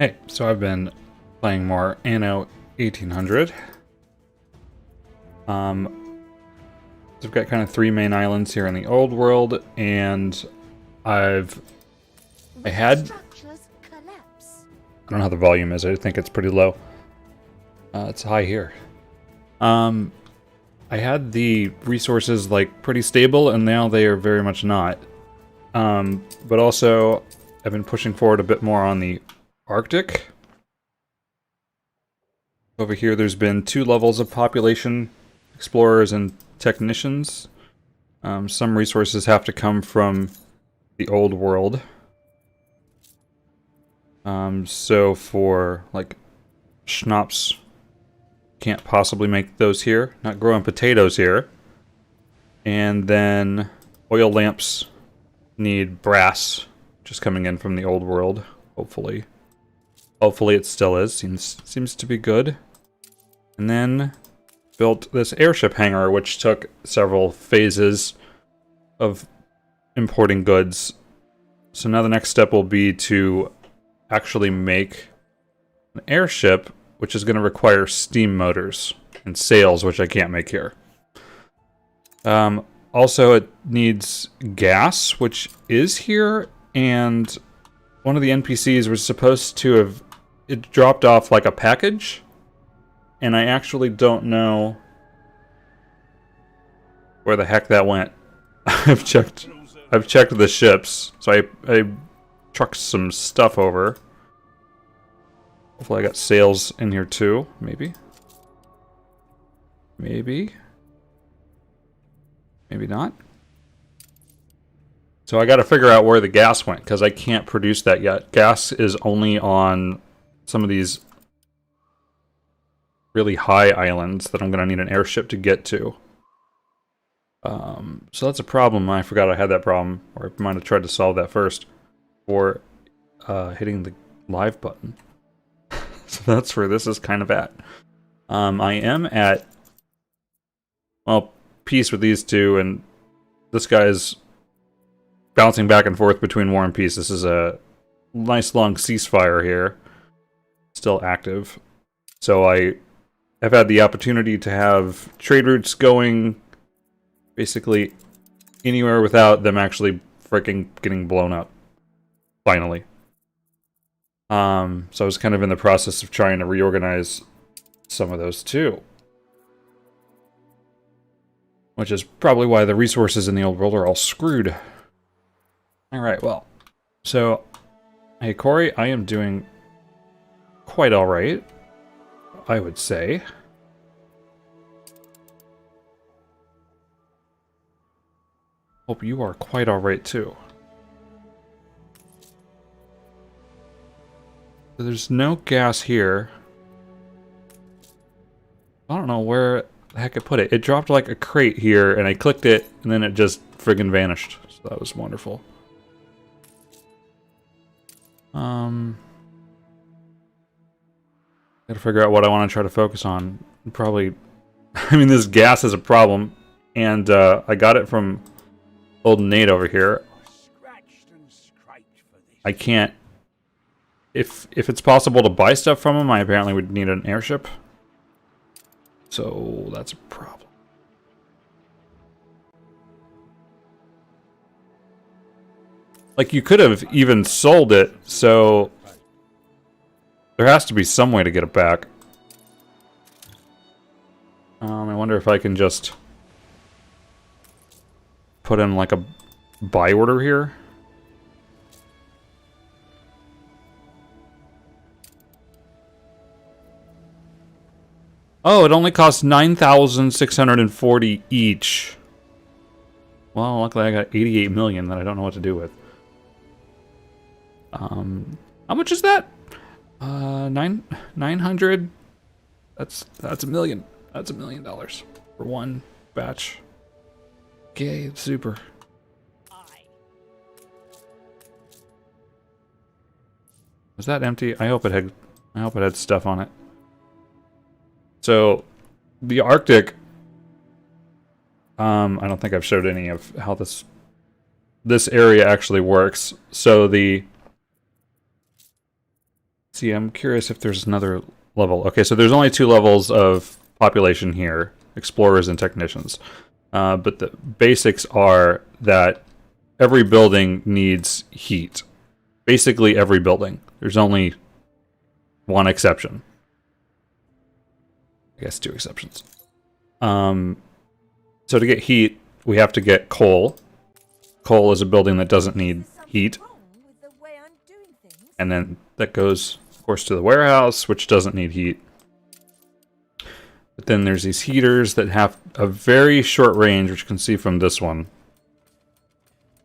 Hey, so I've been playing more Anno 1800. So we've got kind of three main islands here in the old world, and I had, I don't know how the volume is, I think it's pretty low. It's high here. I had the resources like pretty stable, and now they are very much not. But also, I've been pushing forward a bit more on the Arctic. Over here, there's been 2 levels of population, explorers and technicians. Some resources have to come from the old world. So for, like, schnapps, can't possibly make those here. Not growing potatoes here. And then oil lamps need brass, just coming in from the old world, hopefully. Hopefully it still is. Seems to be good. And then built this airship hangar, which took several phases of importing goods. So now the next step will be to actually make an airship, which is going to require steam motors and sails, which I can't make here. Also, it needs gas, which is here, and one of the NPCs was supposed to have... It dropped off like a package, and I actually don't know where the heck that went. I've checked the ships, so I trucked some stuff over. Hopefully I got sails in here too, maybe. Maybe not. So I gotta figure out where the gas went, because I can't produce that yet. Gas is only on some of these really high islands that I'm going to need an airship to get to. So that's a problem. I forgot I had that problem, or I might have tried to solve that first before hitting the live button. So that's where this is kind of at. I am at, well, peace with these two, and this guy's bouncing back and forth between war and peace. This is a nice long ceasefire here. Still active. So I've had the opportunity to have trade routes going basically anywhere without them actually freaking getting blown up. Finally. So I was kind of in the process of trying to reorganize some of those too. Which is probably why the resources in the old world are all screwed. Alright, well. So, hey Corey, I am doing quite alright, I would say. Hope you are quite alright too. So there's no gas here. I don't know where the heck I put it. It dropped like a crate here, and I clicked it, and then it just friggin' vanished. So that was wonderful. Gotta figure out what I want to try to focus on. Probably, I mean, this gas is a problem, and I got it from old Nate over here. I can't. If it's possible to buy stuff from him, I apparently would need an airship. So that's a problem. Like, you could have even sold it, so there has to be some way to get it back. I wonder if I can just put in like a buy order here. Oh, it only costs 9,640 each. Well, luckily I got 88 million that I don't know what to do with. How much is that? 900. That's $1 million. That's $1 million for one batch. Okay, super. Was that empty? I hope it had stuff on it. So, the Arctic, I don't think I've showed any of how this area actually works. So the See, I'm curious if there's another level. Okay, so there's only 2 levels of population here, explorers and technicians. But the basics are that every building needs heat. Basically every building. There's only one exception. I guess 2 exceptions. So to get heat, we have to get coal. Coal is a building that doesn't need heat. And then that goes, of course, to the warehouse, which doesn't need heat. But then there's these heaters that have a very short range, which you can see from this one,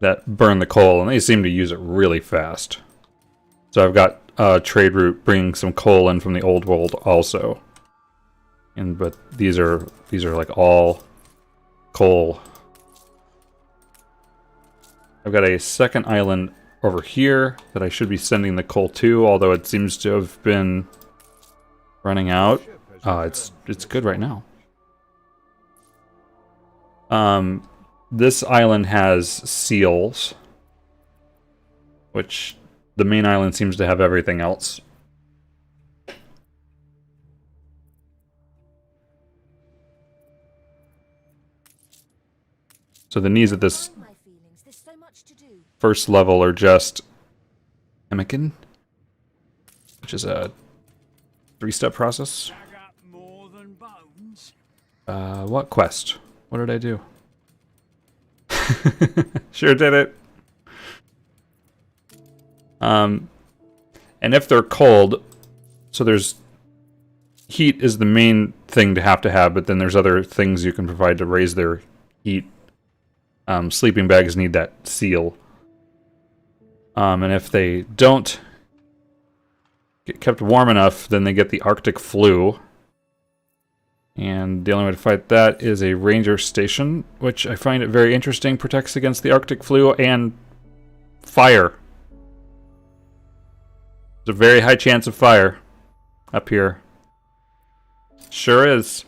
that burn the coal, and they seem to use it really fast. So I've got a trade route bringing some coal in from the old world also. But these are like all coal. I've got a second island over here that I should be sending the coal to, although it seems to have been running out. It's good right now. This island has seals, which the main island seems to have everything else. So the needs of this first level are just Emikin, which is a 3-step process. What quest? What did I do? Sure did it. And if they're cold, so there's heat is the main thing to have, but then there's other things you can provide to raise their heat. Sleeping bags need that seal. And if they don't get kept warm enough, then they get the Arctic flu. And the only way to fight that is a ranger station, which I find it very interesting, protects against the Arctic flu and fire. There's a very high chance of fire up here. Sure is.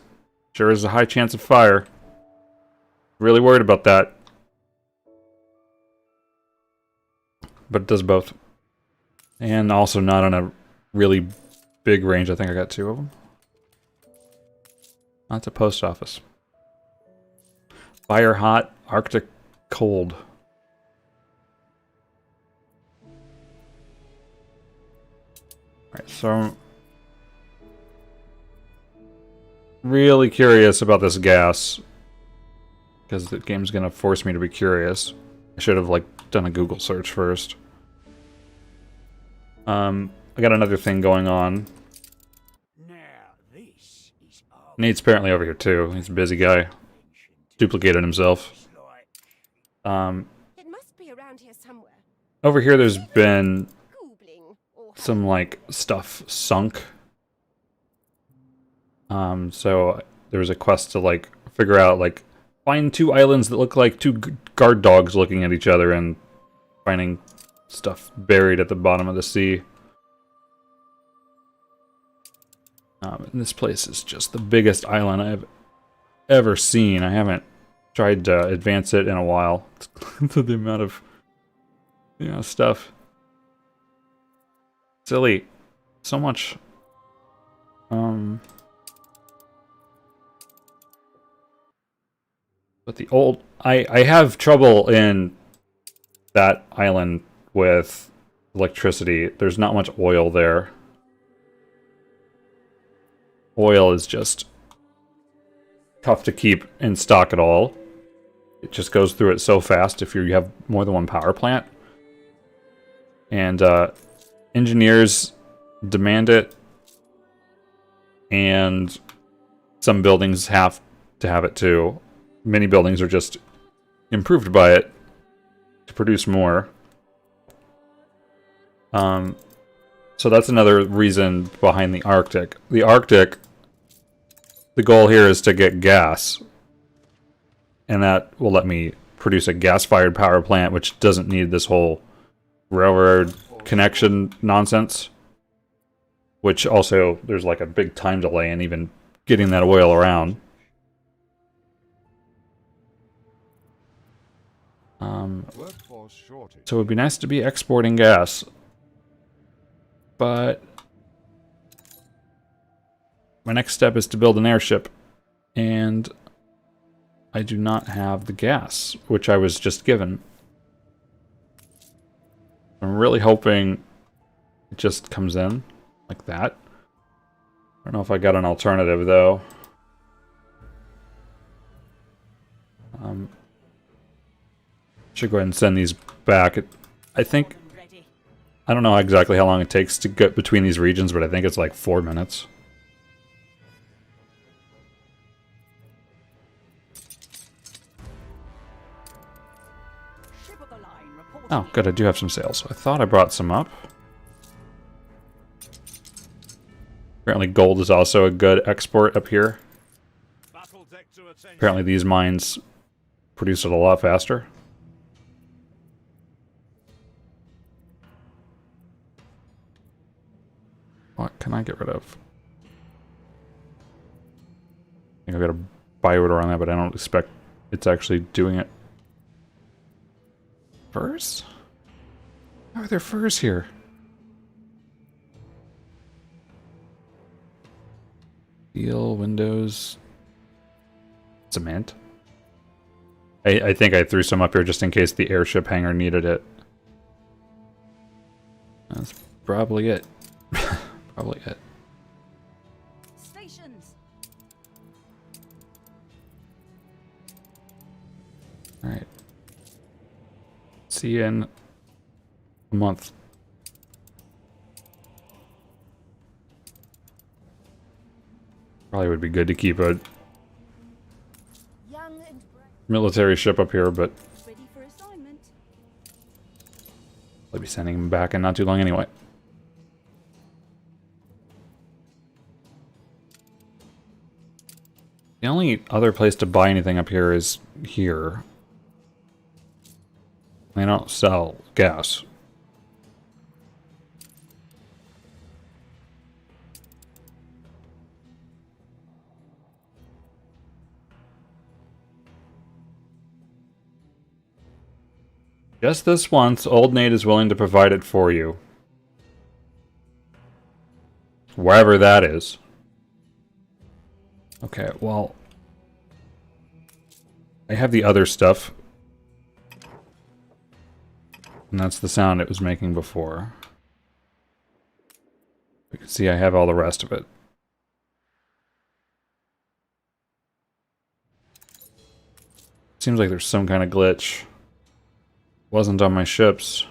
Sure is a high chance of fire. Really worried about that. But it does both. And also not on a really big range. I think I got 2 of them. That's a post office. Fire hot, Arctic cold. Alright, so I'm really curious about this gas. Because the game's gonna force me to be curious. I should have, like, done a Google search first. I got another thing going on. Nate's apparently over here too. He's a busy guy. Duplicated himself. It must be around here somewhere. Over here there's been some, like, stuff sunk. So there was a quest to, like, figure out, like, find 2 islands that look like 2 guard dogs looking at each other and finding stuff buried at the bottom of the sea. And this place is just the biggest island I've ever seen. I haven't tried to advance it in a while. It's the amount of, stuff. Silly. So much. But the old... I have trouble in that island with electricity. There's not much oil there. Oil is just tough to keep in stock at all. It just goes through it so fast if you have more than one power plant. And engineers demand it. And some buildings have to have it too. Many buildings are just improved by it to produce more. So that's another reason behind the Arctic. The Arctic, the goal here is to get gas. And that will let me produce a gas-fired power plant, which doesn't need this whole railroad connection nonsense. Which also, there's like a big time delay in even getting that oil around. So it would be nice to be exporting gas. But My next step is to build an airship, and I do not have the gas, which I was just given. I'm really hoping it just comes in like that. I don't know if I got an alternative, though. Should go ahead and send these back. I think... I don't know exactly how long it takes to get between these regions, but I think it's like 4 minutes. Oh, good, I do have some sales. I thought I brought some up. Apparently gold is also a good export up here. Apparently these mines produce it a lot faster. What can I get rid of? I think I've got a buy order on that, but I don't expect it's actually doing it. Furs? How are there furs here? Steel, windows, cement. I think I threw some up here just in case the airship hangar needed it. That's probably it. Probably it. Stations. Alright. See you in a month. Probably would be good to keep a Young and bright. military ship up here, but Ready for assignment. I'll be sending him back in not too long anyway. The only other place to buy anything up here is here. They don't sell gas. Just this once, Old Nate is willing to provide it for you. Wherever that is. Okay, well... I have the other stuff. And that's the sound it was making before. You can see I have all the rest of it. Seems like there's some kind of glitch. Wasn't on my ships.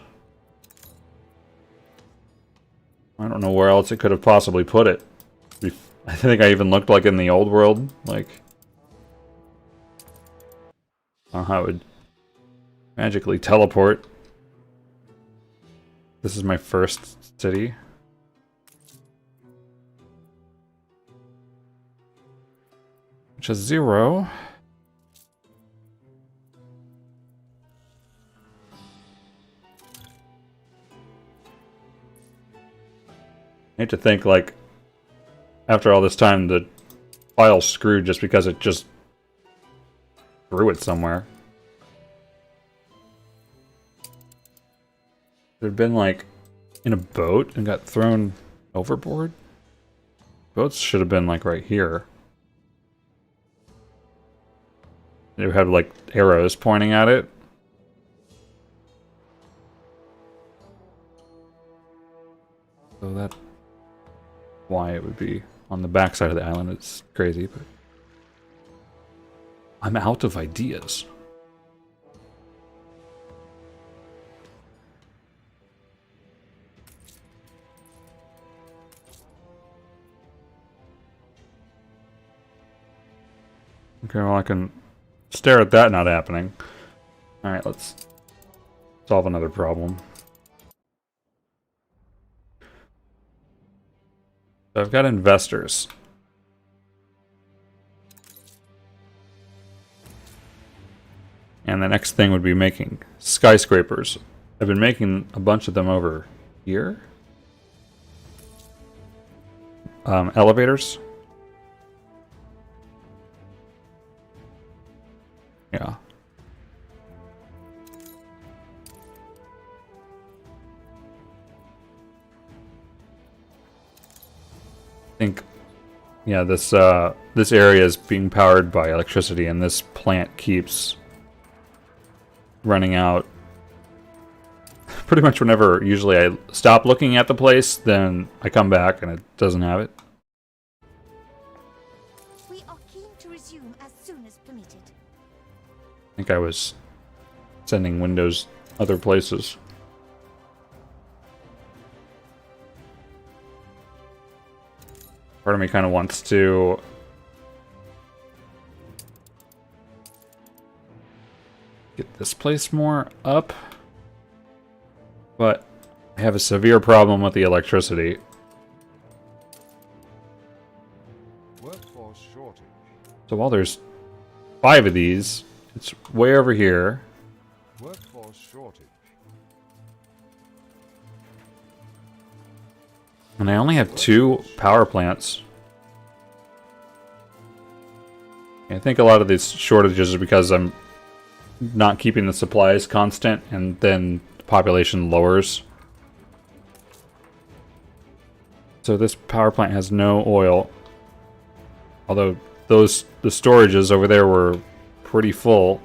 I don't know where else it could have possibly put it. I think I even looked like in the old world, like... how it would magically teleport. This is my first city. Which is 0. I hate to think, like, after all this time, the file's screwed just because it just threw it somewhere. There'd been, like, in a boat and got thrown overboard? Boats should have been, like, right here. They would have, like, arrows pointing at it. So that... why it would be on the backside of the island is crazy, but... I'm out of ideas. Okay, well I can stare at that not happening. Alright, let's solve another problem. So I've got investors. And the next thing would be making skyscrapers. I've been making a bunch of them over here. Elevators. Yeah. I think Yeah, this area is being powered by electricity, and this plant keeps running out. Pretty much whenever usually I stop looking at the place, then I come back and it doesn't have it. We are keen to resume as soon as permitted. I think I was sending windows other places. Part of me kind of wants to get this place more up, but I have a severe problem with the electricity. Workforce shortage. So while there's 5 of these, it's way over here. Workforce shortage. And I only have 2 power plants. I think a lot of these shortages are because I'm not keeping the supplies constant, and then the population lowers. So this power plant has no oil. Although the storages over there were pretty full.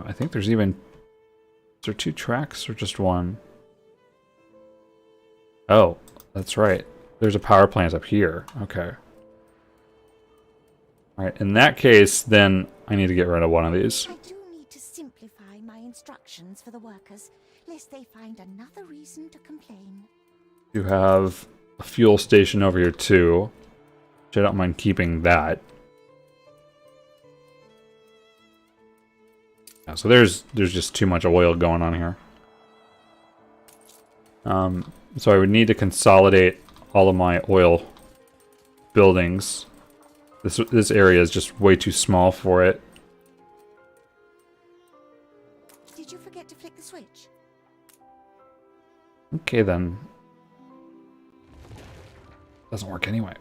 I think there's even... Is there 2 tracks or just 1? Oh, that's right. There's a power plant up here. Okay. Alright, in that case, then I need to get rid of one of these. I do need to simplify my instructions for the workers, lest they find another reason to complain. You have a fuel station over here too, which I don't mind keeping that. Yeah, so there's just too much oil going on here. So I would need to consolidate all of my oil buildings. This area is just way too small for it. Did you forget to flick the switch? Okay then. Doesn't work anyway.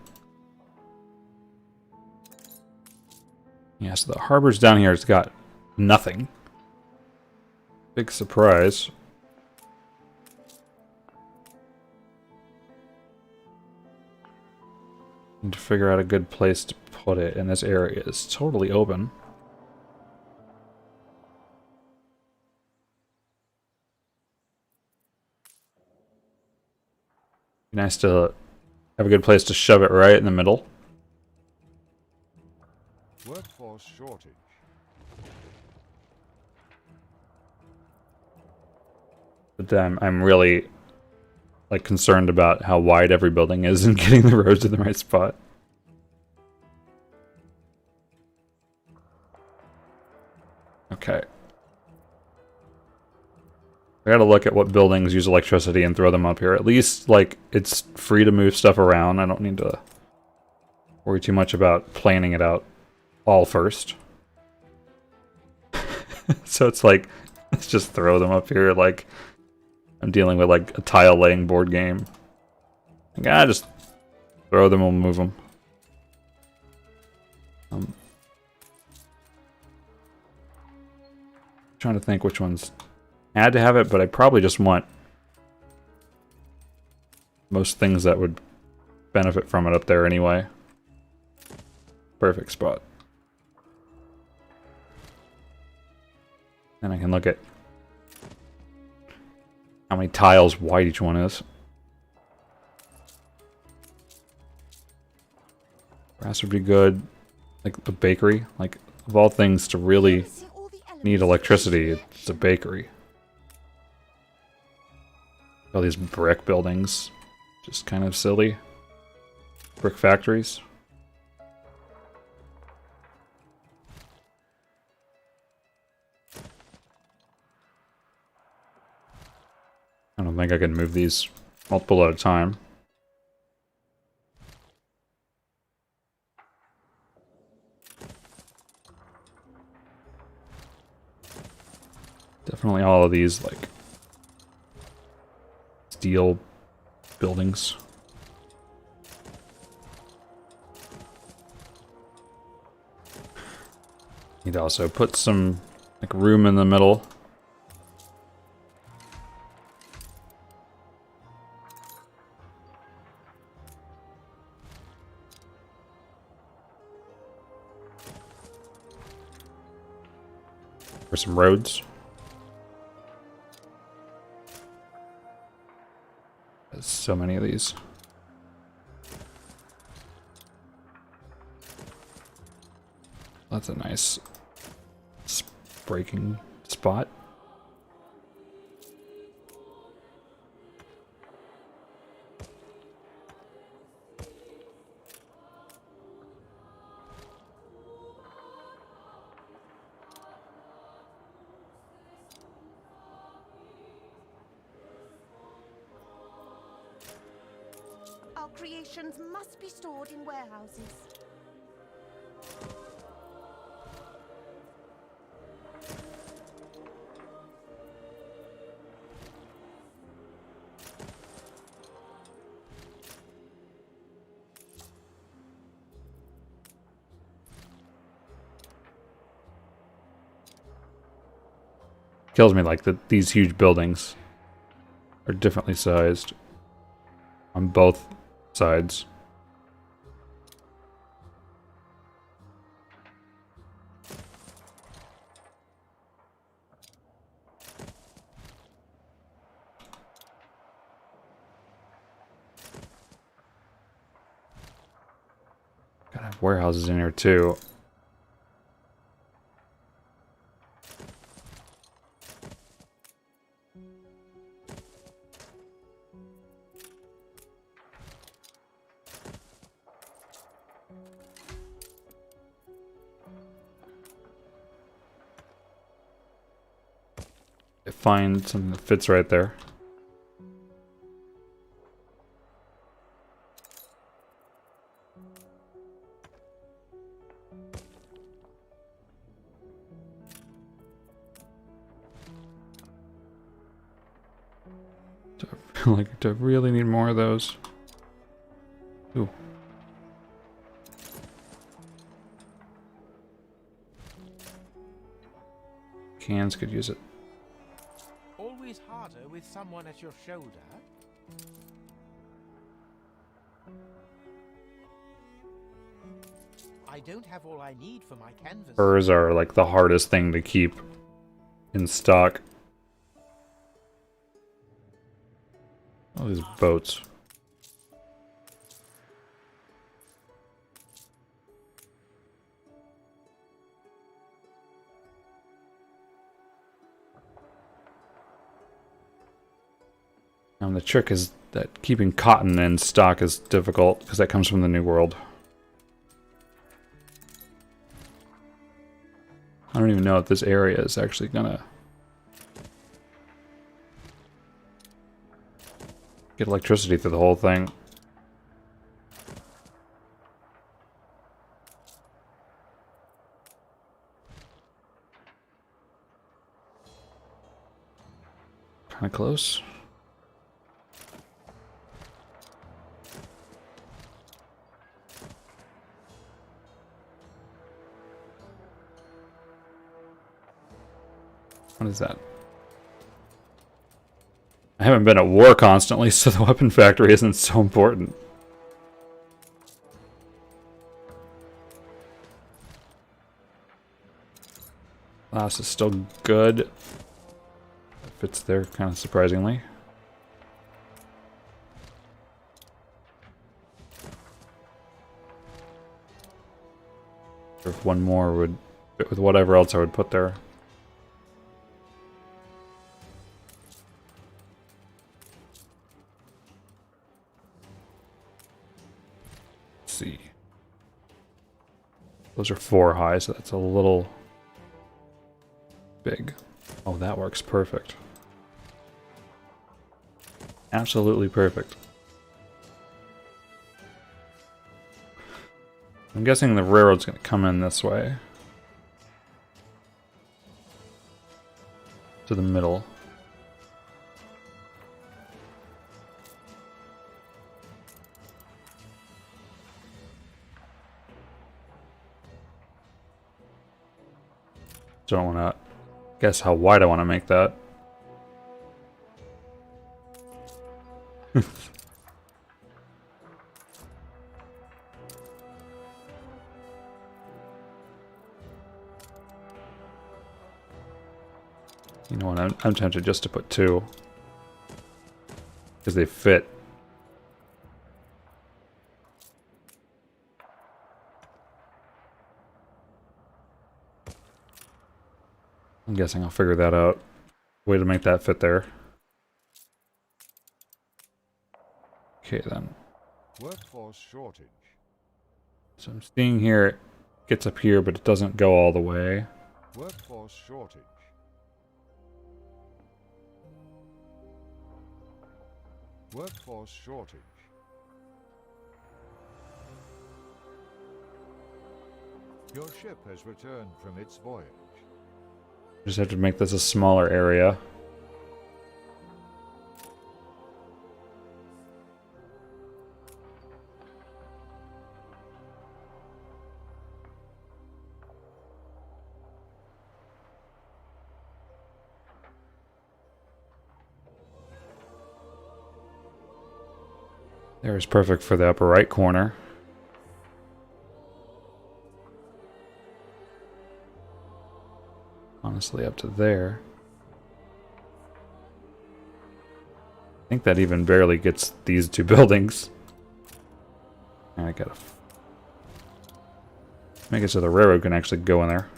Yeah, so the harbor's down here. It's got nothing. Big surprise. Need to figure out a good place to put it, and this area is totally open. Be nice to have a good place to shove it right in the middle. Workforce shortage. But I'm really like concerned about how wide every building is and getting the roads in the right spot. Okay. I gotta look at what buildings use electricity and throw them up here. At least, like, it's free to move stuff around. I don't need to worry too much about planning it out all first. So it's like, let's just throw them up here like I'm dealing with like a tile laying board game. Like, just throw them and move them. Trying to think which ones had to have it, but I probably just want most things that would benefit from it up there anyway. Perfect spot. And I can look at how many tiles wide each one is. Grass would be good. Like the bakery. Like, of all things to really need electricity, it's a bakery. All these brick buildings. Just kind of silly. Brick factories. I don't think I can move these multiple at a time. Definitely all of these, like, steel buildings. Need to also put some, like, room in the middle. There's some roads. There's so many of these. That's a nice braking spot. Our creations must be stored in warehouses. Kills me like that these huge buildings are differently sized on both sides. Gotta have warehouses in here too. Find something that fits right there. Do I really need more of those? Ooh. Cans could use it. Always harder with someone at your shoulder. I don't have all I need for my canvas. Furs are like the hardest thing to keep in stock. All these boats. The trick is that keeping cotton in stock is difficult because that comes from the New World. I don't even know if this area is actually gonna get electricity through the whole thing. Kinda close. What is that? I haven't been at war constantly, so the weapon factory isn't so important. Glass is still good. It fits there kind of surprisingly. If one more would fit with whatever else I would put there. See. Those are 4 high, so that's a little big. Oh, that works perfect. Absolutely perfect. I'm guessing the railroad's going to come in this way. To the middle. Don't want to guess how wide I want to make that. You know what, I'm tempted just to put 2. Because they fit. I'm guessing I'll figure that out. Way to make that fit there. Okay then. Workforce shortage. So I'm seeing here it gets up here, but it doesn't go all the way. Workforce shortage. Workforce shortage. Your ship has returned from its voyage. Just have to make this a smaller area. There is perfect for the upper right corner. Honestly, up to there. I think that even barely gets these 2 buildings. And I gotta make it so the railroad can actually go in there.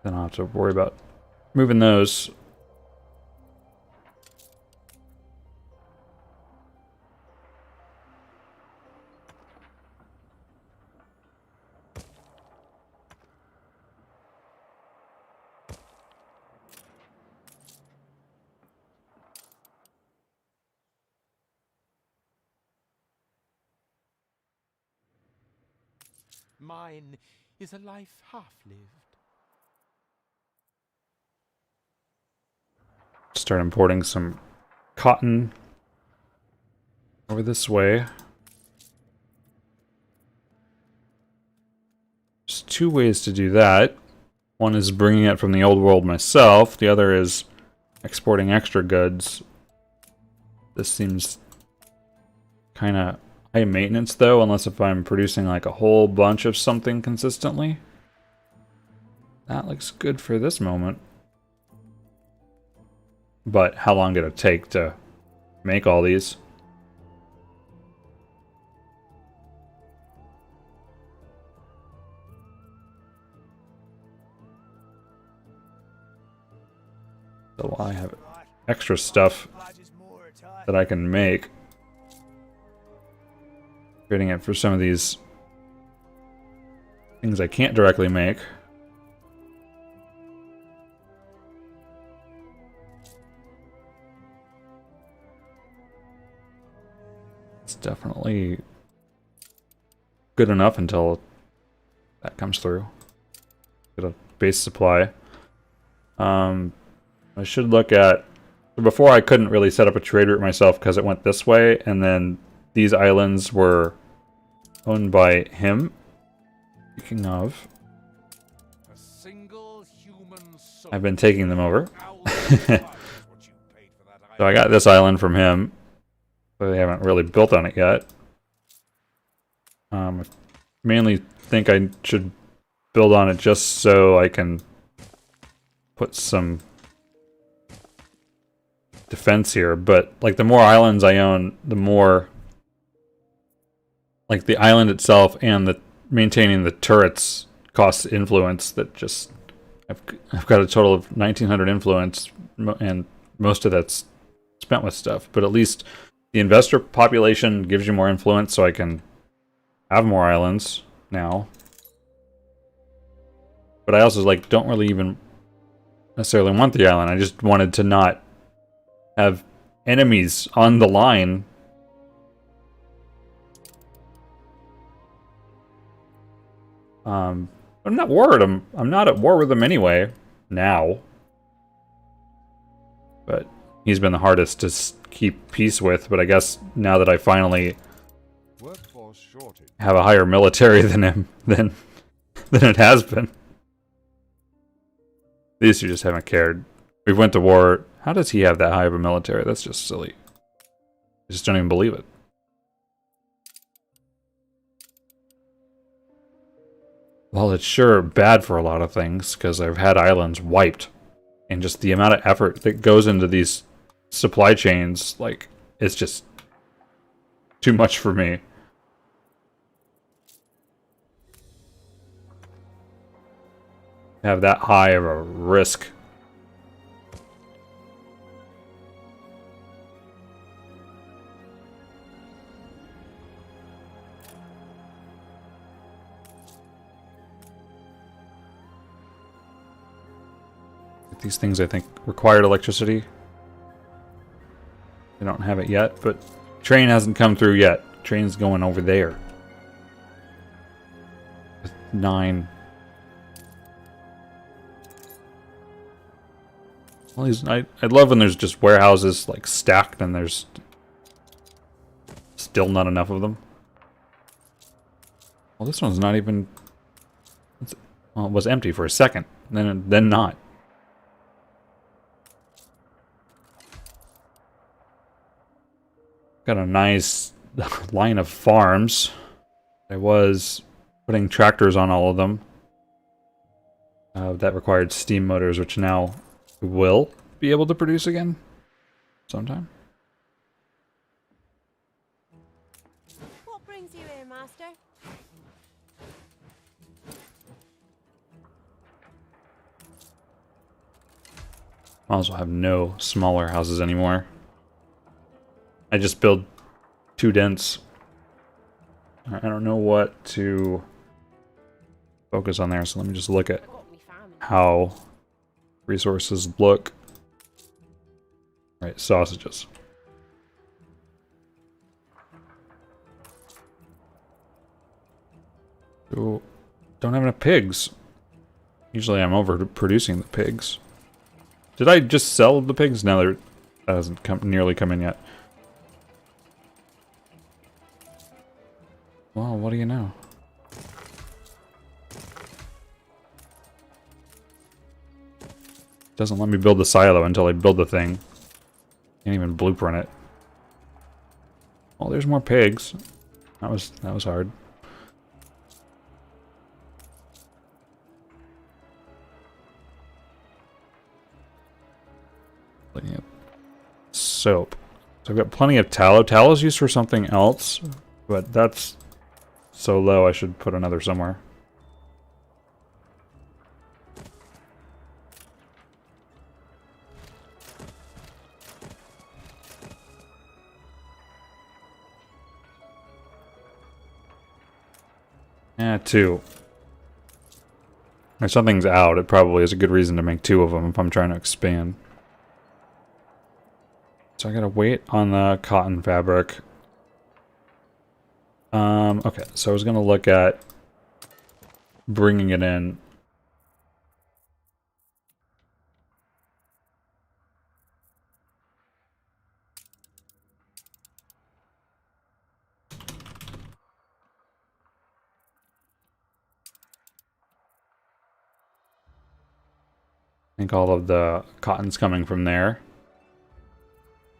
Then I'll have to worry about moving those. Mine is a life half-lived. Start importing some cotton over this way. There's 2 ways to do that. One is bringing it from the old world myself. The other is exporting extra goods. This seems kind of high maintenance though, unless if I'm producing like a whole bunch of something consistently. That looks good for this moment. But how long did it take to make all these? So I have extra stuff that I can make. Creating it for some of these things I can't directly make. It's definitely good enough until that comes through. Get a base supply. I should look at... Before I couldn't really set up a trade route myself because it went this way, and then these islands were owned by him. Speaking of, A single human soul. I've been taking them over. So I got this island from him, but they haven't really built on it yet. I mainly think I should build on it just so I can put some defense here, but like the more islands I own, the more like the island itself and the maintaining the turrets costs influence. That just I've got a total of 1900 influence, and most of that's spent with stuff, but at least the investor population gives you more influence, so I can have more islands now. But I also like don't really even necessarily want the island. I just wanted to not have enemies on the line. I'm not worried. I'm not at war with him anyway now. But he's been the hardest to keep peace with. But I guess now that I finally have a higher military than him, than it has been. These two just haven't cared. We went to war. How does he have that high of a military? That's just silly. I just don't even believe it. while it's sure bad for a lot of things, because I've had islands wiped, and just the amount of effort that goes into these supply chains, like, it's just too much for me. Have that high of a risk. These things, I think, required electricity. They don't have it yet, but train hasn't come through yet. Train's going over there. With 9. All these, I love when there's just warehouses like stacked and there's still not enough of them. Well, this one's not even. Well, it was empty for a second, then not. Got a nice line of farms. I was putting tractors on all of them. That required steam motors, which now will be able to produce again sometime. What brings you here, master? Might as well have no smaller houses anymore. I just build 2 dents. I don't know what to focus on there, so let me just look at Got me farming. how resources look. Right, sausages. Ooh, don't have enough pigs. Usually I'm overproducing the pigs. Did I just sell the pigs? No, that hasn't nearly come in yet. Well, what do you know? Doesn't let me build the silo until I build the thing. Can't even blueprint it. Oh, there's more pigs. That was hard. Looking at soap. So I've got plenty of tallow. Tallow's used for something else, but that's so low I should put another somewhere. Yeah, 2. If something's out, it probably is a good reason to make 2 of them if I'm trying to expand. So I gotta wait on the cotton fabric. Okay, so I was gonna look at bringing it in. I think all of the cotton's coming from there.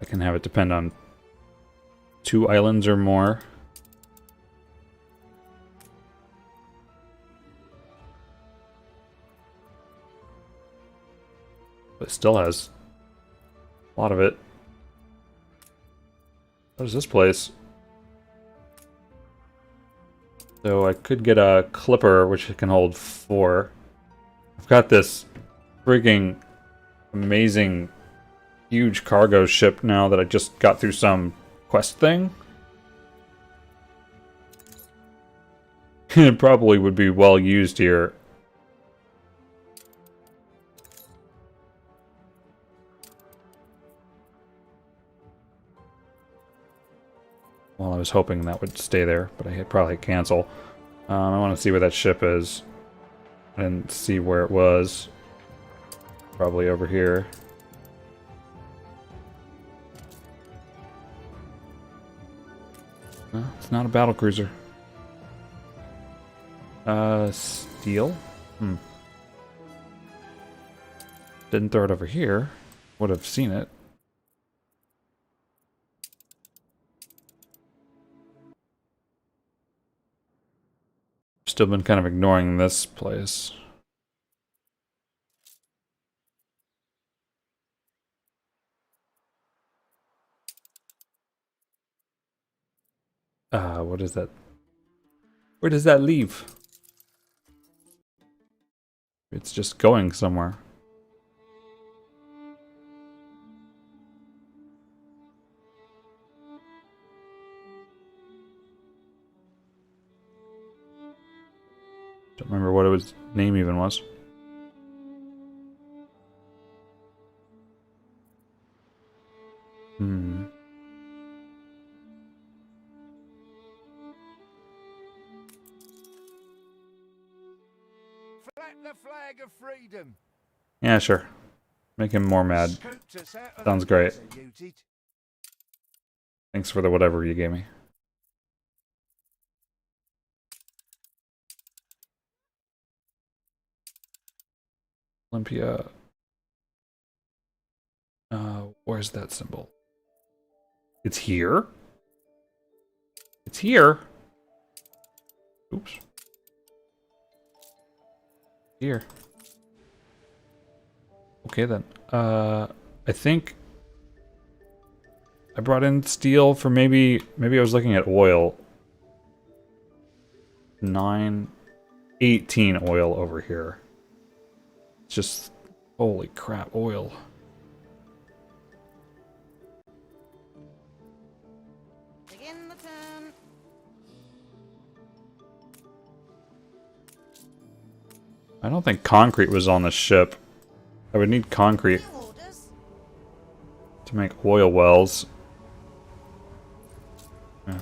I can have it depend on 2 islands or more. But it still has a lot of it. What is this place? So I could get a clipper, which can hold 4. I've got this freaking amazing huge cargo ship now that I just got through some quest thing. It probably would be well used here. Well, I was hoping that would stay there, but I hit probably cancel. I want to see where that ship is. I didn't see where it was. Probably over here. No, it's not a battlecruiser. Steel? Didn't throw it over here. Would have seen it. Still been kind of ignoring this place. What is that? Where does that leave? It's just going somewhere. Don't remember what its name even was. Flap the flag of freedom. Yeah, sure. Make him more mad. Scooped us out of Sounds the great. gutter, you did. Thanks for the whatever you gave me. Olympia. Where's that symbol? It's here? It's here? Oops. Here. Okay then. I think I brought in steel for maybe I was looking at oil. 18 oil over here. It's just holy crap, oil. Begin the turn. I don't think concrete was on the ship. I would need concrete Orders. to make oil wells.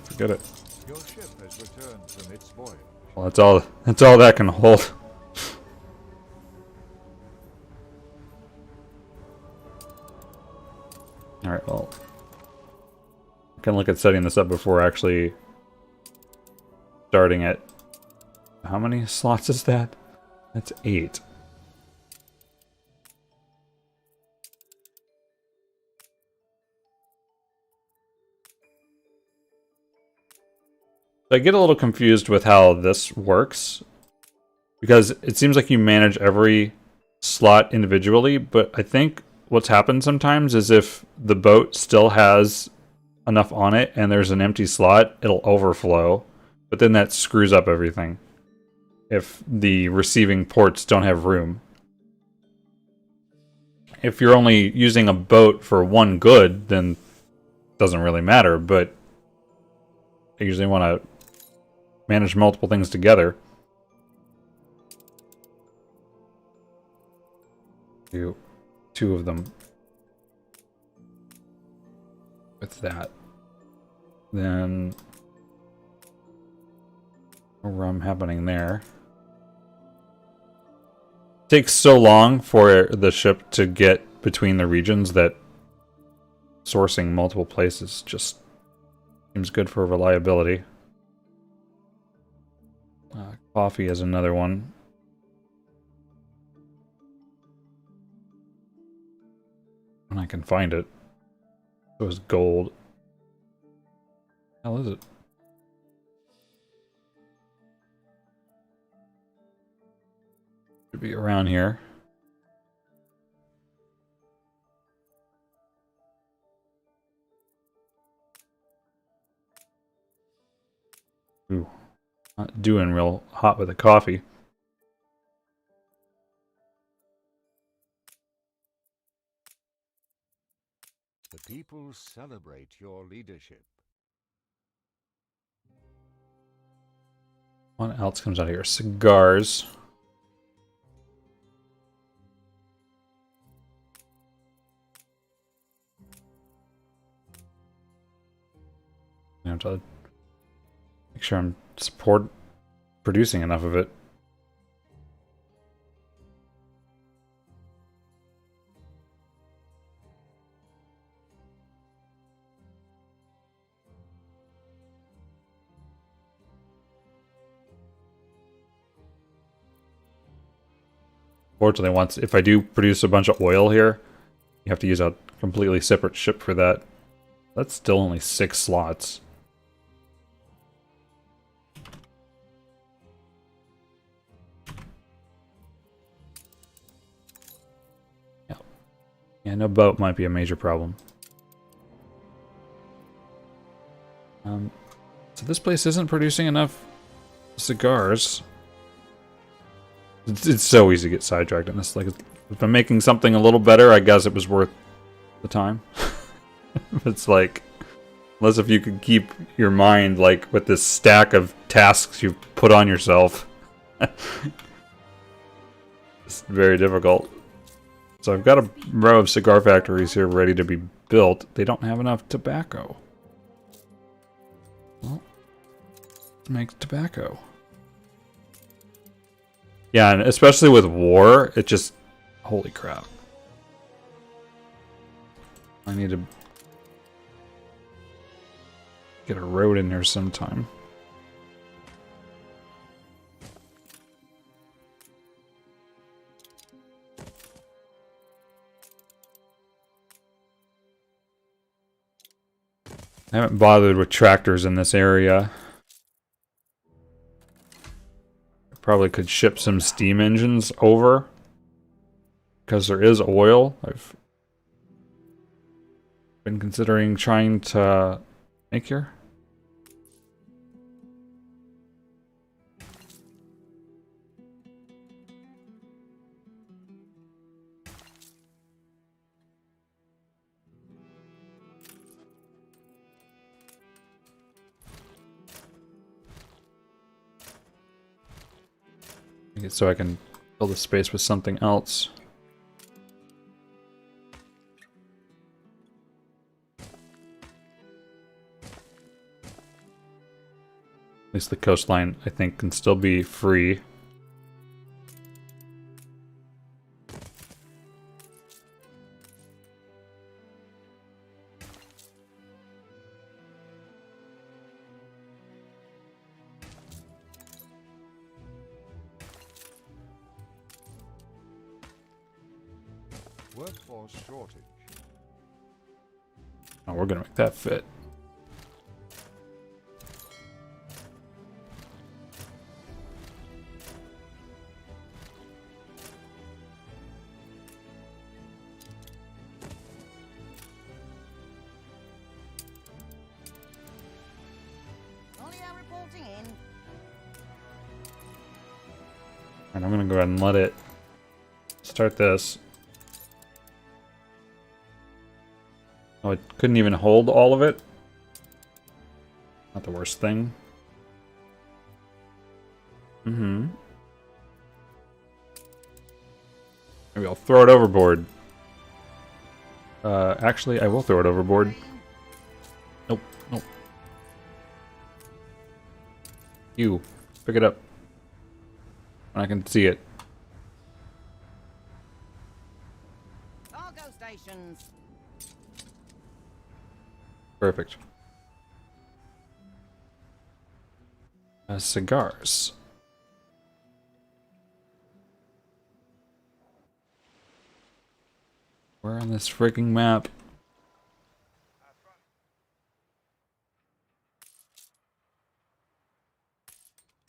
Forget it. Your ship has returned from its voyage. Well, that's all that can hold. Alright, well, I can look at setting this up before actually starting it. How many slots is that? That's 8. I get a little confused with how this works, because it seems like you manage every slot individually, but I think what's happened sometimes is if the boat still has enough on it and there's an empty slot, it'll overflow, but then that screws up everything if the receiving ports don't have room. If you're only using a boat for one good, then it doesn't really matter, but I usually want to manage multiple things together. Do 2 of them with that. Then no rum happening there. Takes so long for the ship to get between the regions that sourcing multiple places just seems good for reliability. Coffee is another one. When I can find it. It was gold. How is it? Should be around here. Ooh. Not doing real hot with the coffee. The people celebrate your leadership. What else comes out of here? Cigars. I have to make sure I'm producing enough of it. Fortunately, if I do produce a bunch of oil here, you have to use a completely separate ship for that. That's still only 6 slots. Yeah, no boat might be a major problem. So this place isn't producing enough cigars. It's so easy to get sidetracked in this. Like, if I'm making something a little better, I guess it was worth the time. It's like, unless if you could keep your mind, like, with this stack of tasks you've put on yourself. It's very difficult. So I've got a row of cigar factories here ready to be built. They don't have enough tobacco. Well, let's make tobacco. Yeah, and especially with war, it just... Holy crap. I need to get a road in there sometime. I haven't bothered with tractors in this area. Probably could ship some steam engines over. Because there is oil. I've been considering trying to make here. Make it so I can fill the space with something else. At least the coastline, I think, can still be free. Workforce shortage. Oh, we're gonna make that fit. Reporting in. And I'm gonna go ahead and let it start this. Oh, it couldn't even hold all of it? Not the worst thing. Mm-hmm. Maybe I'll throw it overboard. Actually, I will throw it overboard. Nope, nope. You, pick it up. I can see it. Cargo stations. Perfect. Cigars. Where on this freaking map?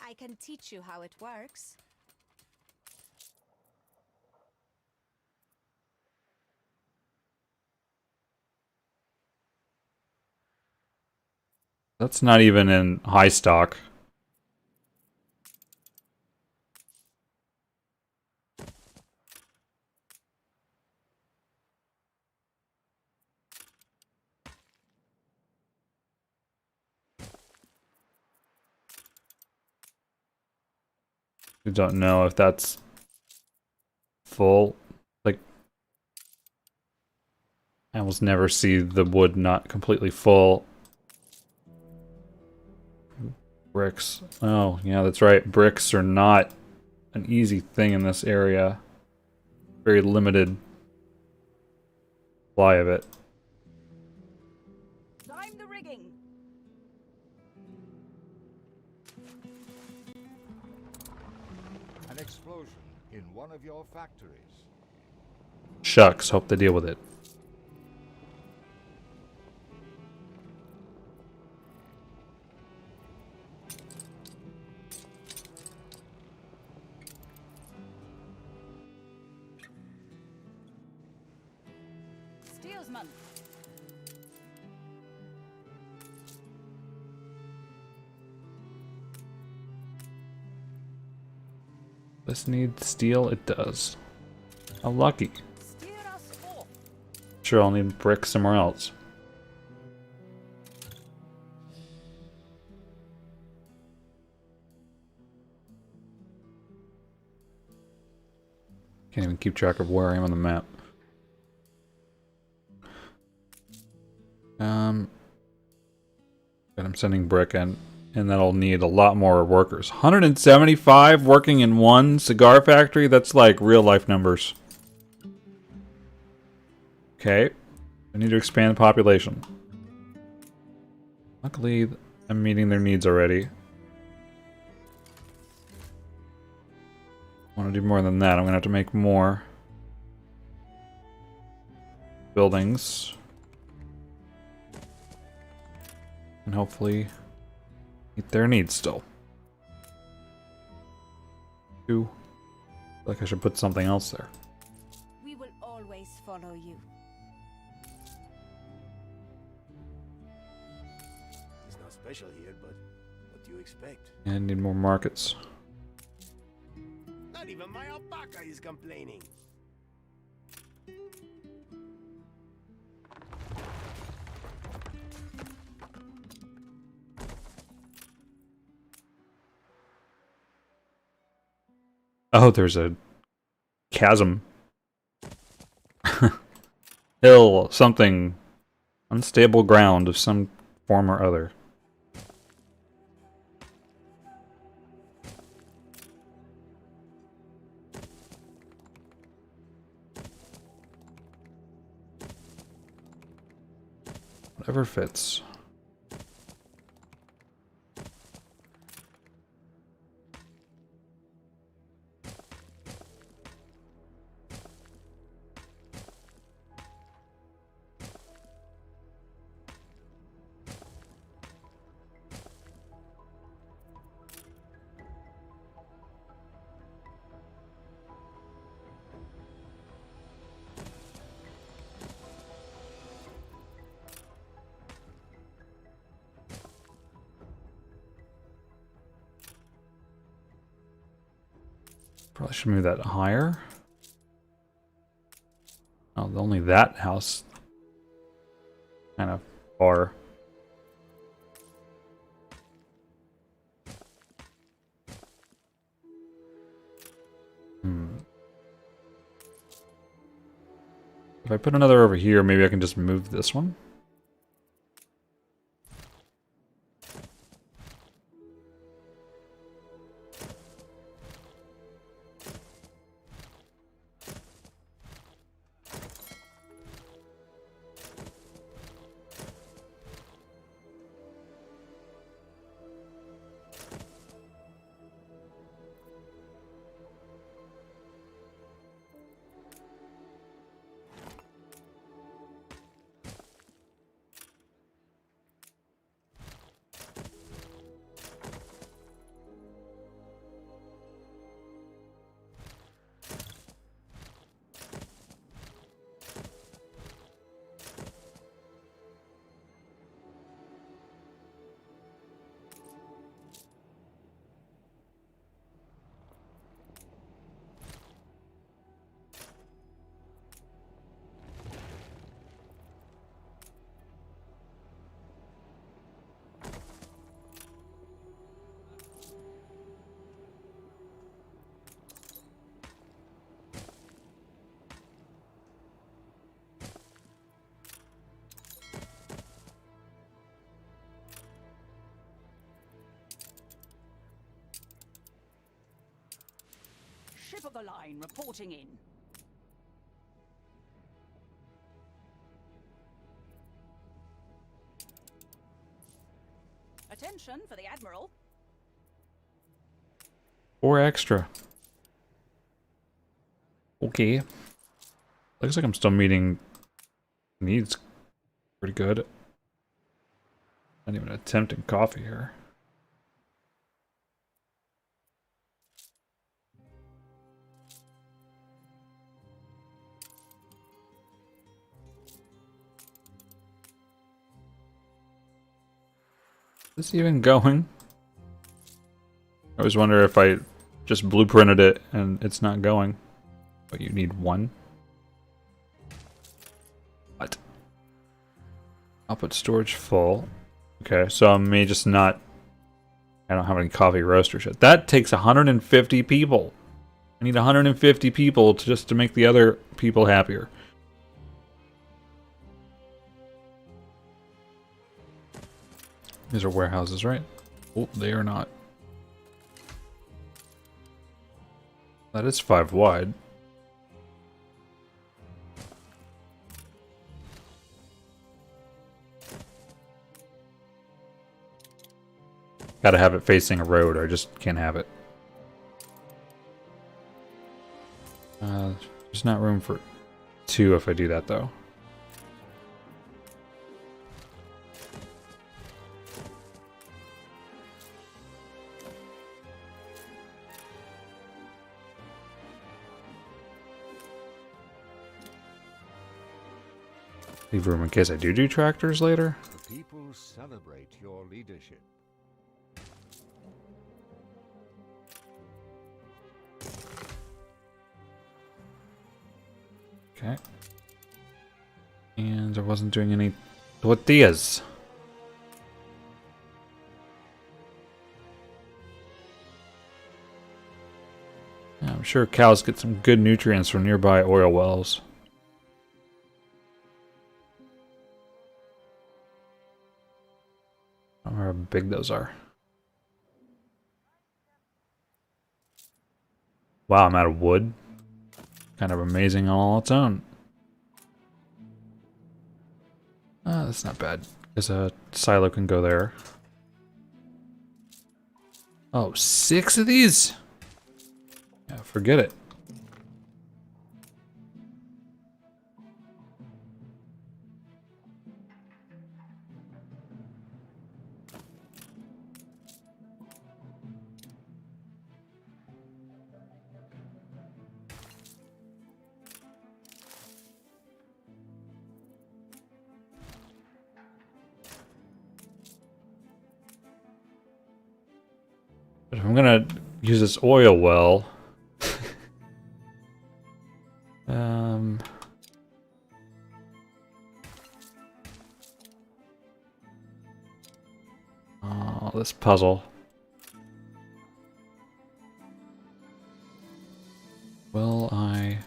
I can teach you how it works. That's not even in high stock. I don't know if that's full. Like, I almost never see the wood not completely full. Bricks. Oh, yeah, that's right. Bricks are not an easy thing in this area. Very limited supply of it. Time the rigging. An explosion in one of your factories. Shucks, hope they deal with it. Steelsman. This needs steel. It does. How lucky. Steer us forth. Sure, I'll need brick somewhere else. Can't even keep track of where I am on the map. And I'm sending brick in, and that'll need a lot more workers. 175 working in one cigar factory? That's like real life numbers. Okay. I need to expand the population. Luckily, I'm meeting their needs already. I want to do more than that. I'm going to have to make more buildings. And hopefully meet their needs still. Two. I feel like I should put something else there. We will always follow you. It's not special here, but what do you expect? And need more markets. Not even my alpaca is complaining. Oh, there's a chasm. Hill, something. Unstable ground of some form or other. Whatever fits. Probably should move that higher. Oh, only that house. Kind of far. If I put another over here, maybe I can just move this one. Ship of the line reporting in. Attention for the Admiral. 4 extra. Okay. Looks like I'm still meeting needs pretty good. Not even attempting coffee here. Is this even going? I always wonder if I just blueprinted it and it's not going. But you need one. What? Output storage full. Okay, so I may just not... I don't have any coffee roasters yet. That takes 150 people. I need 150 people just to make the other people happier. These are warehouses, right? Oh, they are not. That is 5 wide. Gotta have it facing a road, or I just can't have it. There's not room for 2 if I do that, though. Leave room in case I do tractors later. The people celebrate your leadership. Okay. And I wasn't doing any tortillas. Yeah, I'm sure cows get some good nutrients from nearby oil wells. I don't know how big those are. Wow, I'm out of wood. Kind of amazing on all its own. That's not bad. Because a silo can go there. Oh, 6 of these? Yeah, forget it. But if I'm gonna use this oil well, oh, this puzzle. Will I?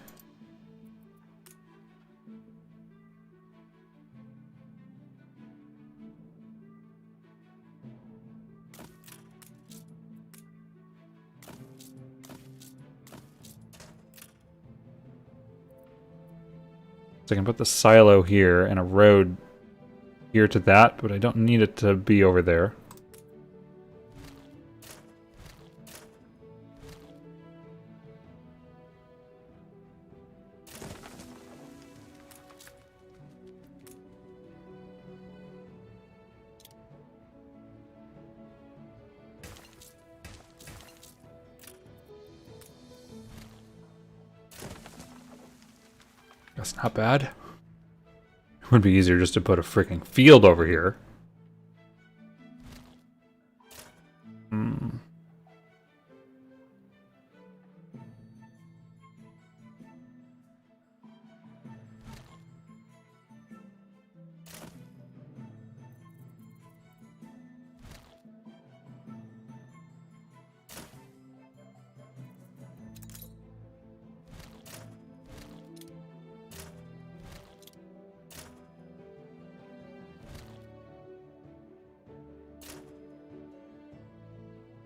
So I can put the silo here and a road here to that, but I don't need it to be over there. That's not bad. It would be easier just to put a freaking field over here.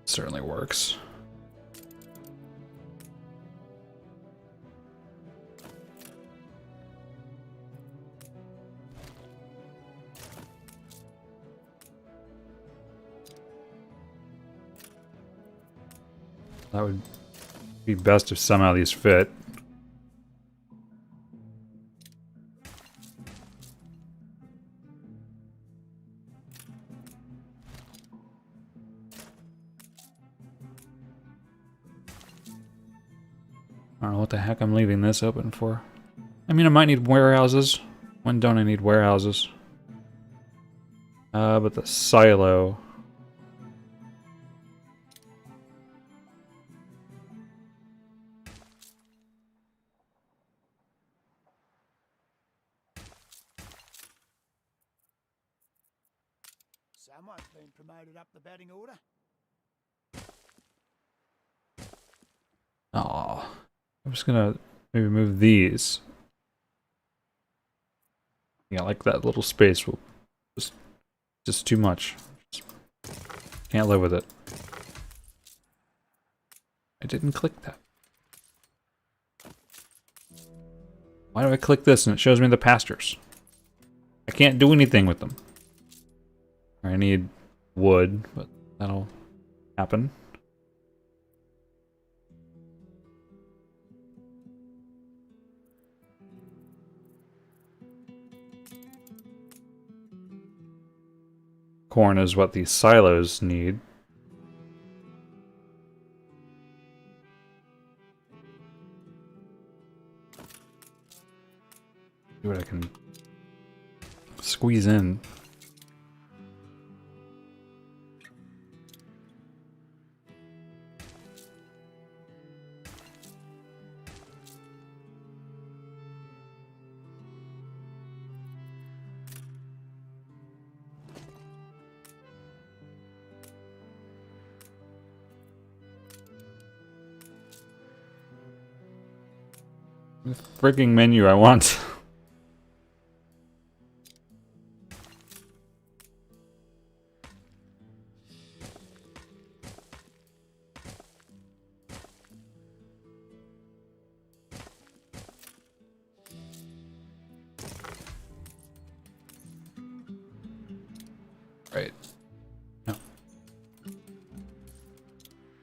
Certainly works. That would be best if somehow these fit. I don't know what the heck I'm leaving this open for. I mean, I might need warehouses. When don't I need warehouses? But the silo... Someone's been promoted up the batting order. Aw. I'm just gonna maybe move these. Yeah, like that little space will just too much. Just can't live with it. I didn't click that. Why do I click this and it shows me the pastures? I can't do anything with them. I need wood, but that'll happen. Corn is what these silos need. See what I can squeeze in. The freaking menu I want. Right. No.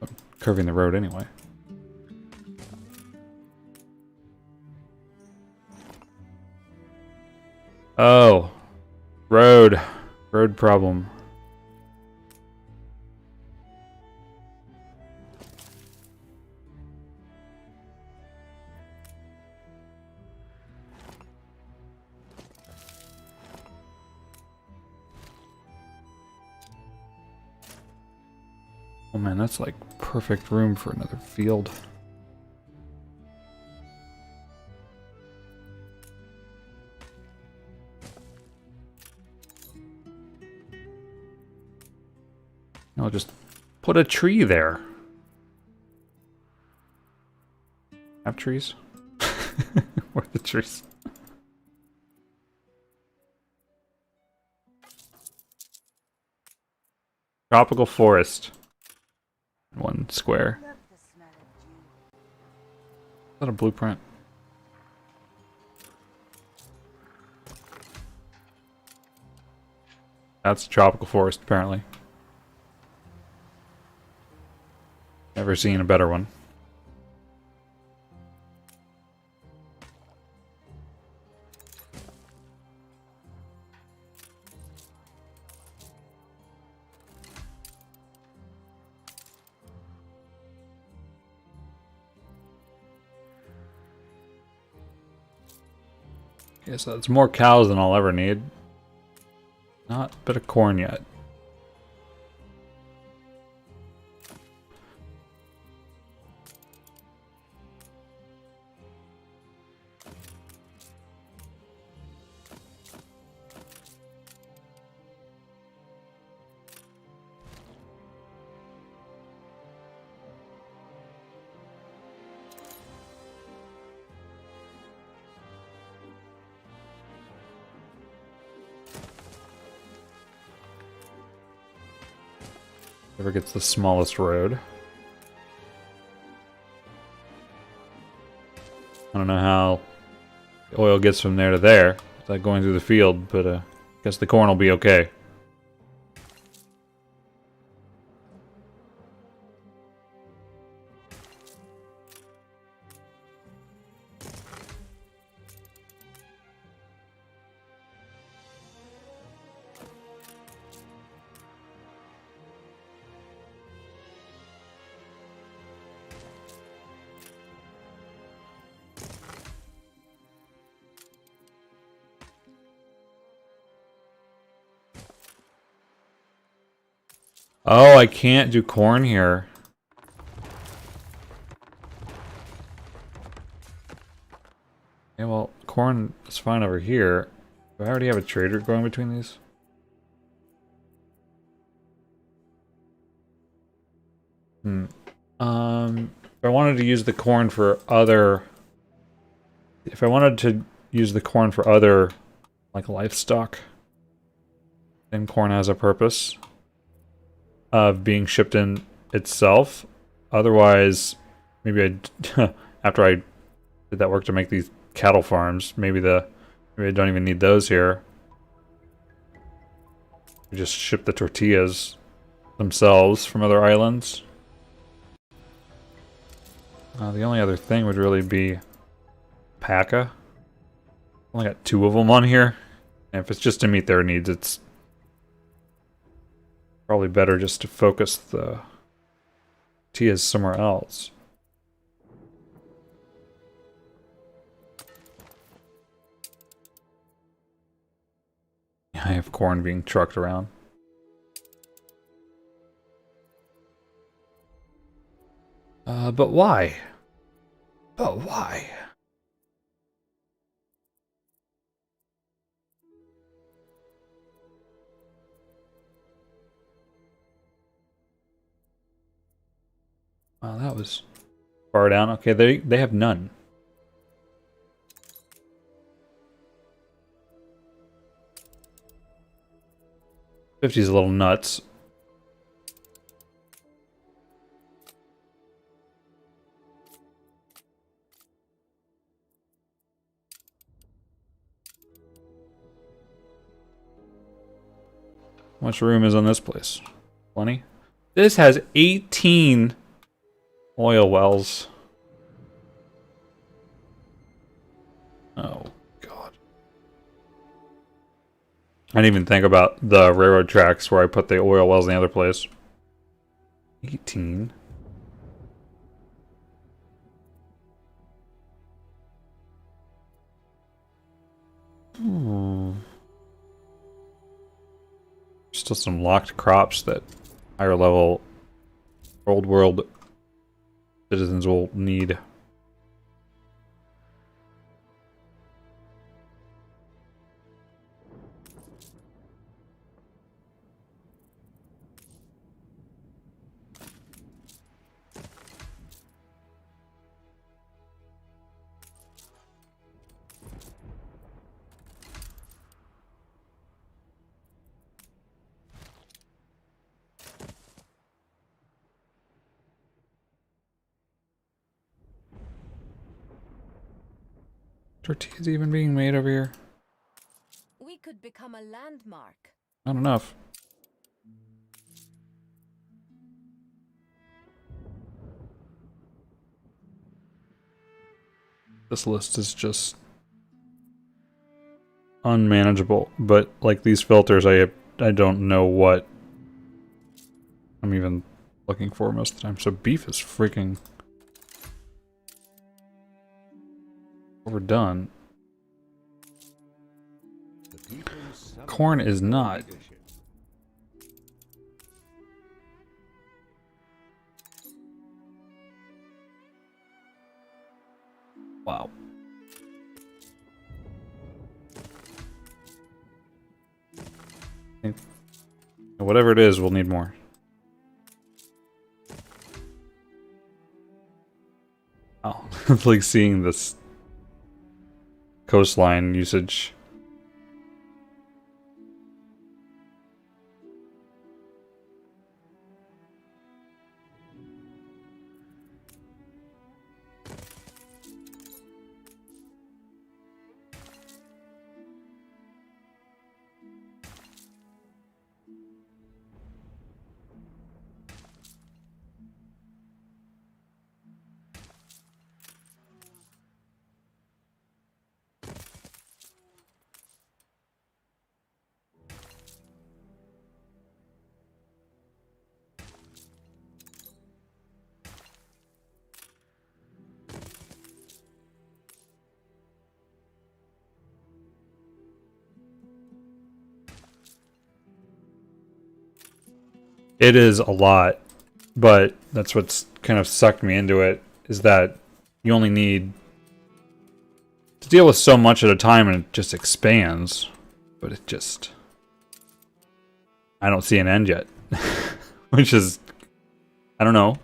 I'm curving the road anyway. Oh. Road. Road problem. Oh man, that's like perfect room for another field. I'll just put a tree there. Have trees? Where are the trees? Tropical forest. 1 square. Love the smell of dew. Is that a blueprint? That's a tropical forest, apparently. Never seen a better one. Okay, so that's more cows than I'll ever need. Not a bit of corn yet. Whoever gets the smallest road. I don't know how the oil gets from there to there without going through the field, but I guess the corn will be okay. Oh, I can't do corn here. Yeah, well, corn is fine over here. Do I already have a trader going between these? If I wanted to use the corn for other... If I wanted to use the corn for other, like, livestock, then corn has a purpose of being shipped in itself. Otherwise, maybe I... after I did that work to make these cattle farms, maybe I don't even need those here. We just ship the tortillas themselves from other islands. The only other thing would really be Paca. Only got 2 of them on here. And if it's just to meet their needs, it's probably better just to focus the tortillas somewhere else. I have corn being trucked around. But why? But why? Wow, that was far down. Okay, they have none. $50's a little nuts. How much room is on this place? Plenty. This has 18 oil wells. Oh, God. I didn't even think about the railroad tracks where I put the oil wells in the other place. 18. Still some locked crops that higher level old world citizens will need. Tortillas even being made over here? We could become a landmark. Not enough. This list is just unmanageable, but like these filters, I don't know what I'm even looking for most of the time. So beef is freaking overdone. Corn is not. Wow. Whatever it is, we'll need more. Oh, it's like seeing this coastline usage. It is a lot, but that's what's kind of sucked me into it, is that you only need to deal with so much at a time and it just expands. But it just... I don't see an end yet. Which is... I don't know.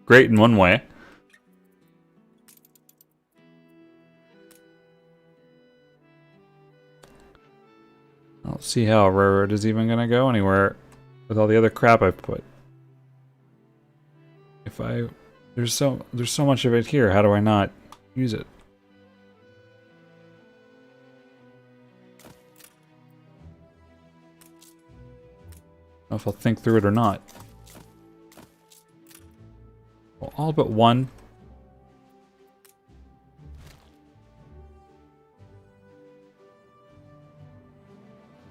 great in one way. I don't see how a railroad is even gonna go anywhere with all the other crap I've put. If I... there's so much of it here, how do I not use it? I don't know if I'll think through it or not. Well, all but one.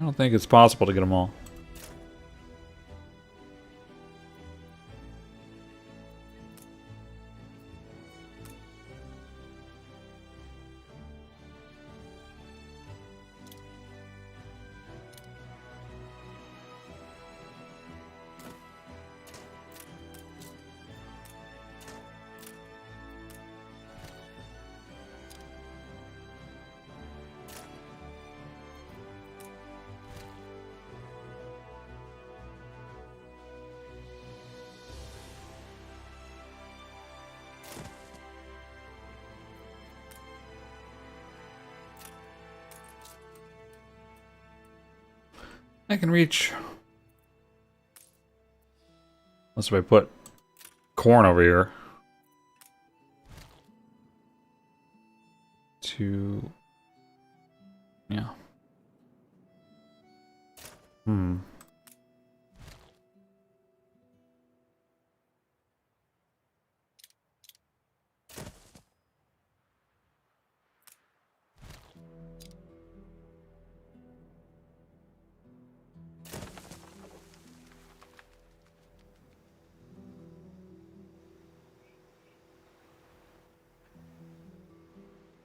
I don't think it's possible to get them all. I can reach. Unless if I put corn over here. To... yeah.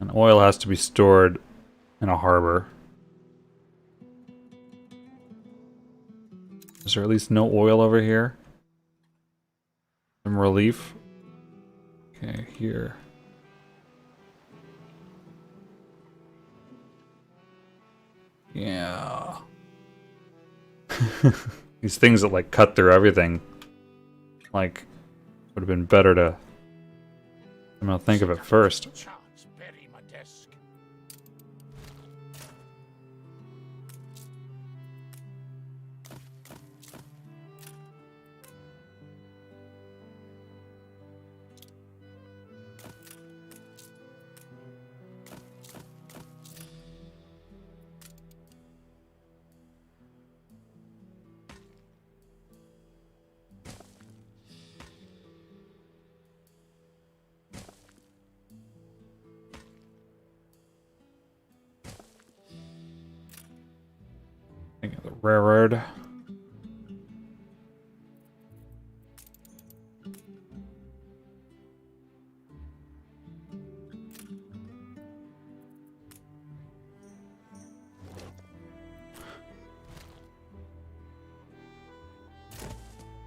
And oil has to be stored in a harbor. Is there at least no oil over here? Some relief? Okay, here. Yeah. These things that like cut through everything. Like, would have been better to... I'm gonna think of it first. Charts bury my desk. Think of the railroad.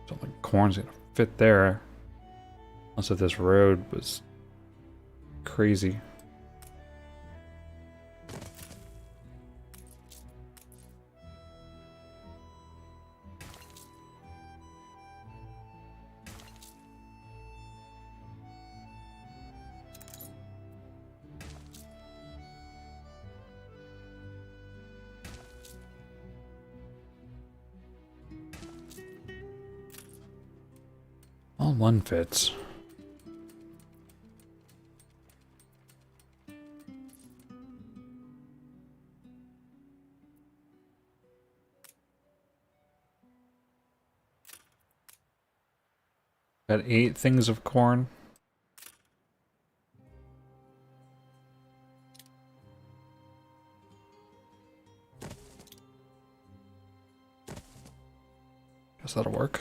Don't think corn's gonna fit there. Unless if this road was crazy. All one fits. Got 8 things of corn. Guess that'll work.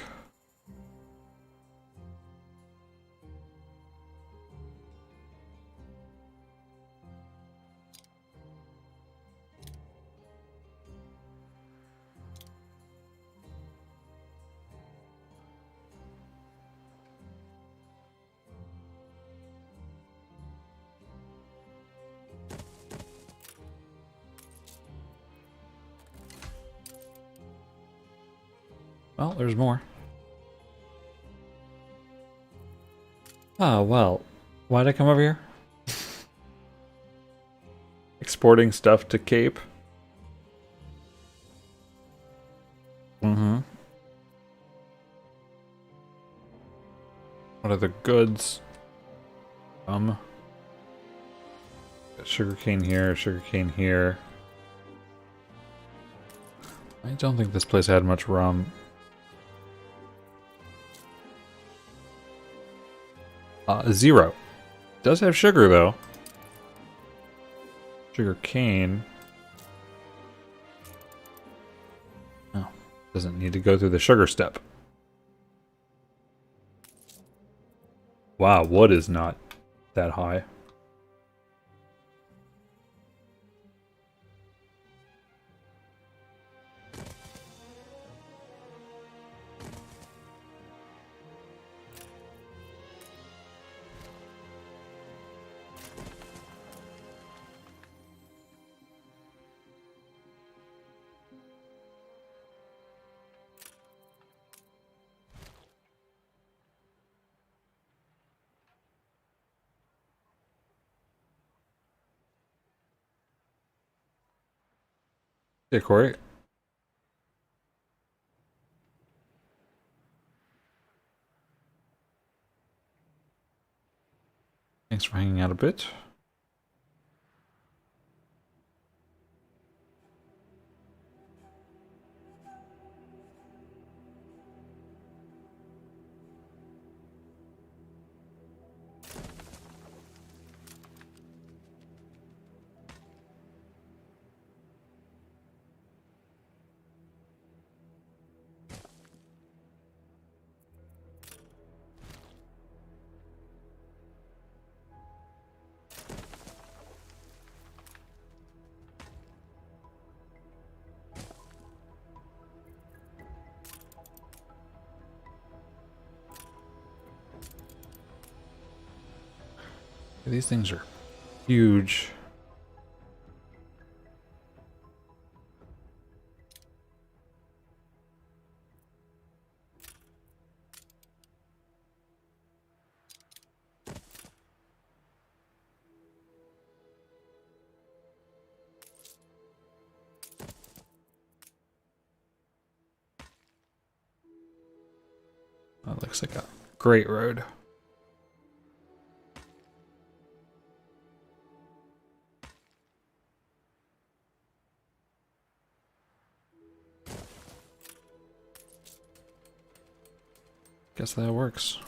Well, there's more. Oh, well. Why'd I come over here? Exporting stuff to Cape. Mm-hmm. What are the goods? Got sugarcane here, sugarcane here. I don't think this place had much rum. Zero. Does have sugar though. Sugar cane. Oh, doesn't need to go through the sugar step. Wow, wood is not that high. Hey, Corey. Thanks for hanging out a bit. These things are huge. That looks like a great road. Guess that works.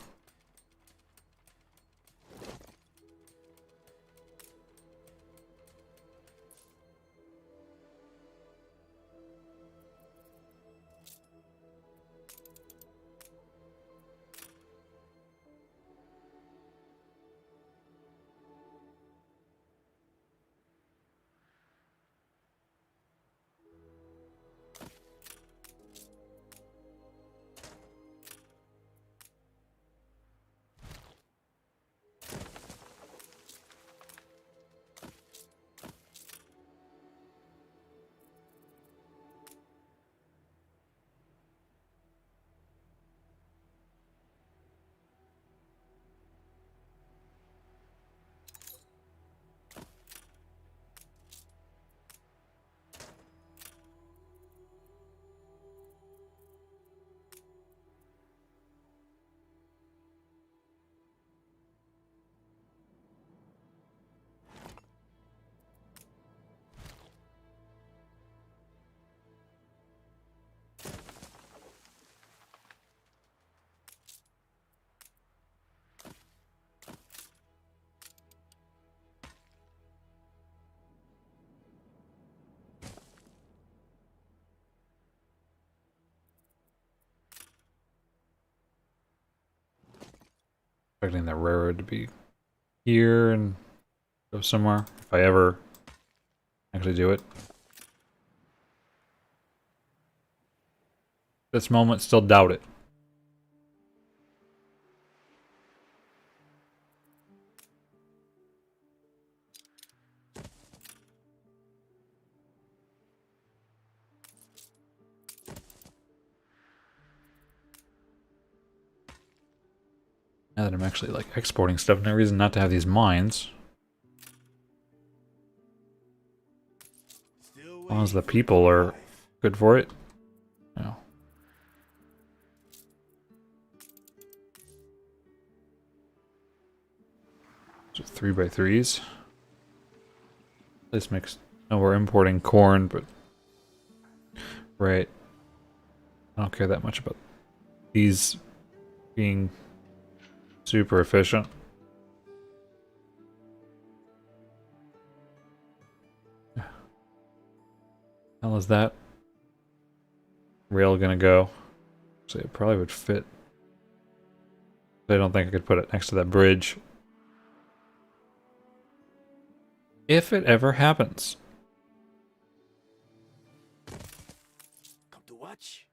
Expecting the railroad to be here and go somewhere, if I ever actually do it. This moment, still doubt it. Now that I'm actually like exporting stuff, no reason not to have these mines. As long as the people are good for it. No. So 3x3s. This makes... No, we're importing corn, but... Right. I don't care that much about these being super efficient. How is that rail gonna go? So it probably would fit. I don't think I could put it next to that bridge. If it ever happens. Come to watch.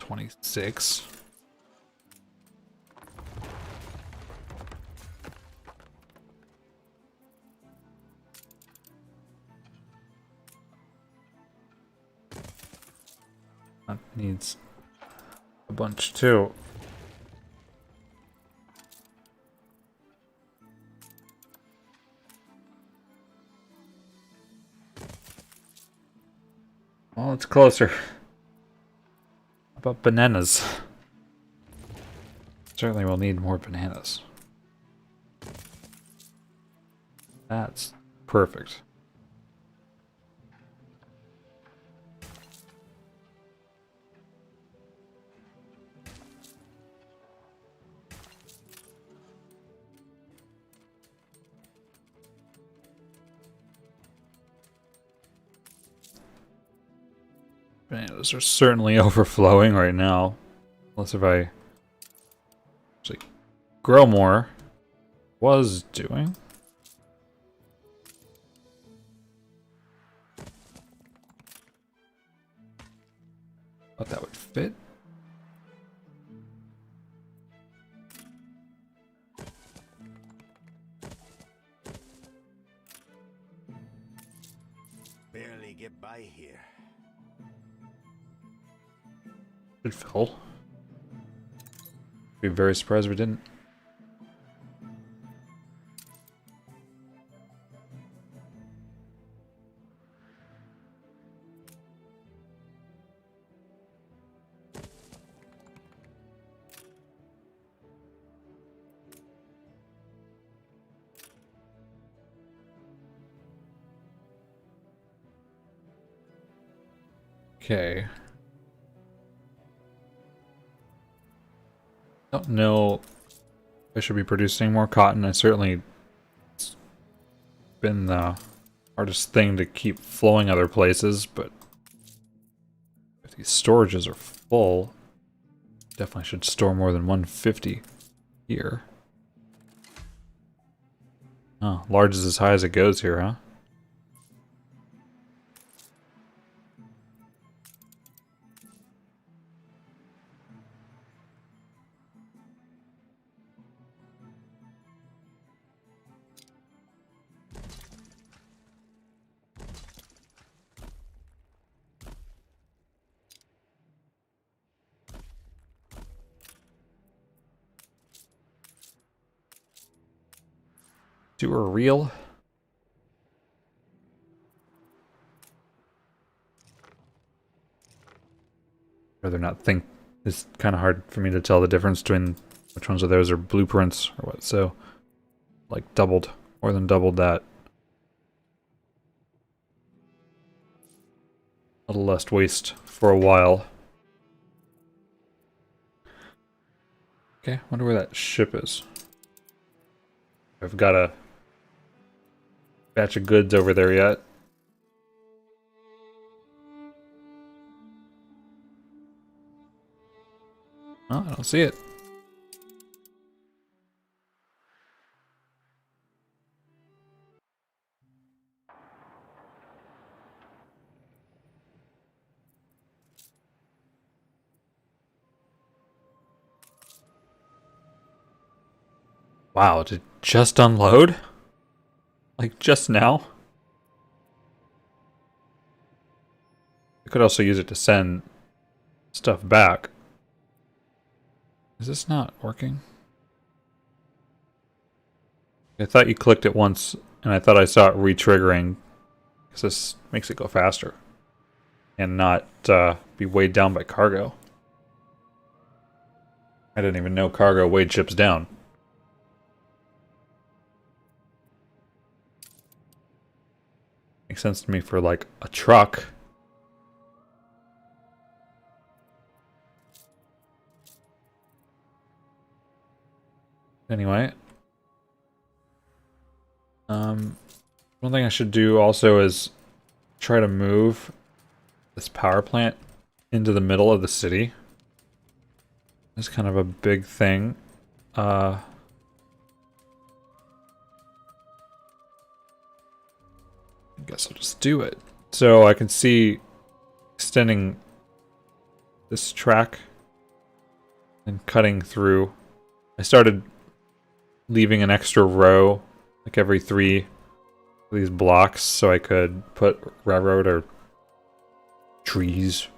$26. That needs a bunch too. Well, it's closer. How about bananas? Certainly we'll need more bananas. That's perfect. Bananas are certainly overflowing right now. Unless if I actually grow more. Was doing. Thought that would fit. Barely get by here. Should fill. Be very surprised if we didn't. Okay. Don't know if I should be producing more cotton. I certainly it's been the hardest thing to keep flowing other places, but if these storages are full, definitely should store more than 150 here. Oh, large is as high as it goes here, huh? Sewer real? Rather not think. It's kind of hard for me to tell the difference between which ones of those are blueprints or what. So, like doubled, more than doubled that. A little less waste for a while. Okay, wonder where that ship is. I've got a batch of goods over there yet. Oh, I don't see it. Wow, did it just unload? Like just now? I could also use it to send stuff back. Is this not working? I thought you clicked it once, and I thought I saw it re-triggering, because this makes it go faster, and not be weighed down by cargo. I didn't even know cargo weighed ships down. Makes sense to me for, like, a truck. Anyway. One thing I should do also is try to move this power plant into the middle of the city. That's kind of a big thing. I guess I'll just do it. So I can see extending this track and cutting through. I started leaving an extra row, like every 3 of these blocks, so I could put railroad or trees.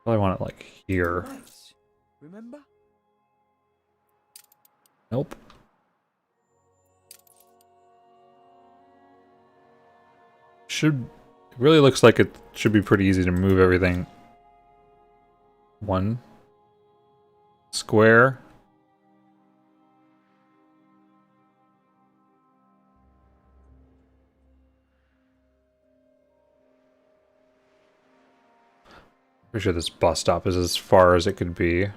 Probably want it like here. Nice. Remember? Nope. Should, it really looks like it should be pretty easy to move everything. 1 square. Pretty sure this bus stop is as far as it could be.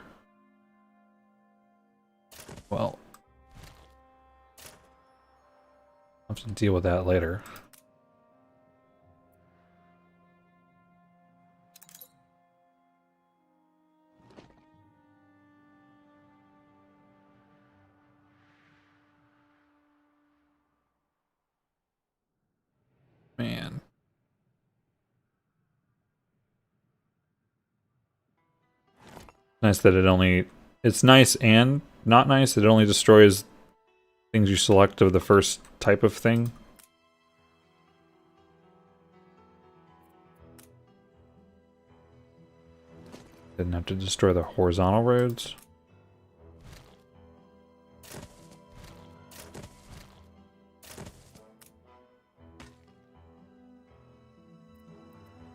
Well, I'll have to deal with that later. Man. Nice that it only... It's nice and not nice that it only destroys things you select of the first type of thing. Didn't have to destroy the horizontal roads.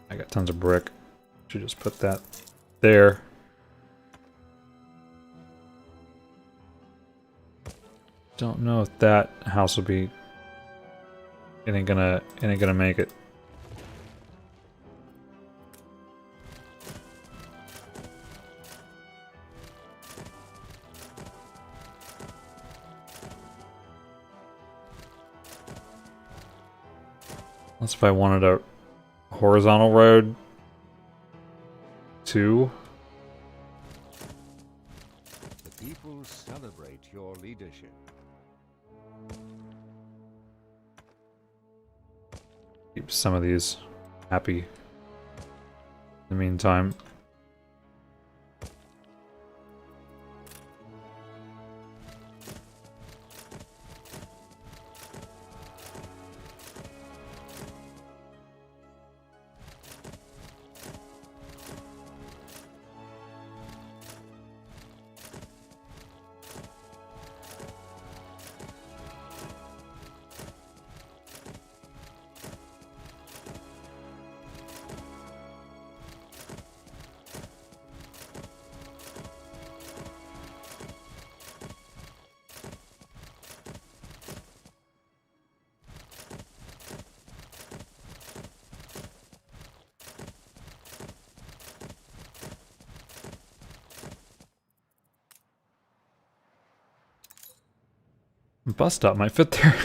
I got tons of brick. Should just put that there. Don't know if that house will be. It ain't gonna make it. That's if I wanted a horizontal road too. The people celebrate your leadership. Keep some of these happy in the meantime. Bus stop might fit there.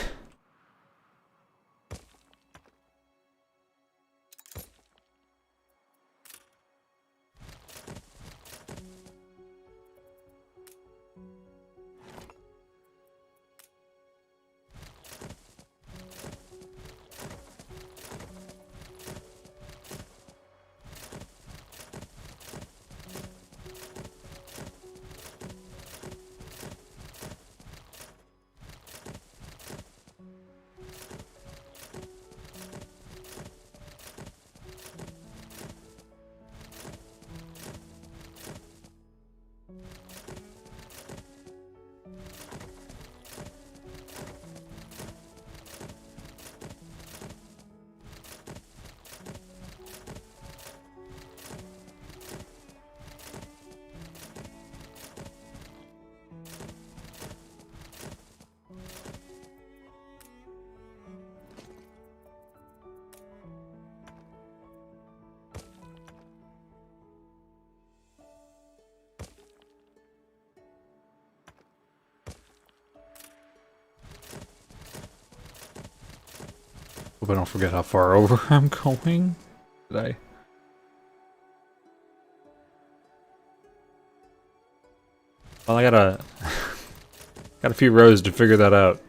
Hope I don't forget how far over I'm going. Did I? Well, I got a few rows to figure that out.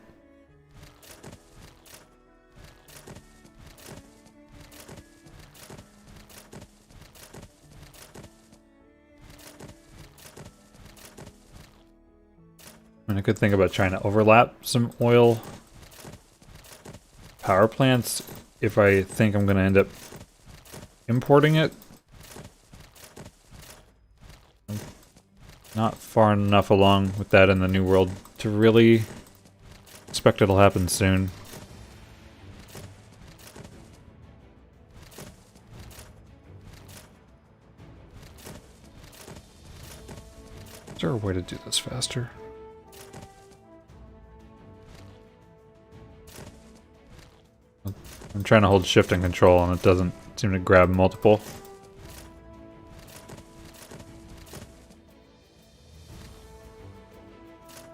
And a good thing about trying to overlap some oil power plants, if I think I'm going to end up importing it. I'm not far enough along with that in the New World to really expect it'll happen soon. Is there a way to do this faster? I'm trying to hold shift and control and it doesn't seem to grab multiple.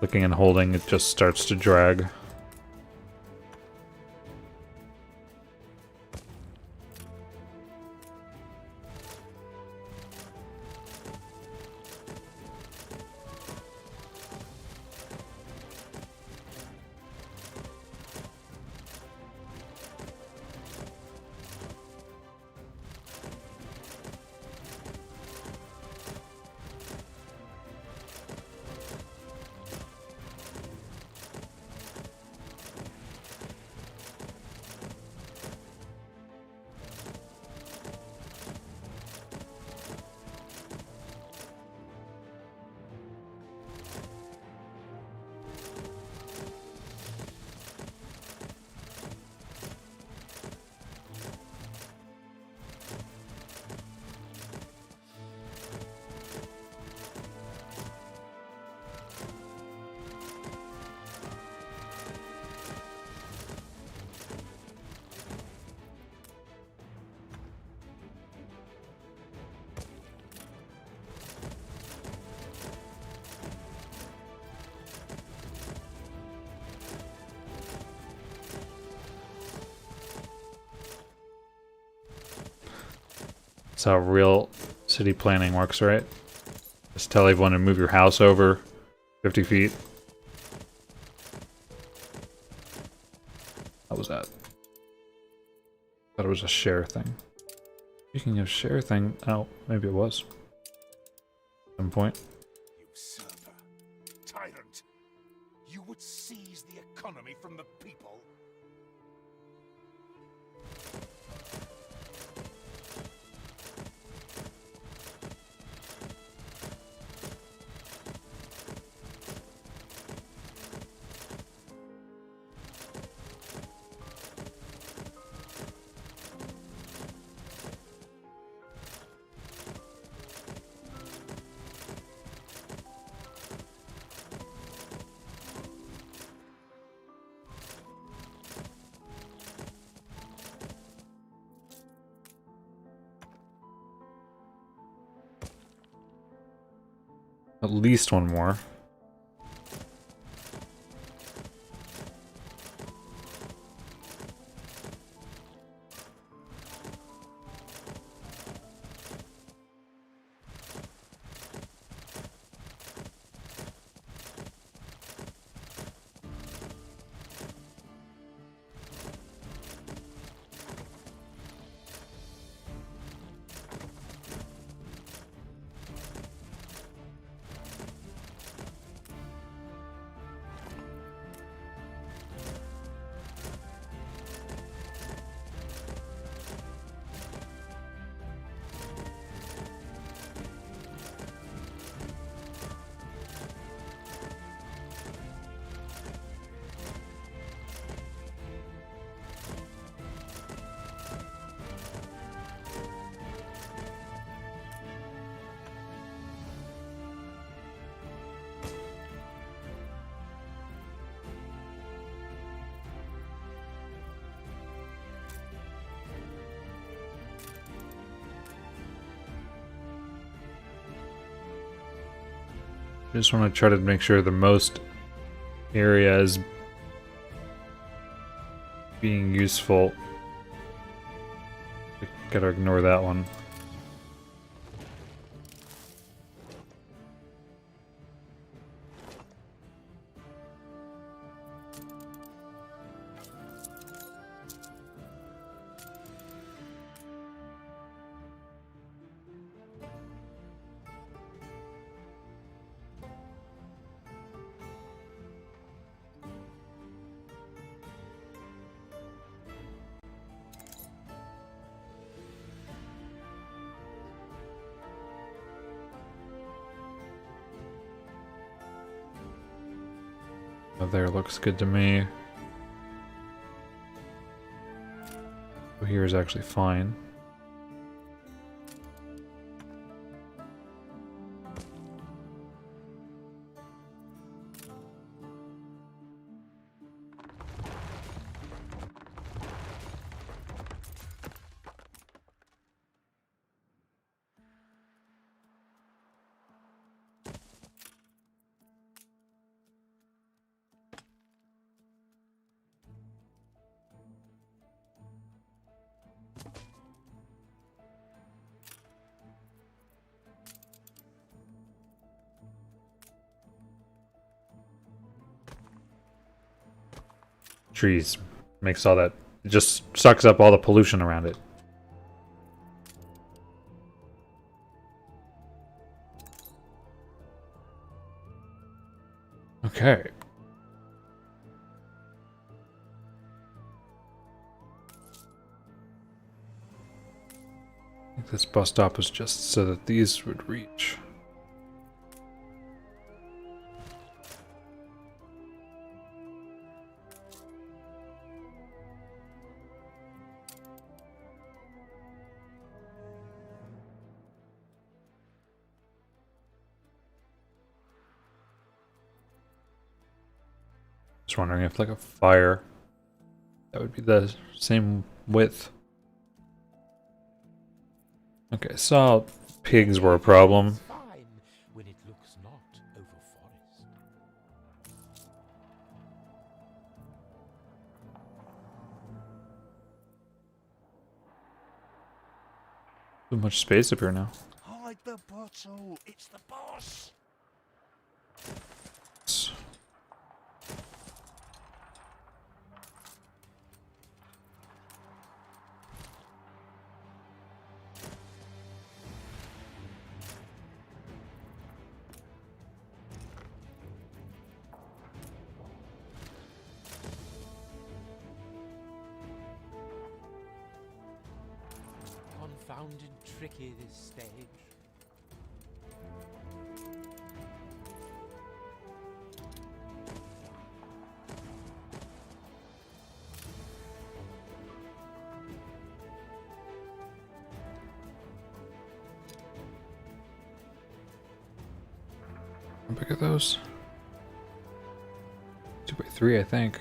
Clicking and holding, it just starts to drag. That's how real city planning works, right? Just tell everyone to move your house over 50 feet. How was that? Thought it was a share thing. Speaking of share thing, oh, maybe it was. At some point. Usurper. Tyrant. You would seize the economy from the people. At least one more. I just want to try to make sure the most area is being useful. Gotta ignore that one. There looks good to me. Here is actually fine. Trees makes all that, it just sucks up all the pollution around it. Okay. I think this bus stop was just so that these would reach. Just wondering if like a fire, that would be the same width. Okay, saw pigs were a problem. Fine when it looks not over forest. Too much space up here now. Hide the bottle. It's the boss. Confounded tricky this stage. How big are those? 2x3, I think.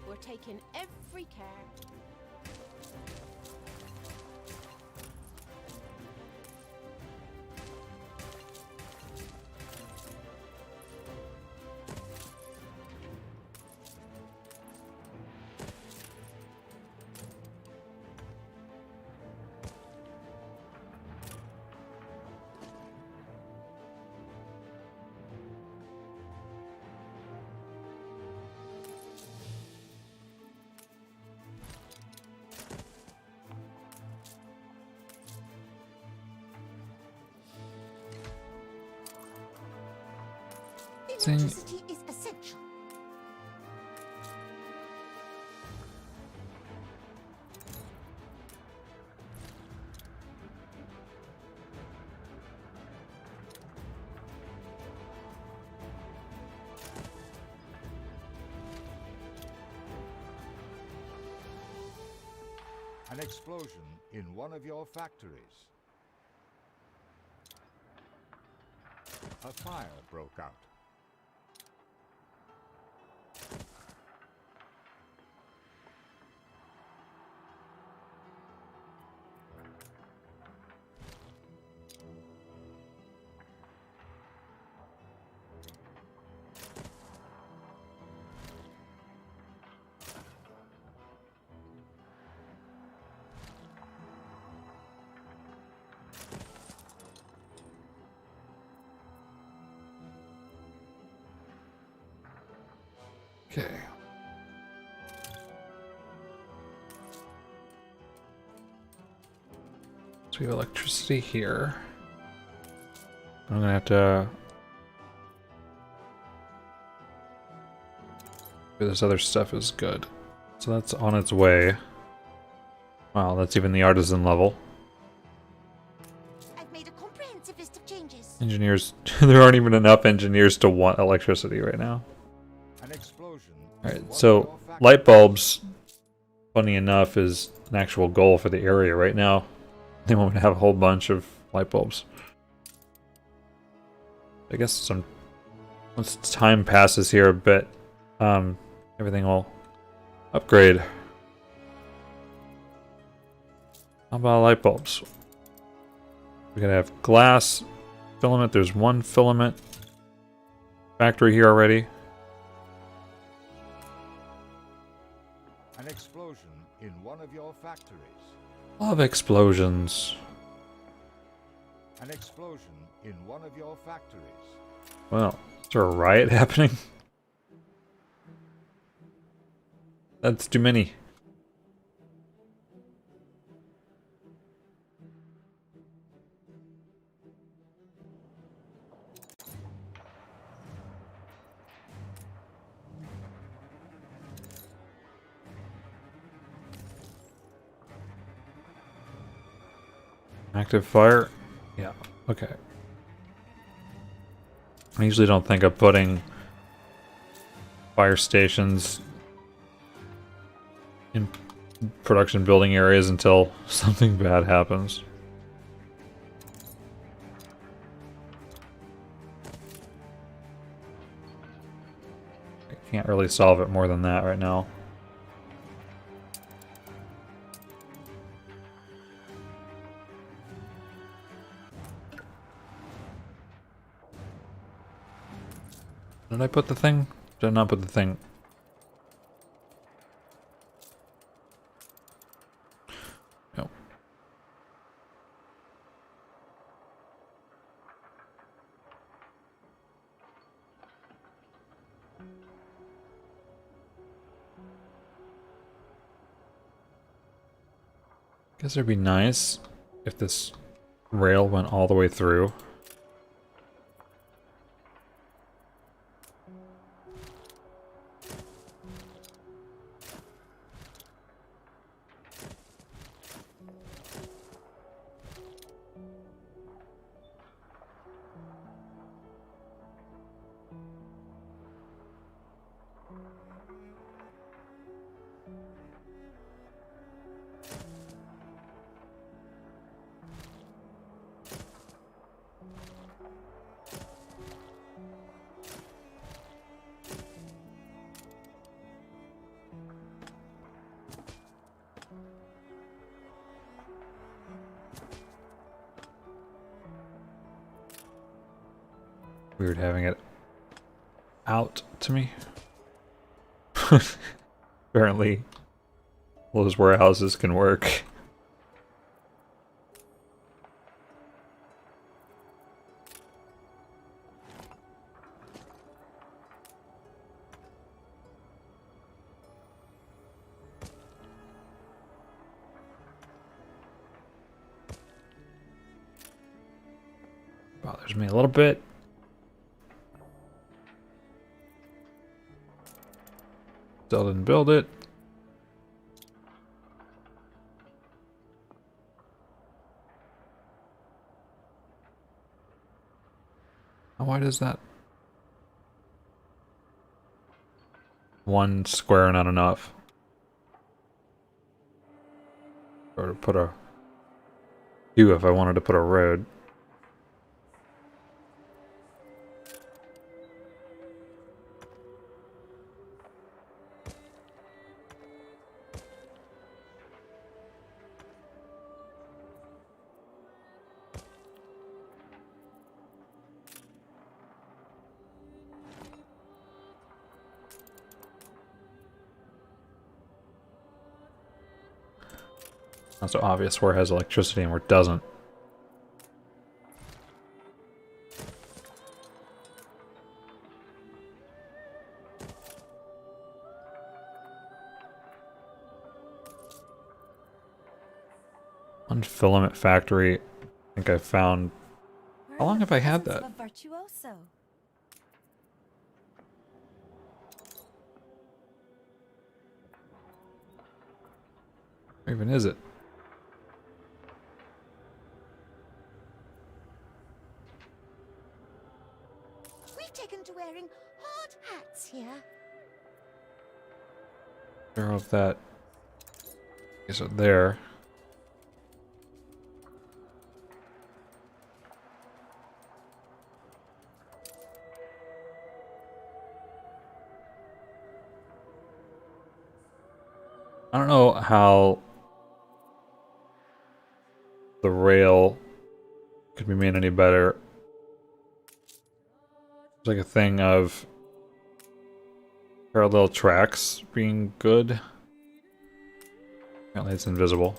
We're taking every care. Electricity is essential. An explosion in one of your factories. A fire broke out. Okay. So we have electricity here. I'm gonna have to... This other stuff is good. So that's on its way. Wow, that's even the artisan level. I've made a comprehensive list of changes. Engineers... there aren't even enough engineers to want electricity right now. An explosion. Alright, so light bulbs, funny enough, is an actual goal for the area right now. They want me to have a whole bunch of light bulbs. I guess once time passes here a bit, everything will upgrade. How about light bulbs? We're gonna have glass filament. There's one filament factory here already. An explosion in one of your factories. Love explosions. An explosion in one of your factories. Well, is there a riot happening? That's too many. Active fire? Yeah, okay. I usually don't think of putting fire stations in production building areas until something bad happens. I can't really solve it more than that right now. Did I put the thing? Did I not put the thing? Guess it'd be nice if this rail went all the way through. Weird having it out to me. Apparently, those warehouses can work. Bothers me a little bit. Still didn't build it. Why does that? One square not enough. Or to put a two if I wanted to put a road. Not so obvious where it has electricity and where it doesn't. One filament factory. I think I found. How long have I had that? A virtuoso. Where even is it? We've taken to wearing hard hats here. Sure of that. Is it there? I don't know how the rail could be made any better. It's like a thing of parallel tracks being good. Apparently it's invisible.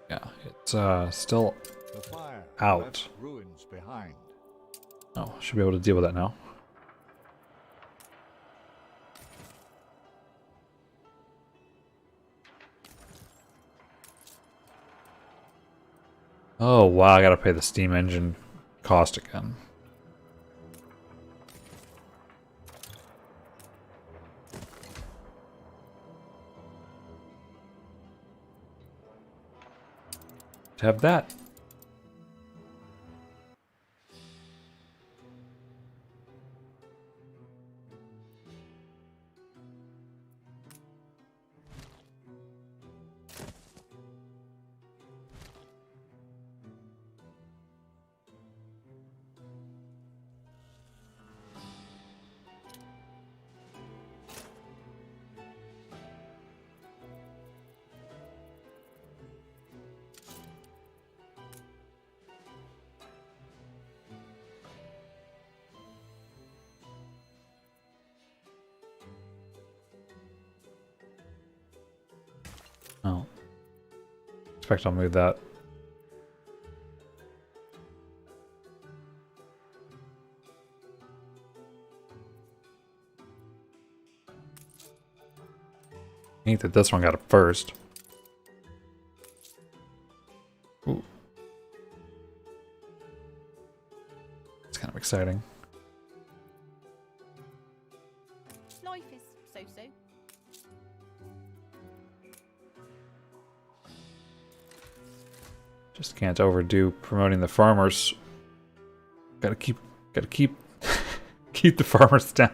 Yeah, it's still The fire out. left ruins behind. Oh, should be able to deal with that now. Oh wow, I gotta pay the steam engine cost again. To have that. expect I'll move that. I think that this one got it first. Ooh. It's kind of exciting. Life is so-so. Just can't overdo promoting the farmers. Gotta keep keep the farmers down.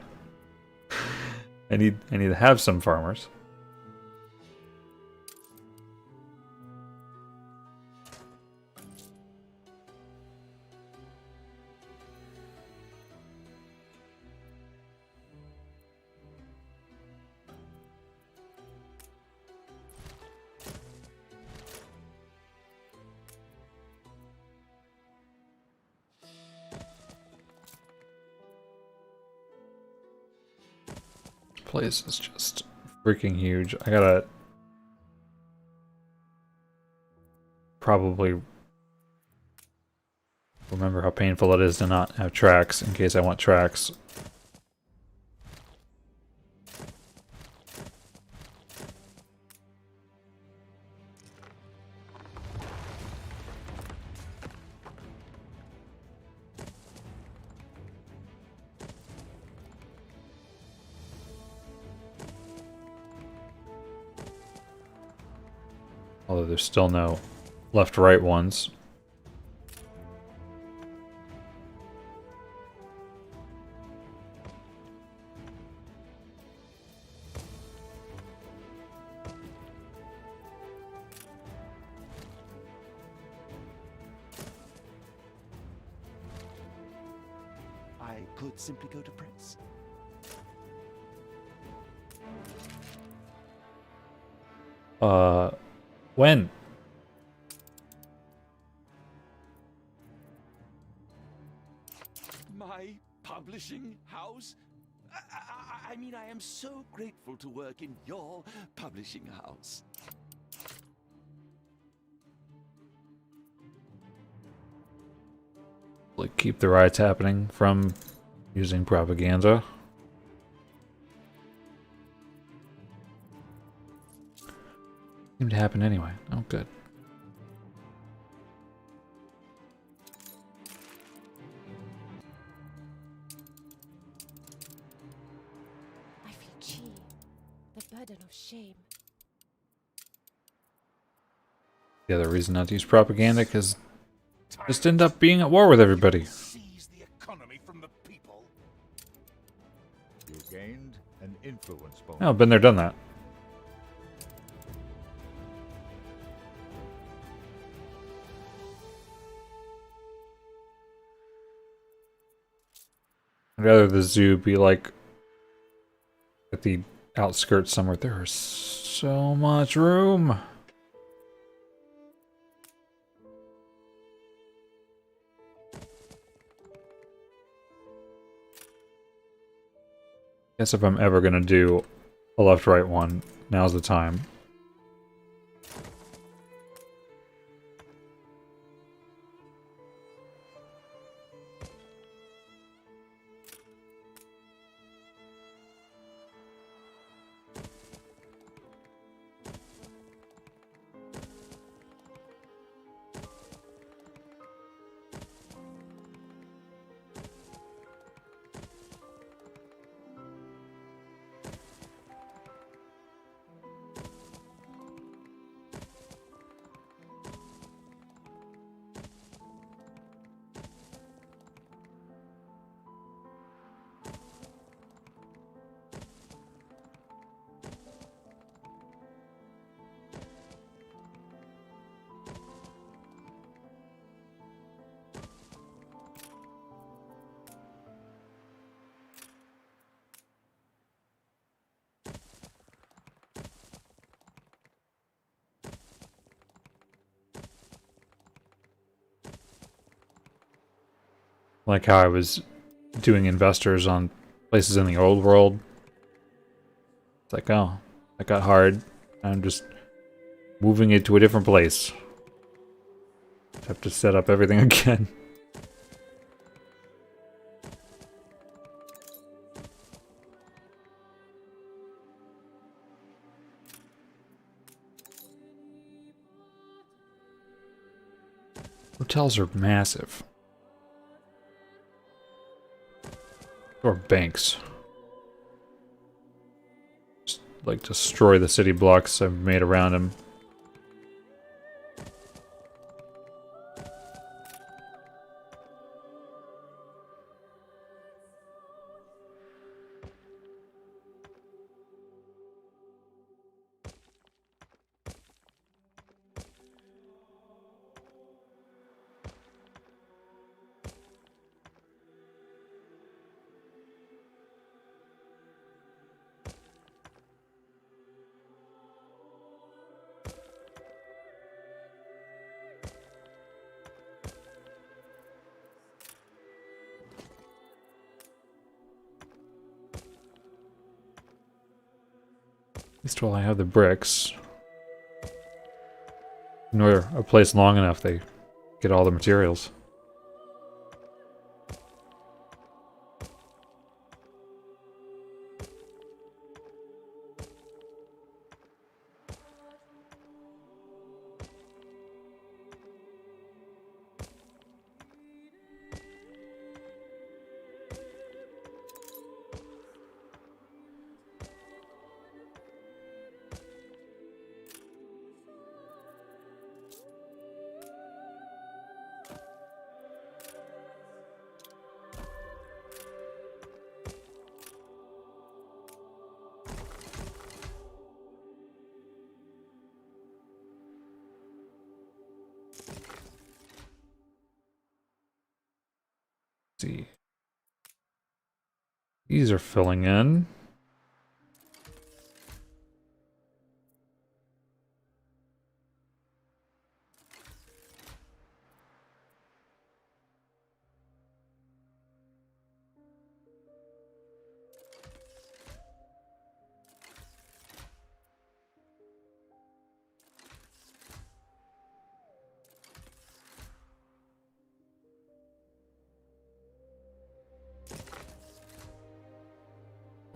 I need to have some farmers. Place is just freaking huge. I gotta probably remember how painful it is to not have tracks in case I want tracks. Although there's still no left-right ones. I could simply go to press. When? My publishing house? I mean, I am so grateful to work in your publishing house. Like, keep the riots happening from using propaganda. Seemed to happen anyway. Oh, good. I feel chi, the burden of shame. The other reason not to use propaganda, because just end up being at war with everybody. Seize the economy from the people. You gained an influence bonus. Oh, been there, done that. I'd rather the zoo be like at the outskirts somewhere. There is so much room. Guess if I'm ever gonna do a left-right one, now's the time. Like how I was doing investors on places in the old world. It's like, oh, that got hard. I'm just moving it to a different place. Have to set up everything again. Hotels are massive. Or banks. Just like destroy the city blocks I've made around him. At least while I have the bricks. Ignore a place long enough, they get all the materials. See. These are filling in.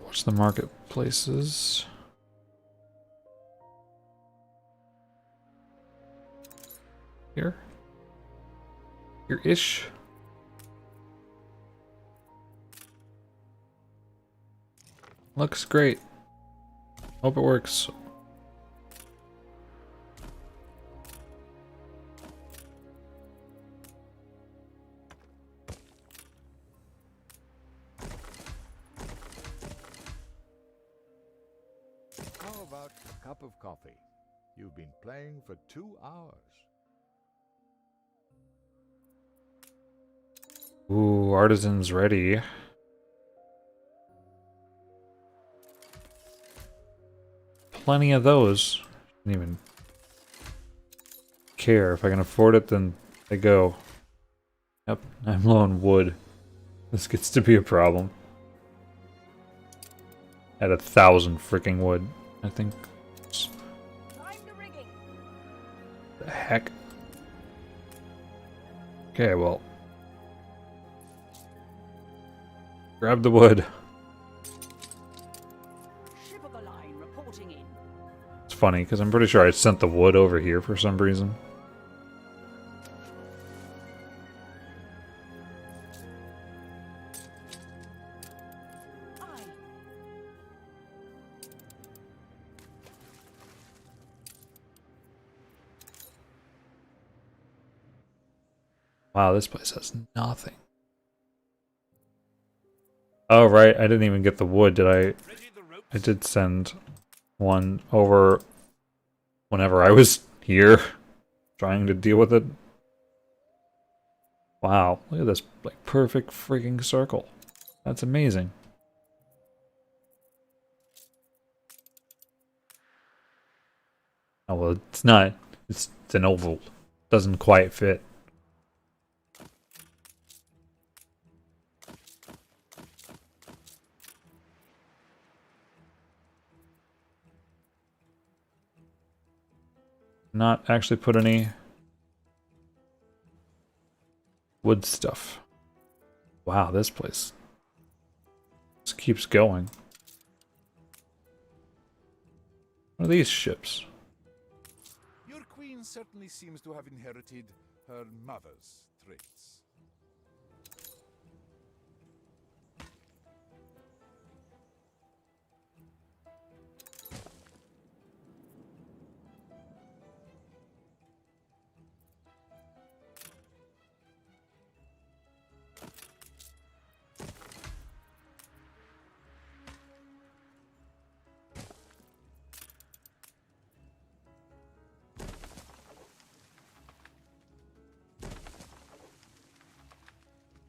Watch the marketplaces. Here? Here-ish? Looks great. Hope it works. How about a cup of coffee? You've been playing for 2 hours. Ooh, artisan's ready. Plenty of those. Didn't even care. If I can afford it, then they go. Yep, I'm low on wood. This gets to be a problem. At 1,000 freaking wood, I think. The heck? Okay, well. Grab the wood. Ship of the line reporting in. It's funny, because I'm pretty sure I sent the wood over here for some reason. Aye. Wow, this place has nothing. Oh, right, I didn't even get the wood, did I? I did send one over whenever I was here trying to deal with it. Wow, look at this, like, perfect freaking circle. That's amazing. Oh, well, it's not. It's an oval. Doesn't quite fit. Not actually put any wood stuff. Wow, this place just keeps going. What are these ships? Your queen certainly seems to have inherited her mother's traits.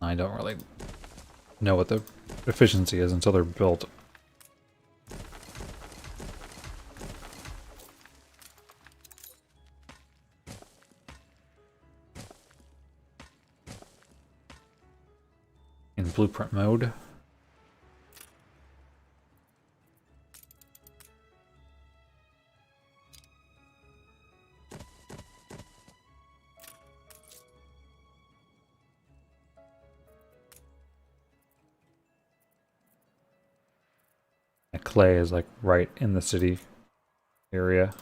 I don't really know what the efficiency is until they're built. In blueprint mode. Clay is like right in the city area.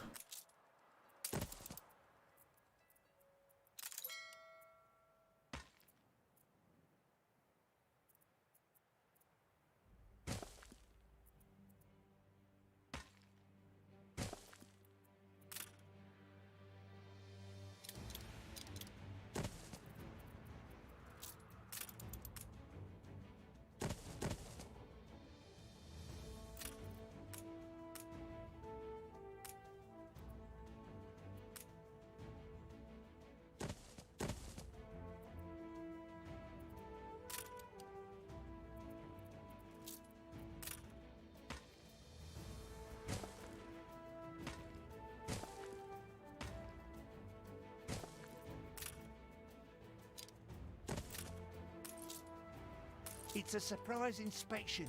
It's a surprise inspection.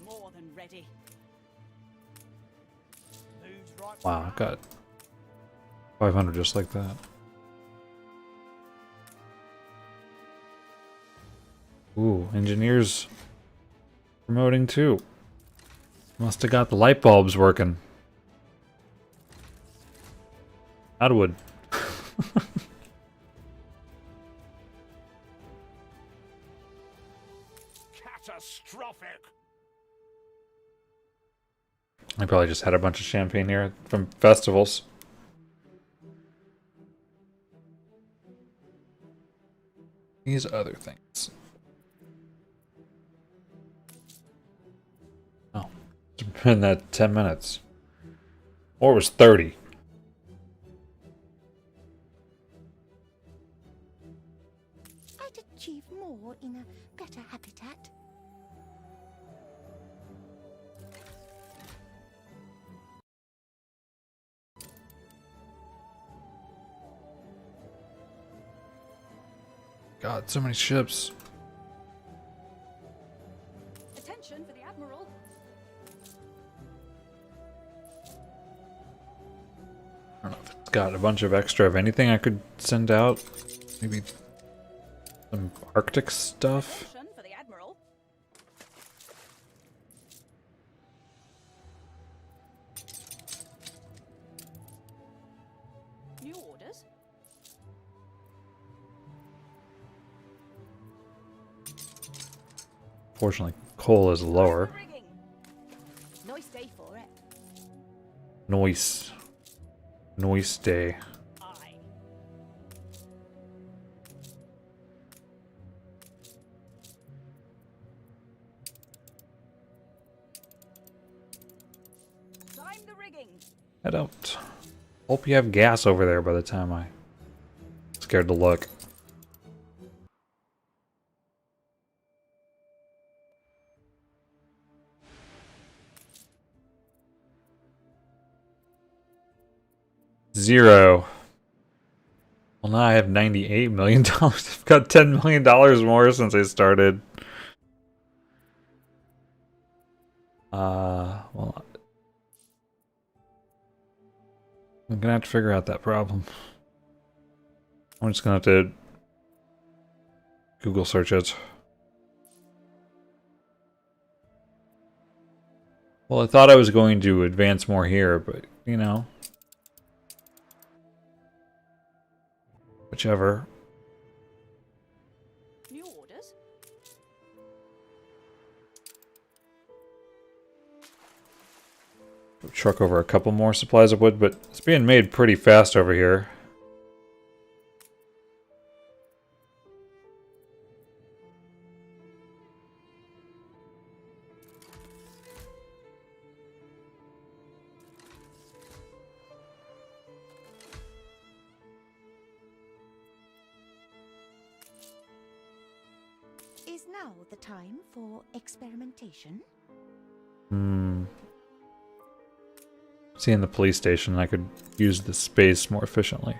More than ready. Moves right Wow, I got 500 just like that. Ooh, engineers promoting too. Must have got the light bulbs working. Atwood. Catastrophic! I probably just had a bunch of champagne here from festivals. These other things. Oh, it's been that 10 minutes. Or it was 30. I'd achieve more in a better habitat. God, so many ships. Attention for the Admiral. I don't know if it's got a bunch of extra of anything I could send out. Maybe some Arctic stuff. Attention for the Admiral. New orders. Fortunately, coal is lower. Rigging. Nice day for it. Noise. Noise day. Aye. Hope you have gas over there by the time I scared to look. Zero. Well, now I have $98 million. I've got $10 million more since I started. Well, I'm gonna have to figure out that problem. I'm just gonna have to Google search it. Well, I thought I was going to advance more here, but, you know. Whichever. New orders? Truck over a couple more supplies of wood, but it's being made pretty fast over here. Is now the time for experimentation? Seeing the police station, I could use the space more efficiently.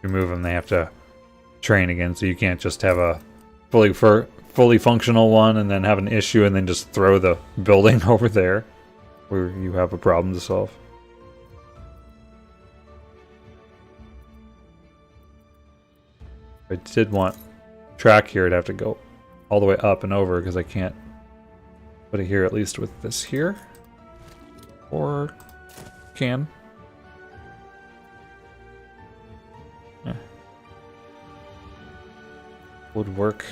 You move them, they have to train again, so you can't just have a fully functional one and then have an issue and then just throw the building over there where you have a problem to solve. If I did want track here, I'd have to go all the way up and over because I can't put it here, at least with this here. Or can. Would work.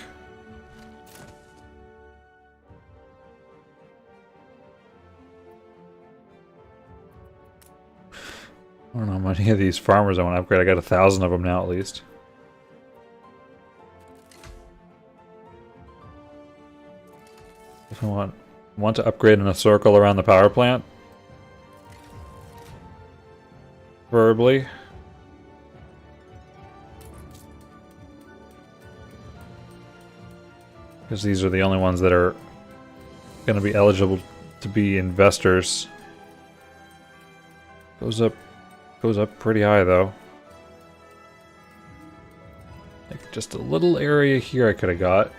I don't know how many of these farmers I want to upgrade. I got 1,000 of them now at least. If I want to upgrade in a circle around the power plant, preferably. Because these are the only ones that are going to be eligible to be investors. Goes up pretty high though. Like just a little area here I could have got.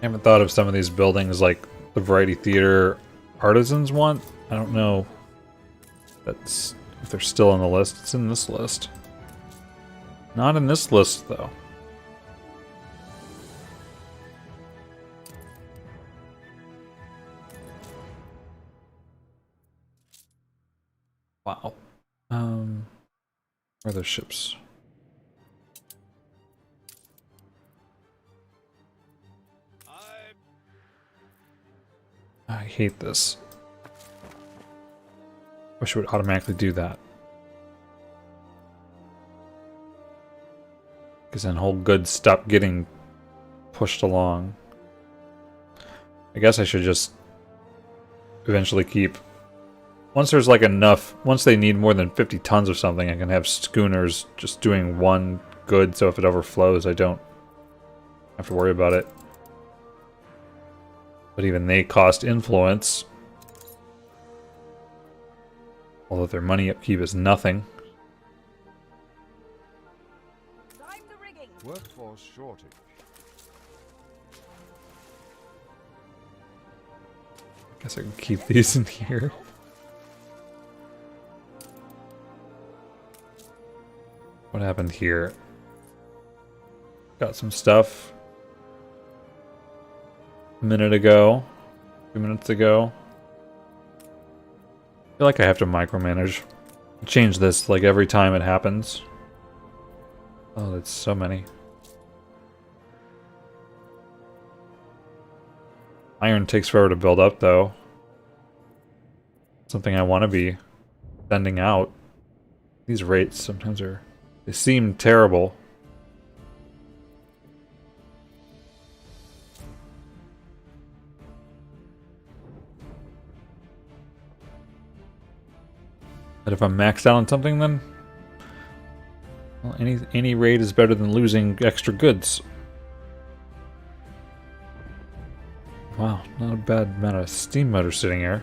I haven't thought of some of these buildings like the Variety Theater Artisans want. I don't know if they're still on the list. It's in this list. Not in this list, though. Wow. Where are those ships? I hate this. Wish it would automatically do that. Because then whole goods stop getting pushed along. I guess I should just eventually keep... Once there's like enough... Once they need more than 50 tons of something, I can have schooners just doing one good, so if it overflows, I don't have to worry about it. But even they cost influence. Although their money upkeep is nothing. Time the rigging. Workforce shortage. Guess I can keep these in here. What happened here? Got some stuff a minute ago, 2 minutes ago. I feel like I have to micromanage. Change this like every time it happens. Oh, that's so many. Iron takes forever to build up, though. Something I want to be sending out. These rates sometimes are... They seem terrible. But if I'm maxed out on something, then... Well, any raid is better than losing extra goods. Wow, not a bad amount of steam motor sitting here.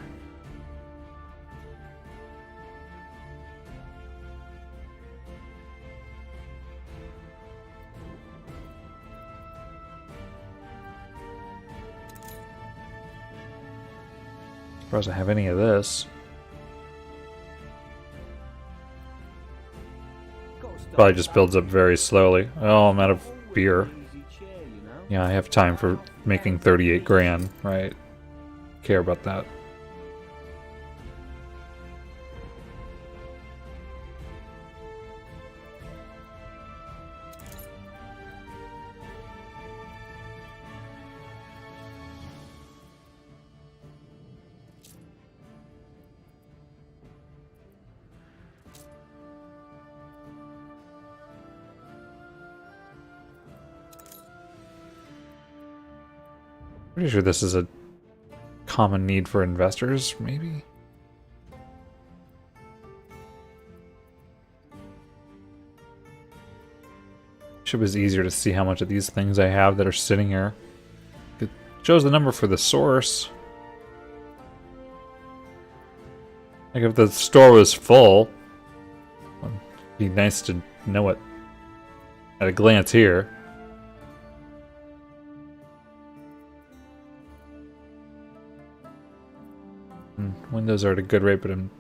Surprised I have any of this. Probably just builds up very slowly. Oh, I'm out of beer. Yeah, I have time for making 38 grand, right? Care about that. Pretty sure this is a common need for investors, maybe? It was easier to see how much of these things I have that are sitting here. It shows the number for the source. Like if the store was full, it'd be nice to know it at a glance here. Windows are at a good rate, but I'm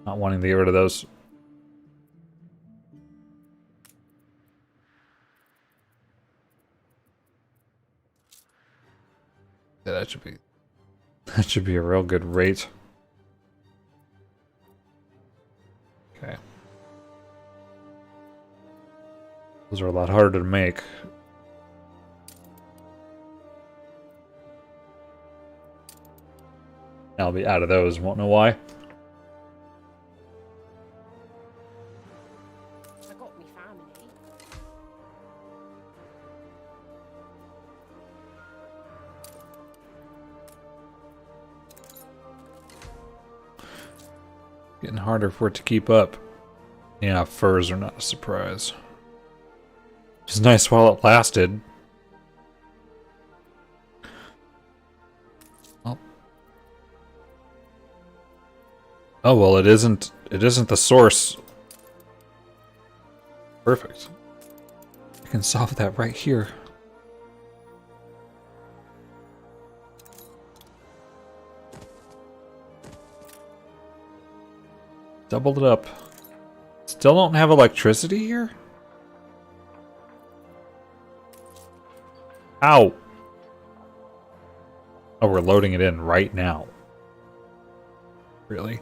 not wanting to get rid of those. Yeah, that should be a real good rate. Okay. Those are a lot harder to make. I'll be out of those, won't know why. I got me family. Getting harder for it to keep up. Yeah, furs are not a surprise. It's nice while it lasted. Oh well, it isn't the source. Perfect. I can solve that right here. Doubled it up. Still don't have electricity here? Ow! Oh, we're loading it in right now. Really?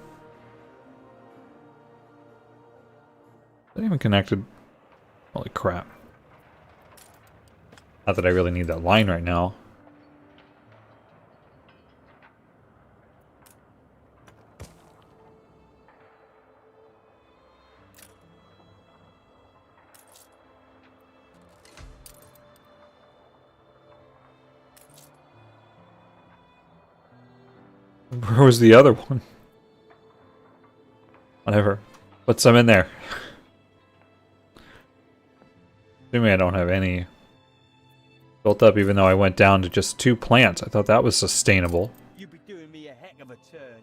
Is that even connected? Holy crap. Not that I really need that line right now. Where was the other one? Whatever. Put some in there. Assuming I don't have any built up, even though I went down to just 2 plants. I thought that was sustainable. You'd be doing me a heck of a turn.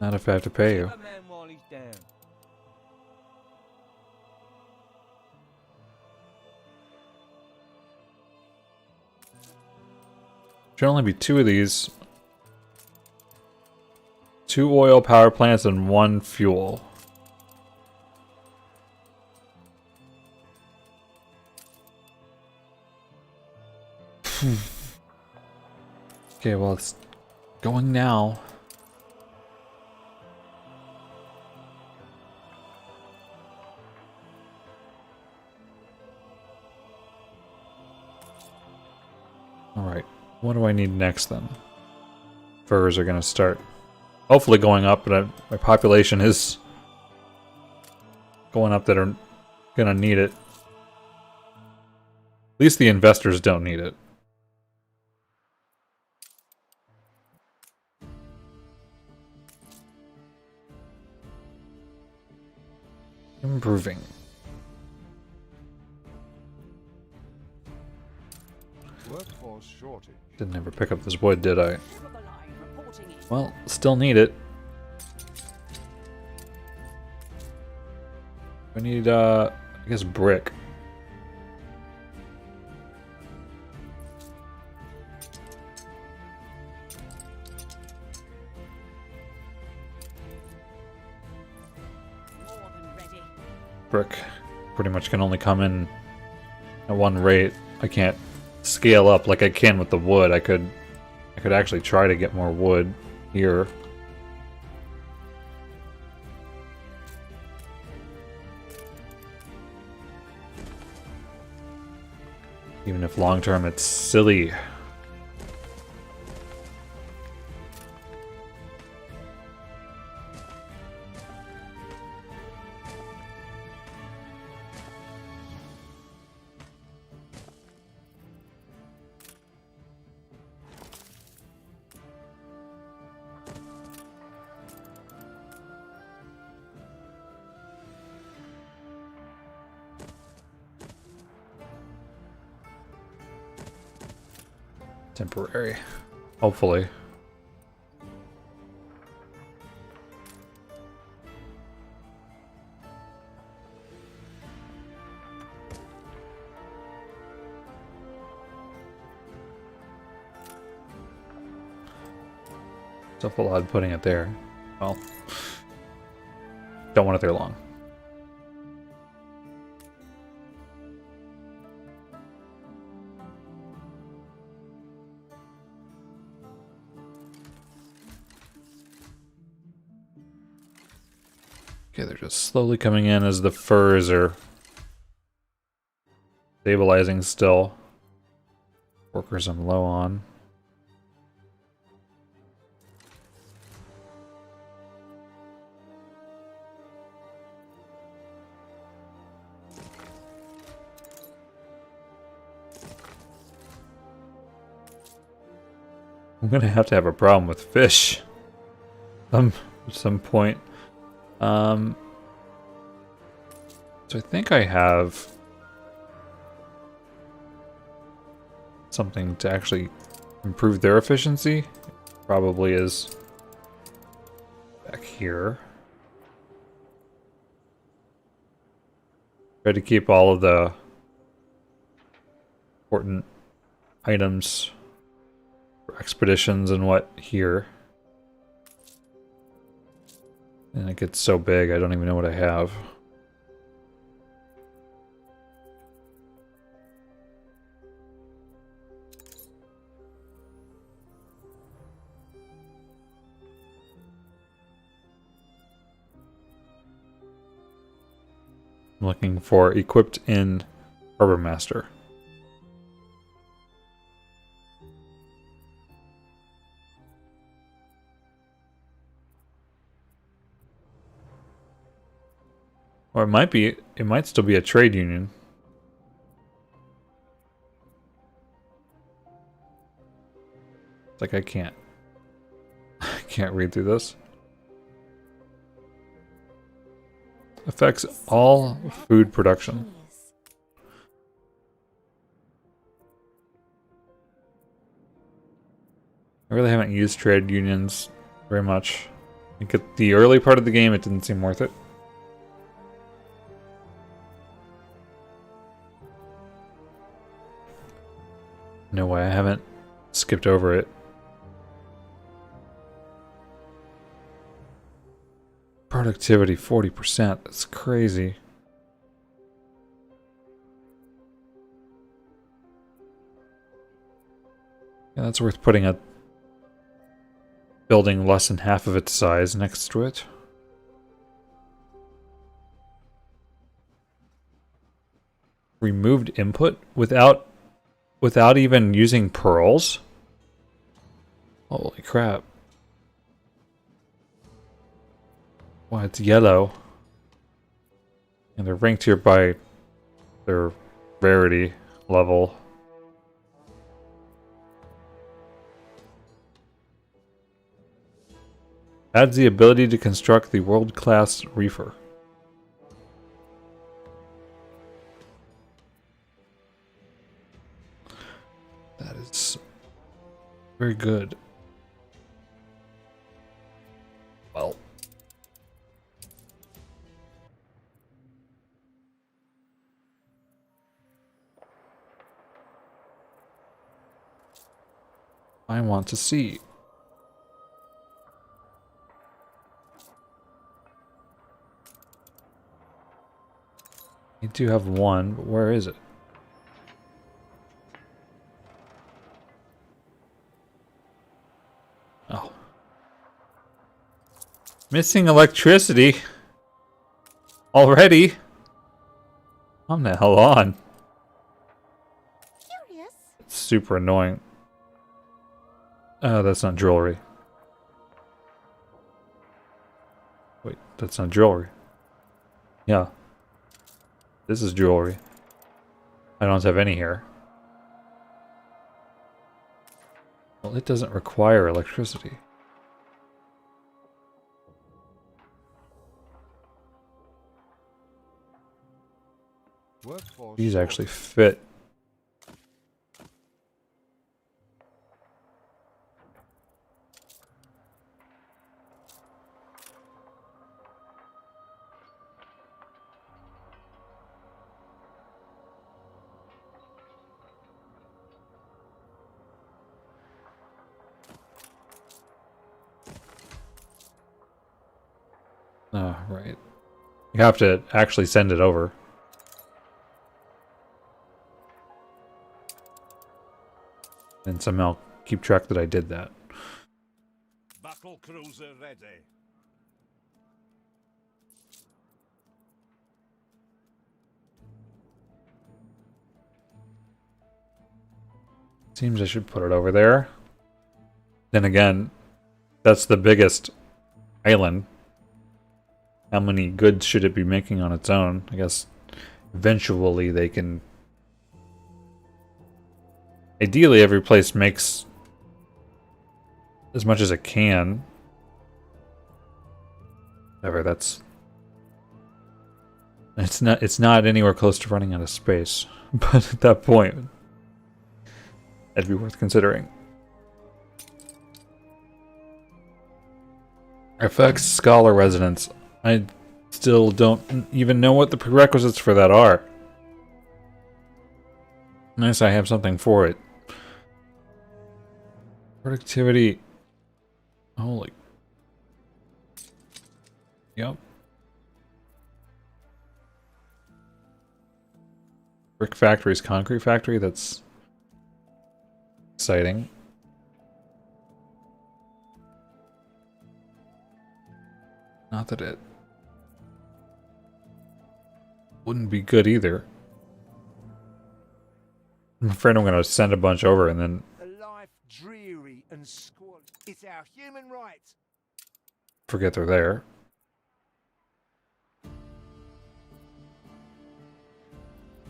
Not if I have to pay you. Tip a man while he's down. Should only be 2 of these. 2 oil power plants and 1 fuel. Okay, well, it's going now. Alright, what do I need next then? Furs are gonna start hopefully going up, but my population is going up that are gonna need it. At least the investors don't need it. Improving. Workforce shortage. Didn't ever pick up this wood, did I? Ship of the line reporting in. Well, still need it. We need, I guess, brick. More than ready. Brick pretty much can only come in at one rate. I can't scale up like I can with the wood. I could actually try to get more wood here. Even if long term it's silly. Temporary. Hopefully. It's awful odd putting it there. Well, don't want it there long. Okay, they're just slowly coming in as the furs are stabilizing still. Workers I'm low on. I'm gonna have to have a problem with fish at some point. So I think I have something to actually improve their efficiency. Probably is back here. Try to keep all of the important items for expeditions and what here. And it gets so big, I don't even know what I have. I'm looking for equipped in Harbor Master. Or it might still be a trade union. It's like I can't read through this. Affects all food production. I really haven't used trade unions very much. I think at the early part of the game it didn't seem worth it. No way, I haven't skipped over it. Productivity 40%. That's crazy. Yeah, that's worth putting a building less than half of its size next to it. Removed input without even using pearls? Holy crap. Why, it's yellow. And they're ranked here by their rarity level. Adds the ability to construct the world-class reefer. That is very good. Well. I want to see. You do have one, but where is it? Oh. Missing electricity? Already? Come the hell on. Curious. It's super annoying. Oh, that's not jewelry. Wait, that's not jewelry. Yeah. This is jewelry. I don't have any here. Well, it doesn't require electricity. These actually fit. Oh, right. You have to actually send it over. And somehow keep track that I did that. Battle cruiser ready. Seems I should put it over there. Then again, that's the biggest island. How many goods should it be making on its own? I guess eventually they can... Ideally, every place makes as much as it can. However, that's... It's not anywhere close to running out of space. But at that point, that'd be worth considering. FX Scholar Residence. I still don't even know what the prerequisites for that are. Nice, I have something for it. Productivity. Holy. Yep. Brick factories, concrete factory. That's exciting. Not that it wouldn't be good either. I'm afraid I'm going to send a bunch over and then A life dreary and squalid. It's our human right. forget they're there.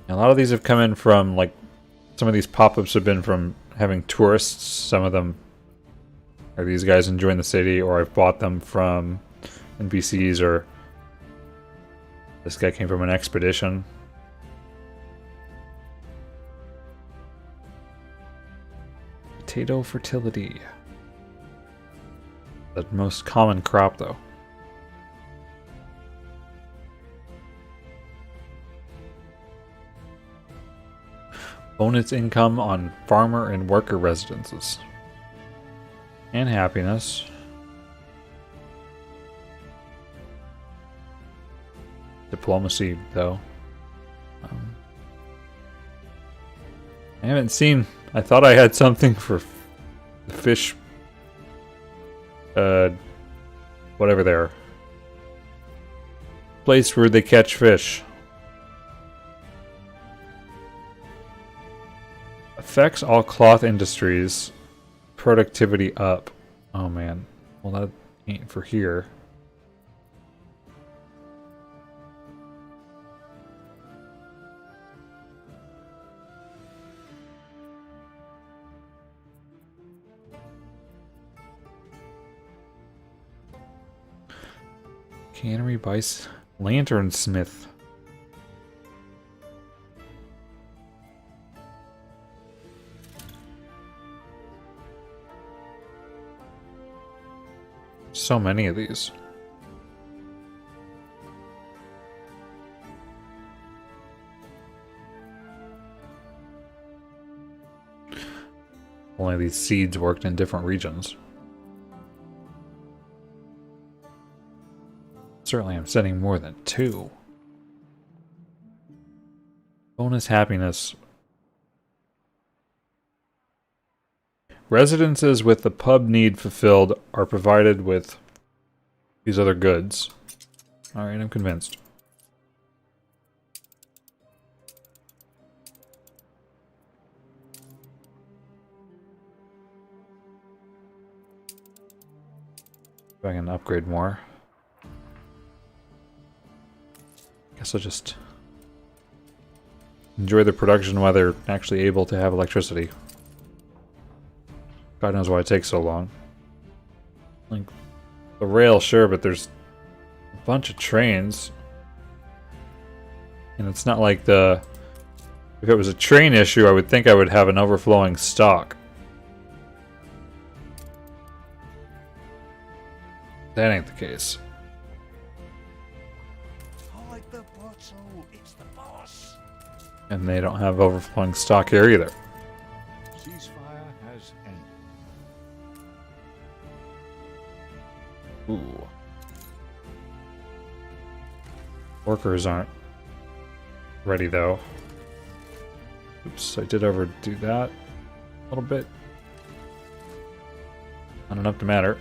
A lot of these have come in from, like, some of these pop-ups have been from having tourists. Some of them are these guys enjoying the city, or I've bought them from NPCs, or this guy came from an expedition. Potato fertility. The most common crop, though. Bonus income on farmer and worker residences. And happiness. diplomacy, though. I haven't seen... I thought I had something for the fish... whatever they are. Place where they catch fish. Affects all cloth industries. Productivity up. Oh man. Well, that ain't for here. Cannery Bice Lantern Smith. So many of these. Only these seeds worked in different regions. Certainly I'm sending more than 2. Bonus happiness. Residences with the pub need fulfilled are provided with these other goods. Alright, I'm convinced. If I can upgrade more. Guess I'll just enjoy the production while they're actually able to have electricity. God knows why it takes so long. Like, the rail, sure, but there's a bunch of trains. And it's not like the... If it was a train issue, I would think I would have an overflowing stock. That ain't the case. It's the boss. And they don't have overflowing stock here either. Ceasefire has ended. Ooh. Workers aren't ready though. Oops, I did overdo that a little bit. Not enough to matter.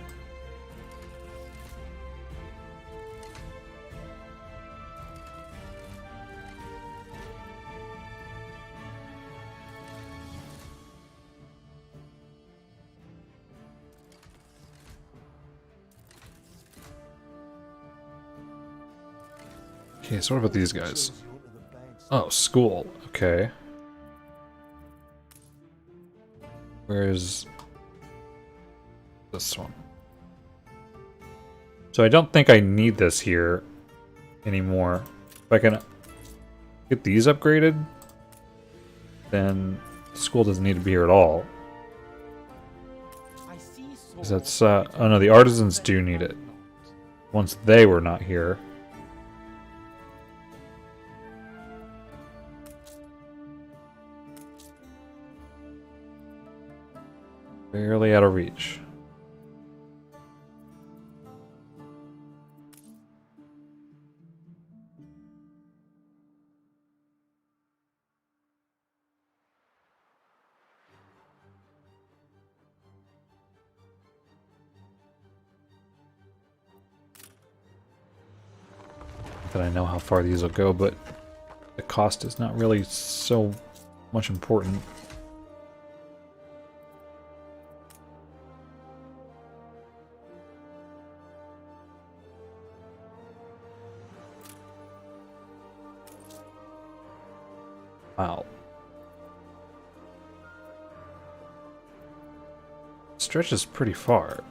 Okay, so what about these guys? Oh, school. Okay. Where's this one? So I don't think I need this here anymore. If I can get these upgraded, then school doesn't need to be here at all. Because that's, oh no, the artisans do need it. Once they were not here. Barely out of reach. Not that I know how far these will go, but the cost is not really so much important. Wow. Stretches pretty far.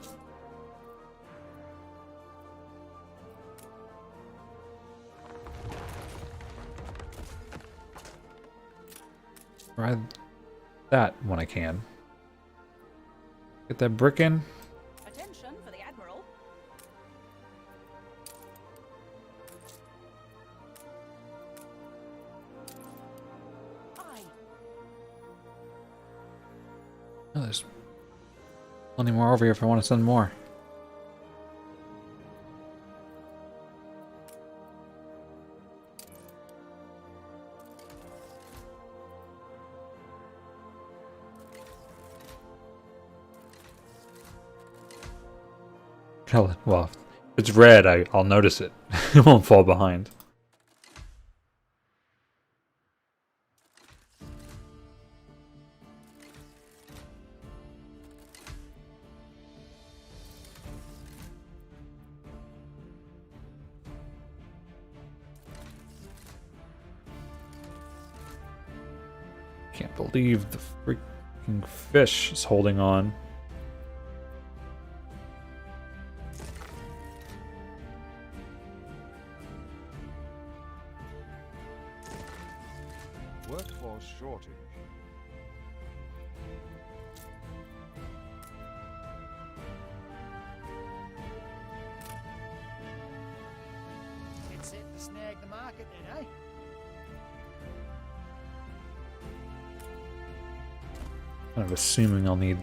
Ride that when I can. Get that brick in. Attention for the Admiral. Oh, there's plenty more over here if I want to send more. Well, if it's red, I'll notice it. It won't fall behind. Can't believe the freaking fish is holding on. Workforce shortage. It's it to snag the market then, eh? Kind of assuming I'll need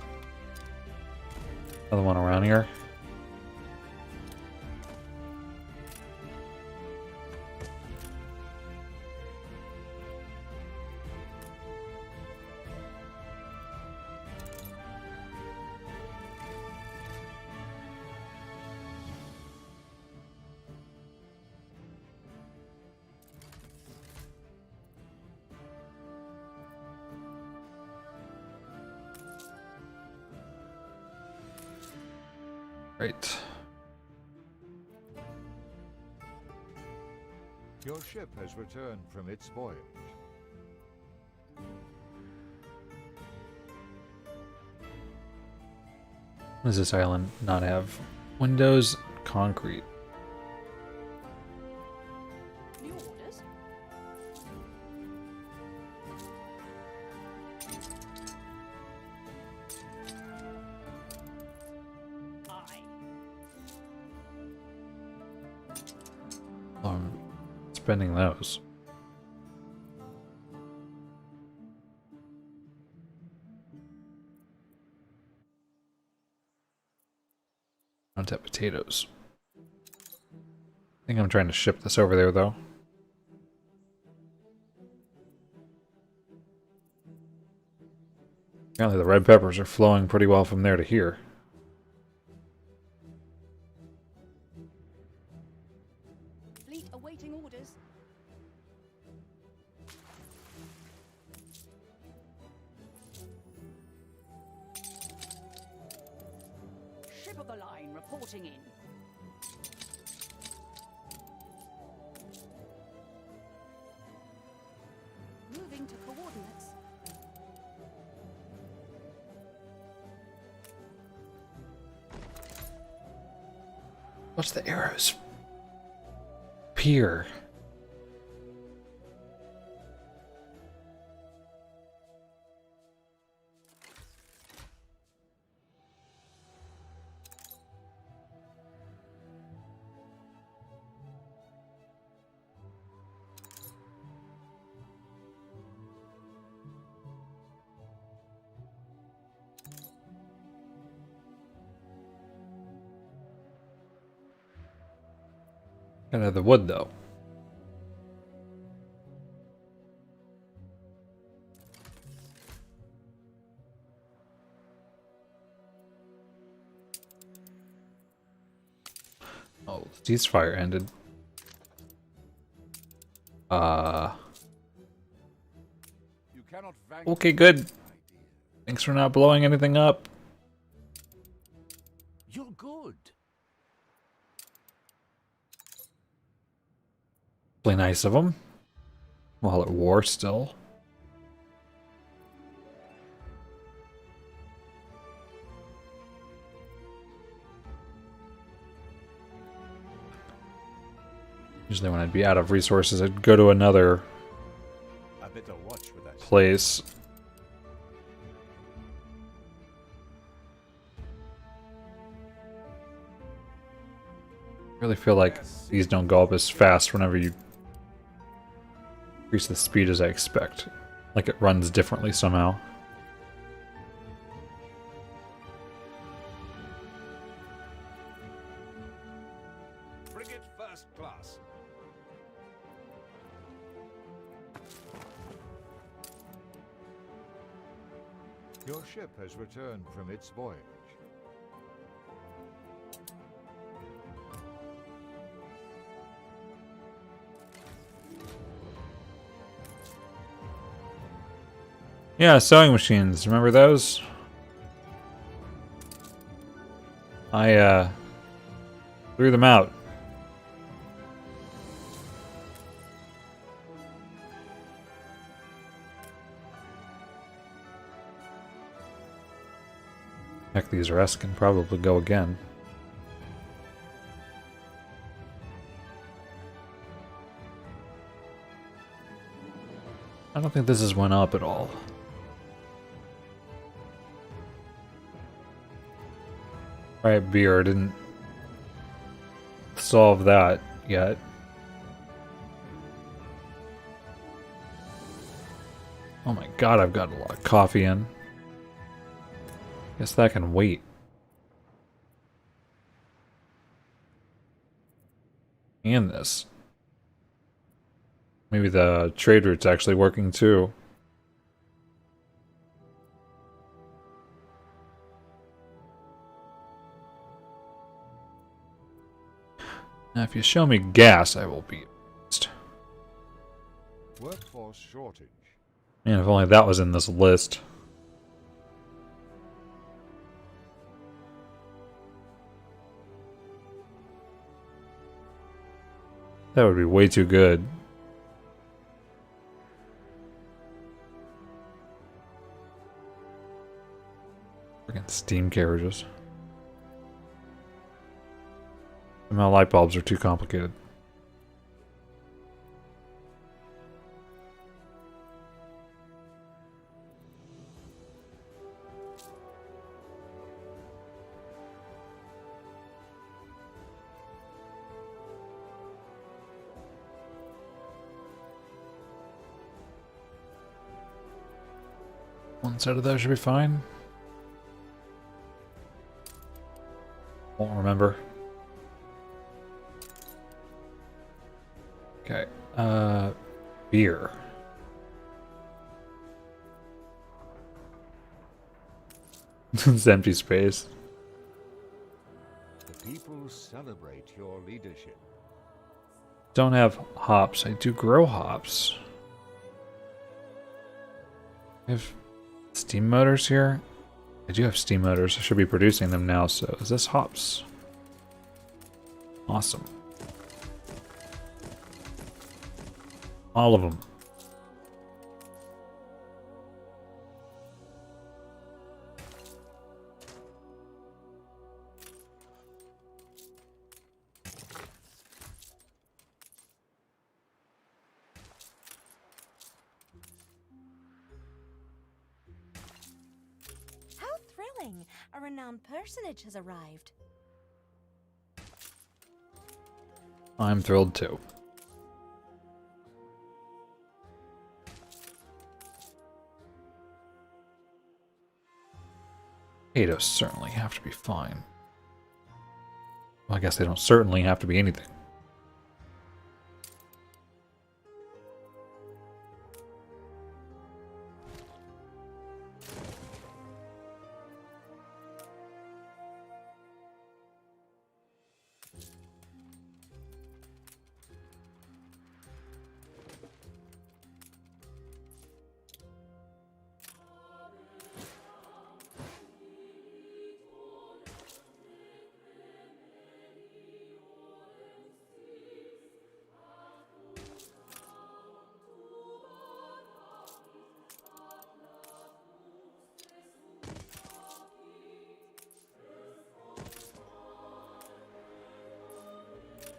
another one around here. Right. Your ship has returned from its voyage. Does this island not have windows? Concrete. New orders? Aye. Spending those. Don't have potatoes. I think I'm trying to ship this over there, though. Apparently the red peppers are flowing pretty well from there to here. Fleet awaiting orders. Ship of the line reporting in. Moving to coordinates. What's the arrows? Pier. Gotta have the wood, though. Oh, the ceasefire ended. You cannot Okay, good. Thanks for not blowing anything up. You're good. Really nice of them. While at war still. Usually when I'd be out of resources, I'd go to another I better watch with that. place. I really feel like these don't go up as fast whenever you increase the speed as I expect. Like it runs differently somehow. Frigate first class. Your ship has returned from its voyage. Yeah, sewing machines. Remember those? I threw them out. Heck, these rests can probably go again. I don't think this has went up at all. Right, beer didn't solve that yet. Oh my god, I've got a lot of coffee in. Guess that can wait. And this. Maybe the trade route's actually working too. Now, if you show me gas, I will be pleased. Workforce shortage. Man, if only that was in this list. That would be way too good. Freaking steam carriages. Somehow light bulbs are too complicated. One set of those should be fine. Won't remember. Okay. Beer. It's empty space. The people celebrate your leadership. Don't have hops. I do grow hops. I have steam motors here. I do have steam motors. I should be producing them now. So is this hops? Awesome. All of them. How thrilling! A renowned personage has arrived. I'm thrilled too. Potatoes certainly have to be fine. Well, I guess they don't certainly have to be anything.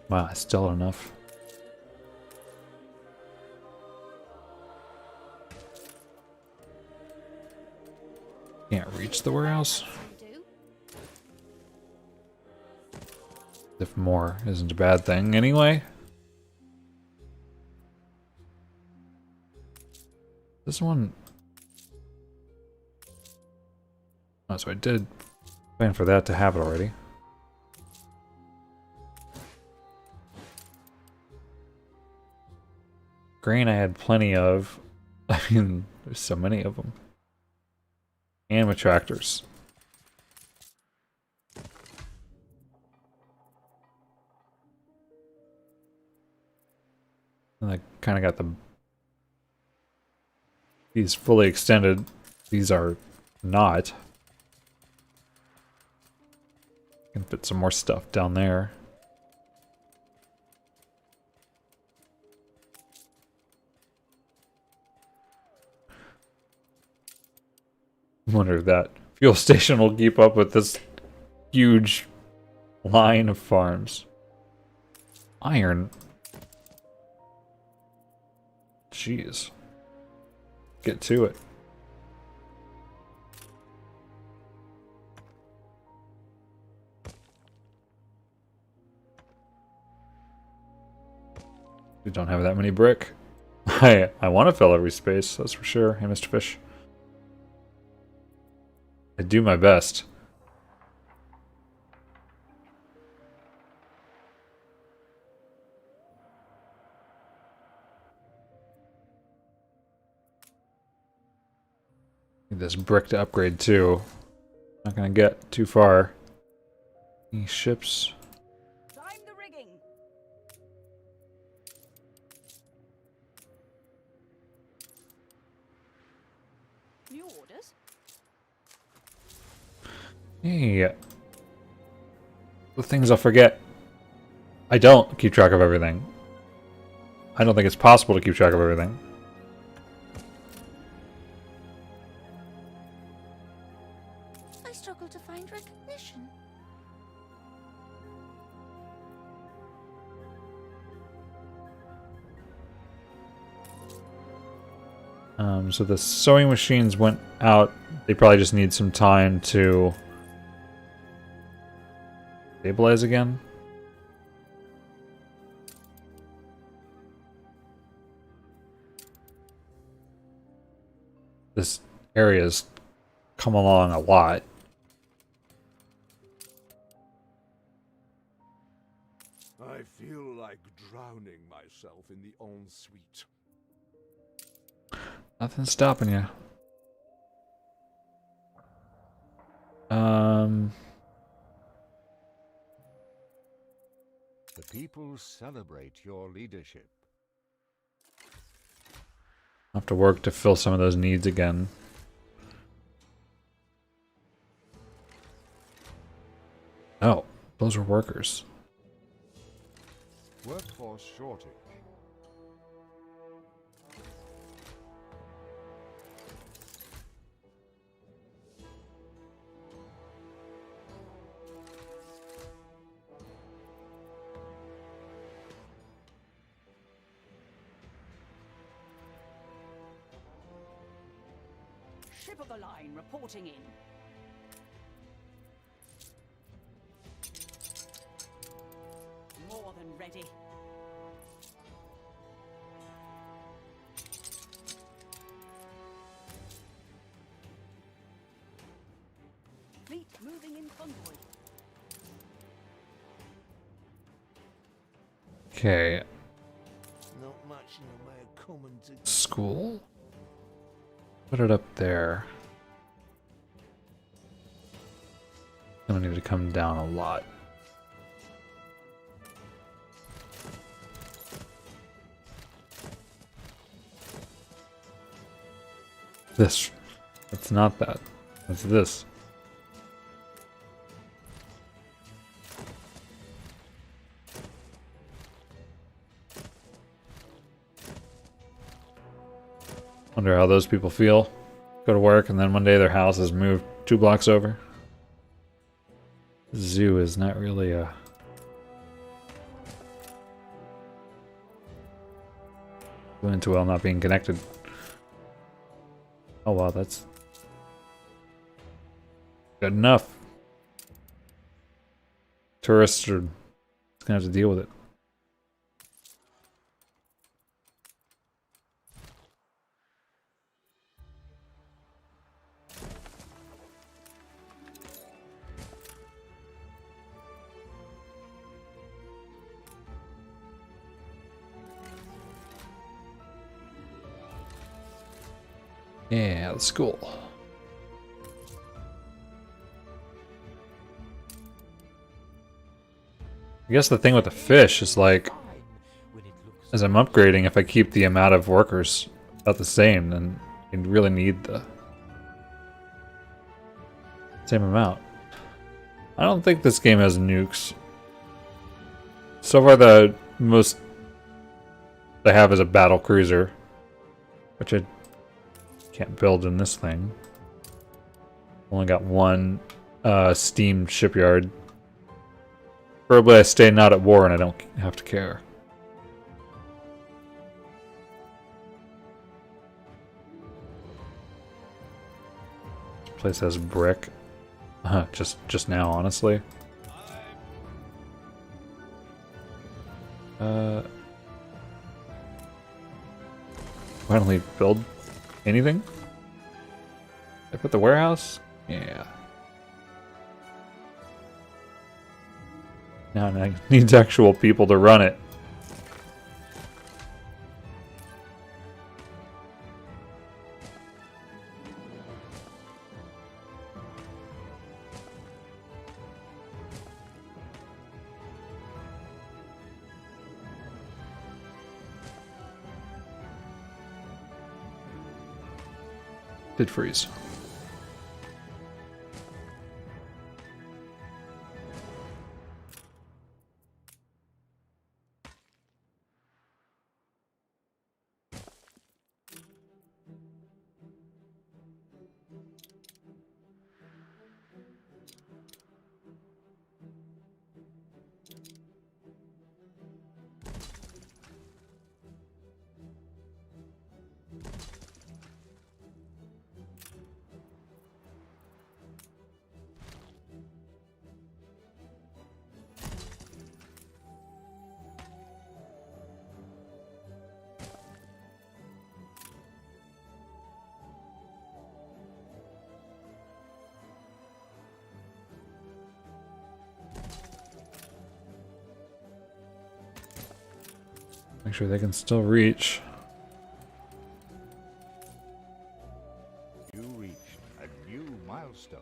Wow, that's still enough. Can't reach the warehouse. If more isn't a bad thing anyway. This one... Oh, so I did plan for that to have it already. Grain I had plenty of. I mean, there's so many of them. And with tractors. And I kind of got the These fully extended. These are not. Can fit some more stuff down there. I wonder if that fuel station will keep up with this huge line of farms. Iron. Jeez. Get to it. We don't have that many brick. I want to fill every space, that's for sure. Hey, Mr. Fish. I do my best. Need this brick to upgrade too. Not gonna get too far. Any ships? Time the rigging. New orders? Hey. The things I'll forget. I don't keep track of everything. I don't think it's possible to keep track of everything. I struggle to find recognition. So the sewing machines went out. They probably just need some time to stabilize again. This area's come along a lot. I feel like drowning myself in the ensuite. Nothing's stopping you. The people celebrate your leadership. I'll have to work to fill some of those needs again. Oh, those are workers. Workforce shortage. Ship of the line reporting in. More than ready. Fleet moving in convoy. Okay, Not much in the way of common to school? Put it up there. Gonna need to come down a lot. This. It's not that. It's this. Wonder how those people feel. Go to work and then one day their house is moved 2 blocks over. Zoo is not really a... doing too well not being connected. Oh wow, that's good enough. Tourists are gonna have to deal with it. Yeah, the school. I guess the thing with the fish is like, as I'm upgrading, if I keep the amount of workers about the same, then You really need the same amount. I don't think this game has nukes. So far, the most they have is a battle cruiser, which I can't build in this thing. Only got one steam shipyard. Probably I stay not at war and I don't have to care. This place has brick. Just now, honestly. Finally build anything? Did I put the warehouse? Yeah. Now it needs actual people to run it. Did freeze. Make sure they can still reach. You reached a new milestone.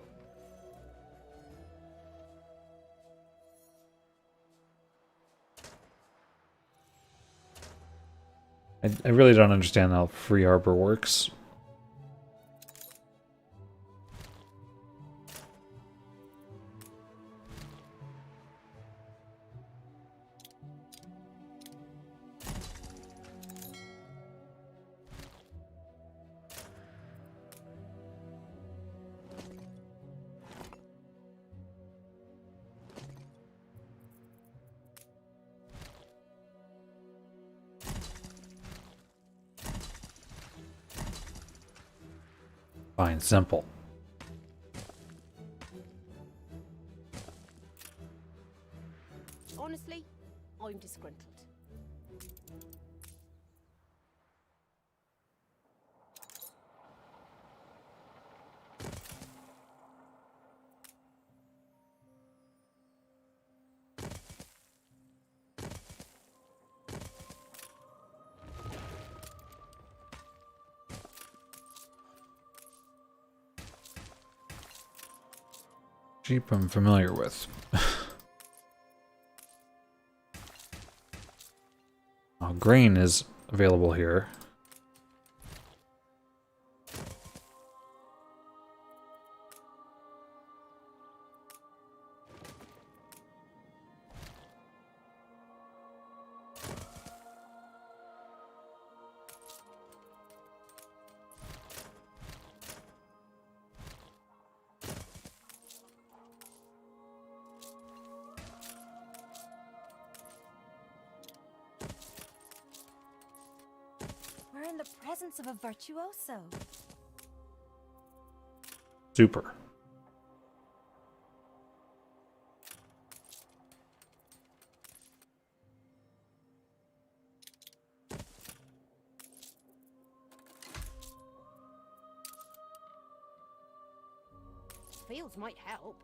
I really don't understand how Free Harbor works. Fine, simple. Honestly, I'm disgruntled. Jeep I'm familiar with. Oh, grain is available here. We're in the presence of a virtuoso. Super. Fields might help.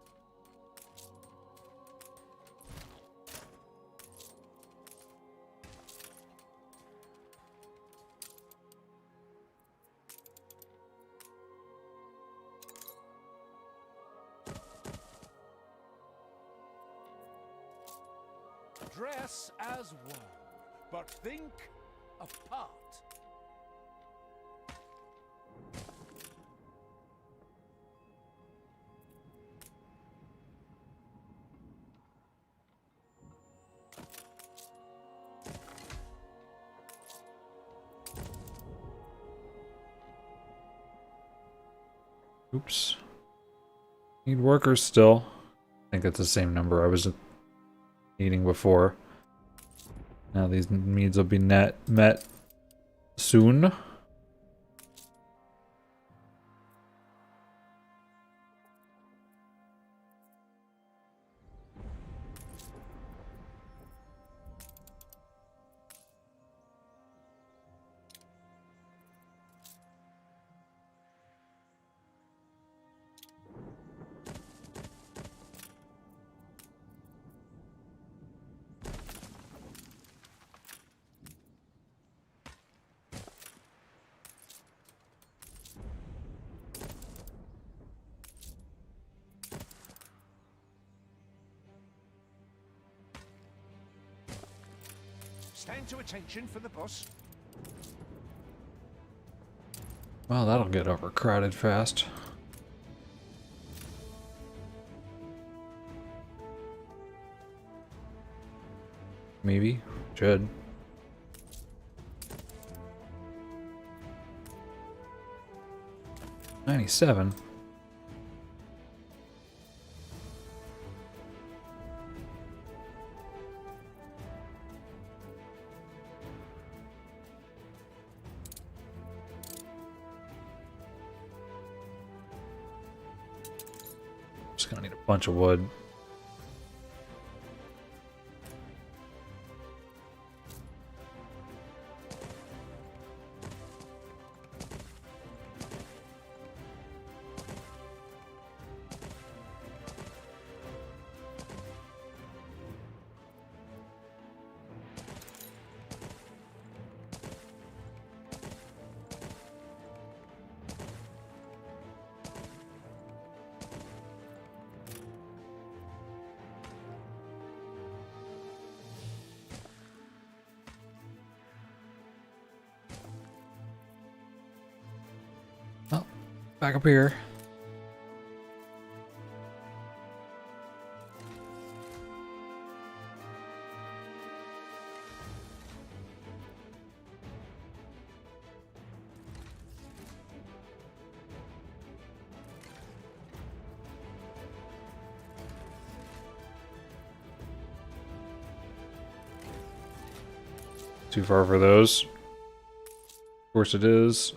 Dress as one, but think apart. Oops. Need workers still. I think it's the same number I was needing before. Now these needs will be met soon. Stand to attention for the boss. Well, that'll get overcrowded fast. Maybe. Should. $97. Just gonna need a bunch of wood. Oh, back up here. Too far for those. Of course it is.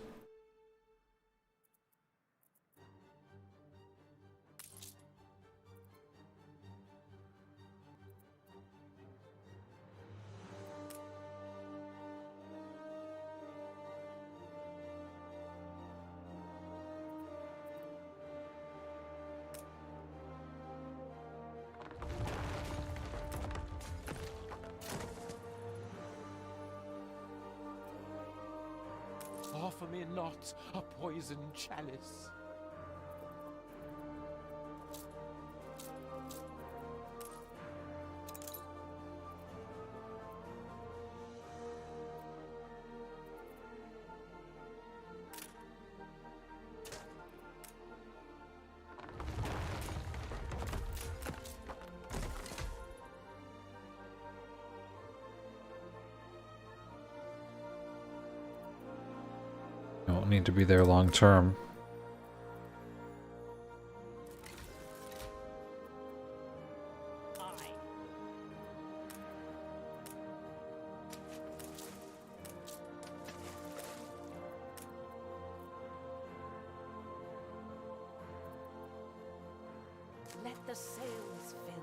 Offer me not a poisoned chalice. Don't need to be there long term. Let the sails fill.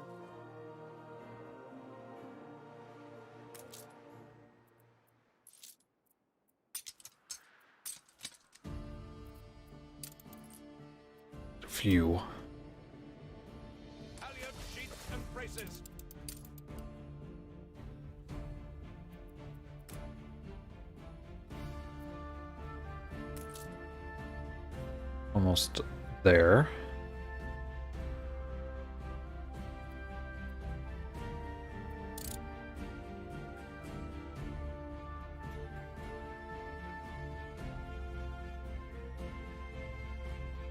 Phew. Halyard, sheets, and braces. Almost there.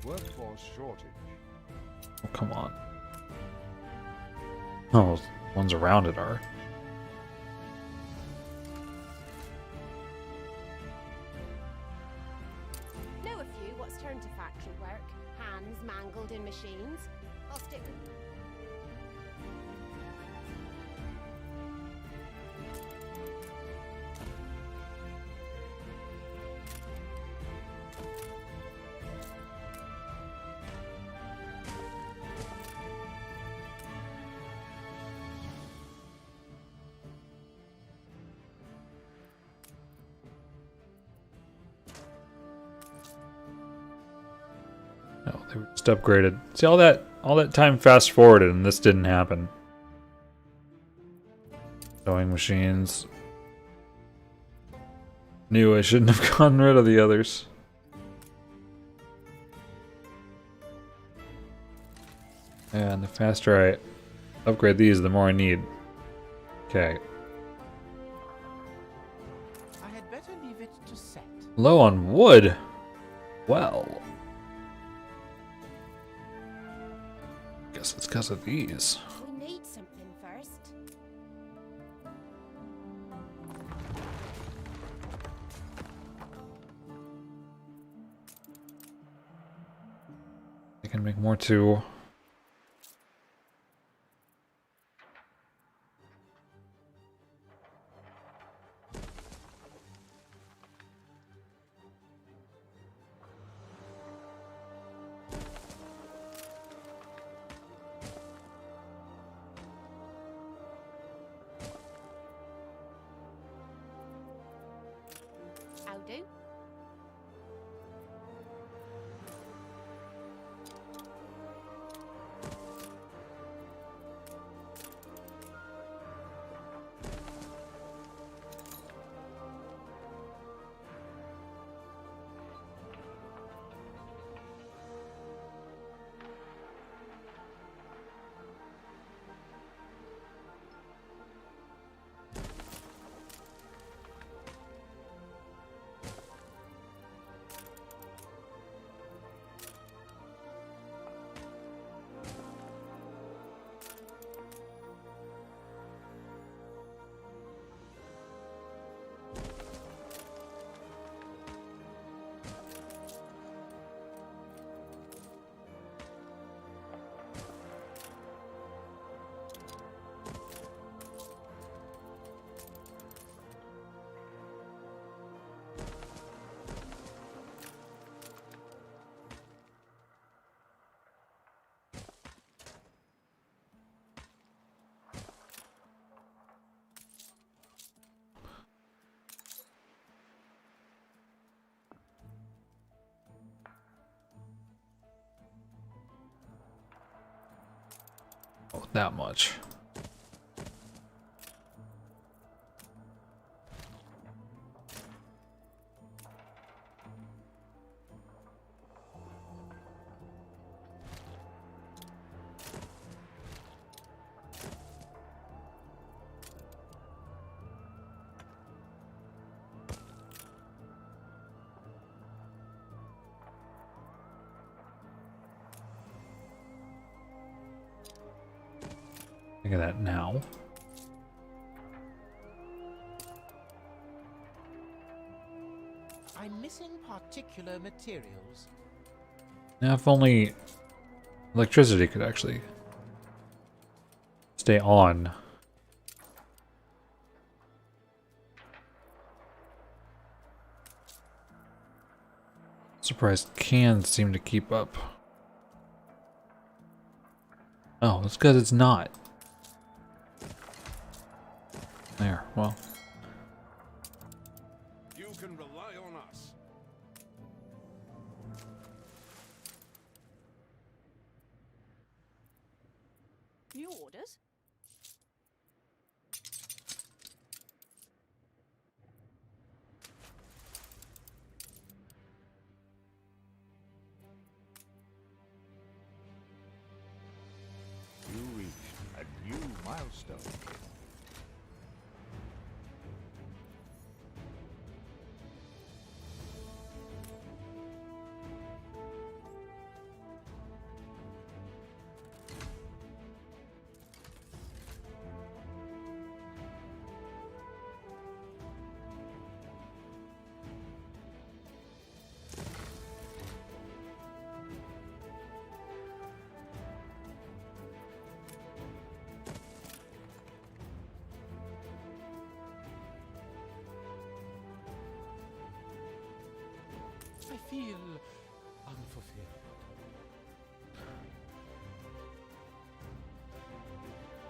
Workforce shortage. Oh, come on. Oh, the ones around it are. Know a few what's turned to factory work. machines. I'll stick with... No, they were just upgraded. See, all that time fast forwarded and this didn't happen. Sewing machines. Knew I shouldn't have gotten rid of the others. And the faster I upgrade these, the more I need. Okay. I had better leave it to set. Low on wood. Well. Guess it's because of these. We need something first. I can make more too. I'll do. Oh, that much. Look at that now. I'm missing particular materials. Now, if only electricity could actually stay on. Surprised cans seem to keep up. Oh, it's because it's not. There, well. You can rely on us. New orders? You reached a new milestone.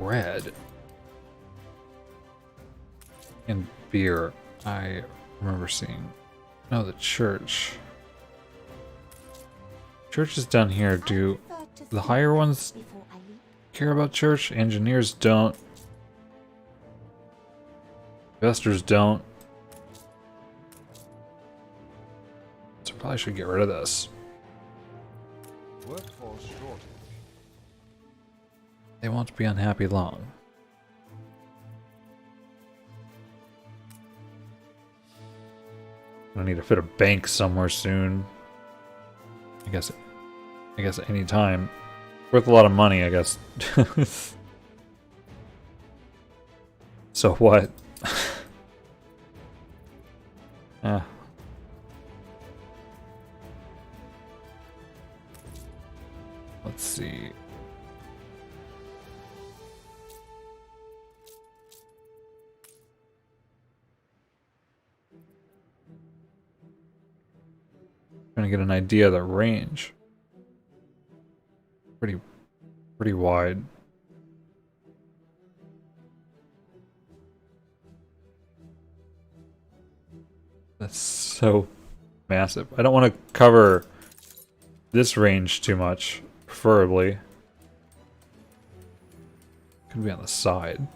bread and beer. I remember seeing. No, the church. Church is down here. Do the higher ones care about church? Engineers don't. Investors don't. So probably should get rid of this. Workforce shortage. They won't be unhappy long. I need to fit a bank somewhere soon. I guess any time. Worth a lot of money, I guess. So what? Ah. Let's see. Trying to get an idea of the range. Pretty wide. That's so massive. I don't want to cover this range too much, preferably. Could be on the side.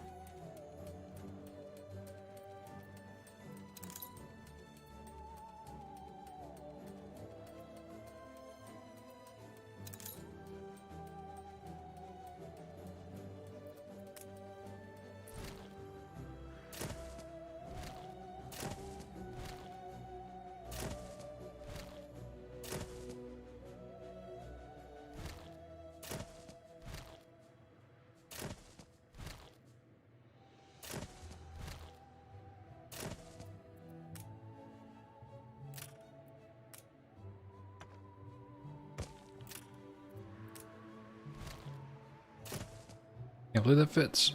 Can't believe that fits.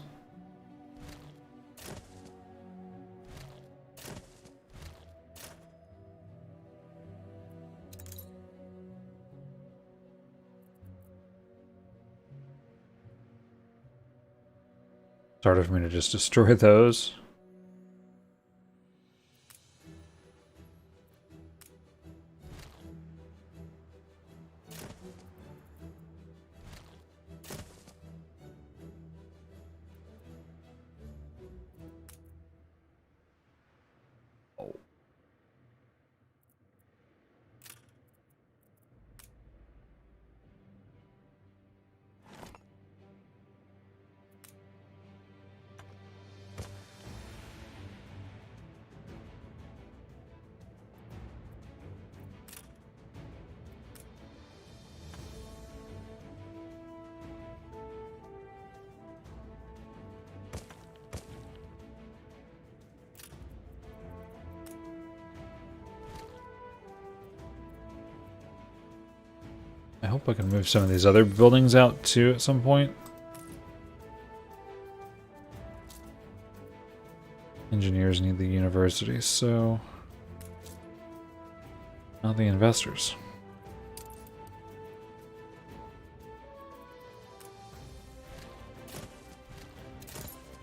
It's harder for me to just destroy those. I hope I can move some of these other buildings out too at some point. Engineers need the university, so not the investors.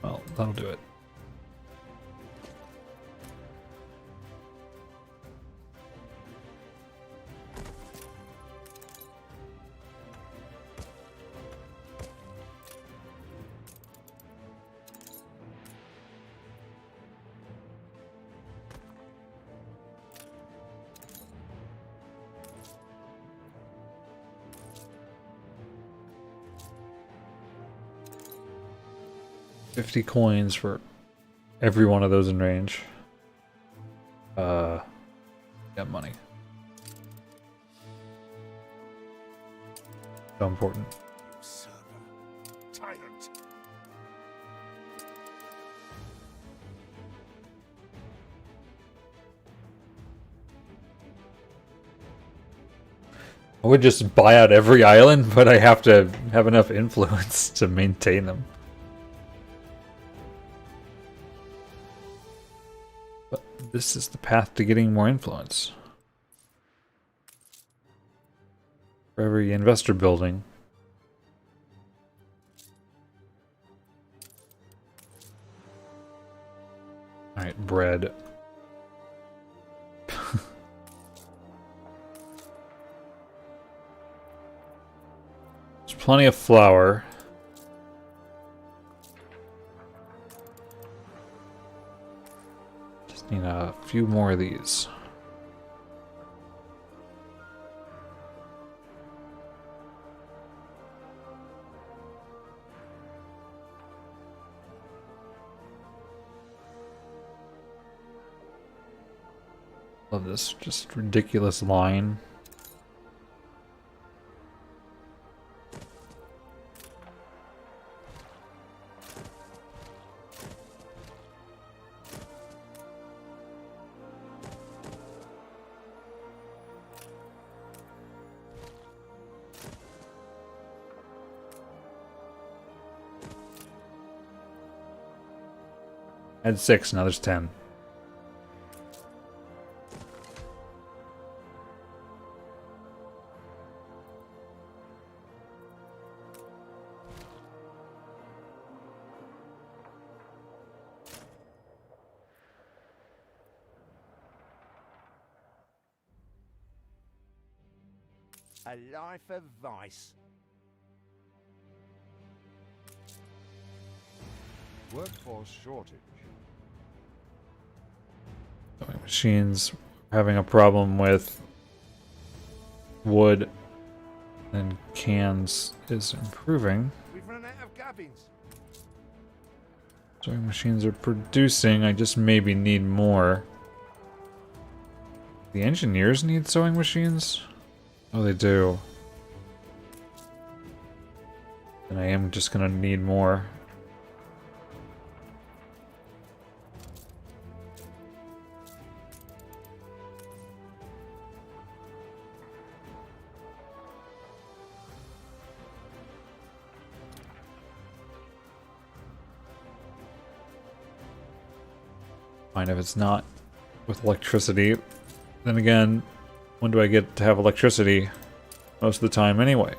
Well, that'll do it. $50 coins for every one of those in range. Got money. So important. Usurper. Tyrant. I would just buy out every island, but I have to have enough influence to maintain them. But this is the path to getting more influence. For every investor building, Alright, bread. There's plenty of flour. Just need a few more of these. Love this just ridiculous line. I had 6, now there's 10. A life of vice. Workforce shortage. Sewing machines having a problem with wood and cans is improving. We've run out of cabins. Sewing machines are producing, I just maybe need more. The engineers need sewing machines? Oh, they do. And I am just gonna need more. Fine if it's not with electricity. Then again, when do I get to have electricity? Most of the time anyway.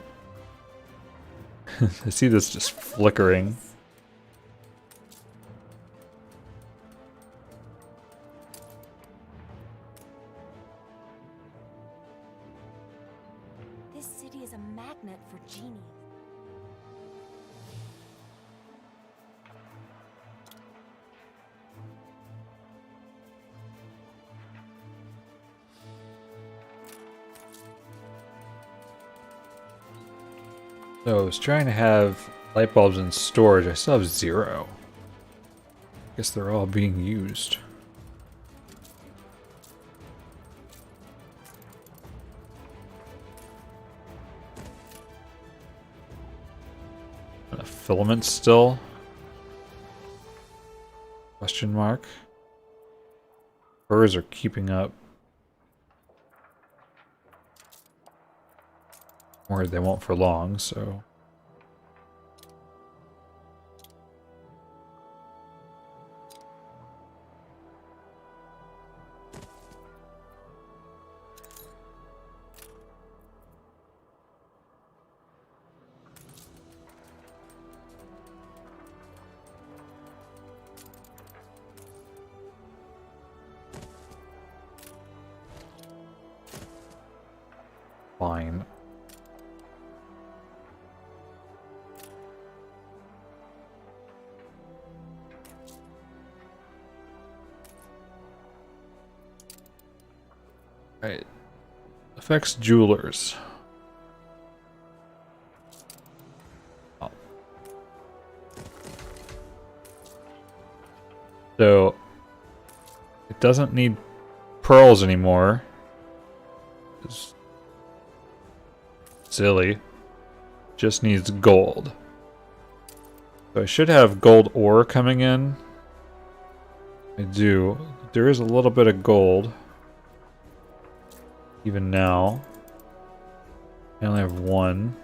I see this just flickering. This city is a magnet for genies. So I was trying to have light bulbs in storage. I still have 0. Guess they're all being used. Filaments still? Question mark. Furs are keeping up. Worried they won't for long, so. Fine. Right. Affects jewelers. Oh. So it doesn't need pearls anymore. It's silly. Just needs gold. So I should have gold ore coming in. I do. There is a little bit of gold. Even now. I only have 1.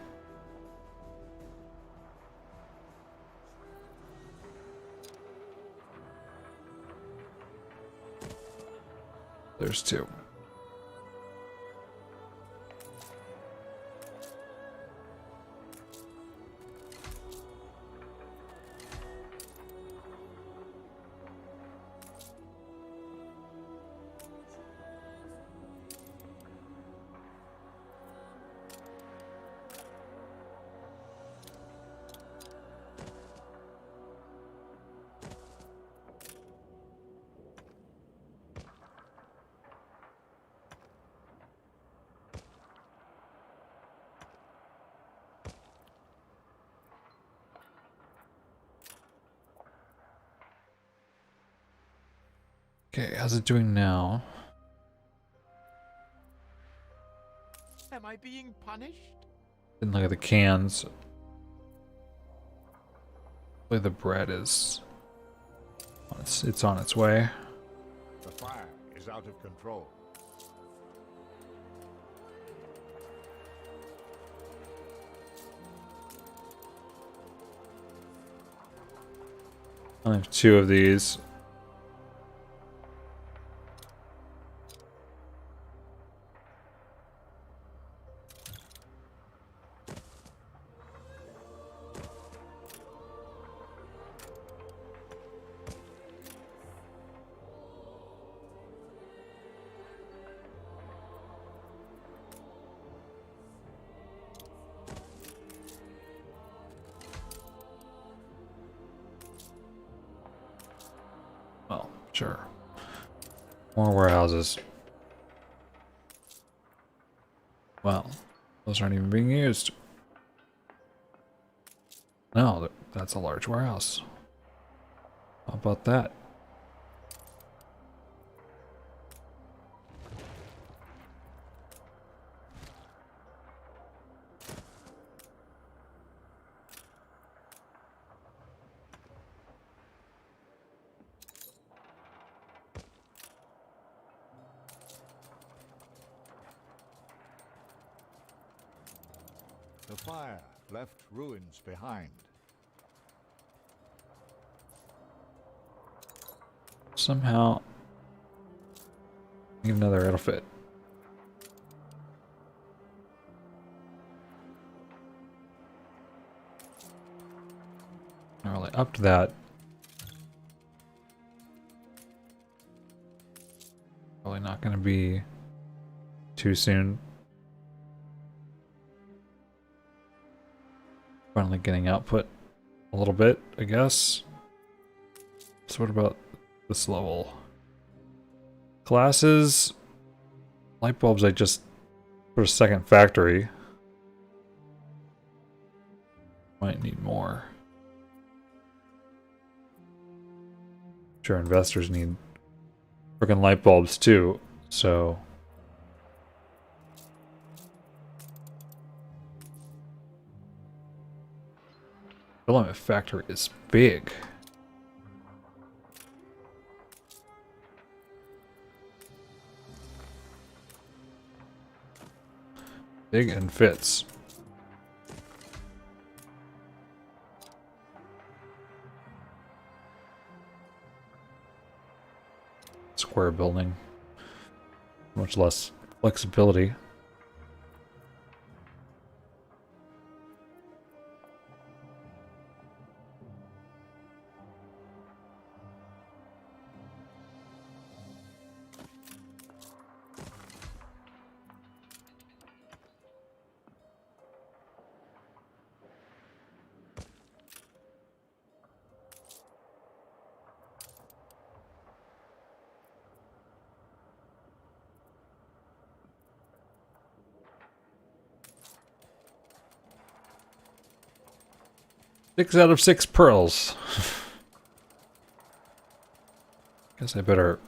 There's 2. Okay, how's it doing now? Am I being punished? Didn't look at the cans. Hopefully the bread is... It's on its way. The fire is out of control. I have 2 of these. Well, sure. More warehouses. Well, those aren't even being used. No, that's a large warehouse. How about that? The fire left ruins behind. Somehow... Need another outfit. Not really up to that. Probably not going to be too soon. Finally getting output a little bit, I guess. So what about this level? Classes, light bulbs, I just put a second factory. Might need more. Sure, investors need freaking light bulbs too, so. Filament factory is big. Big and fits. Square building. Much less flexibility. Six out of 6 pearls. Guess I better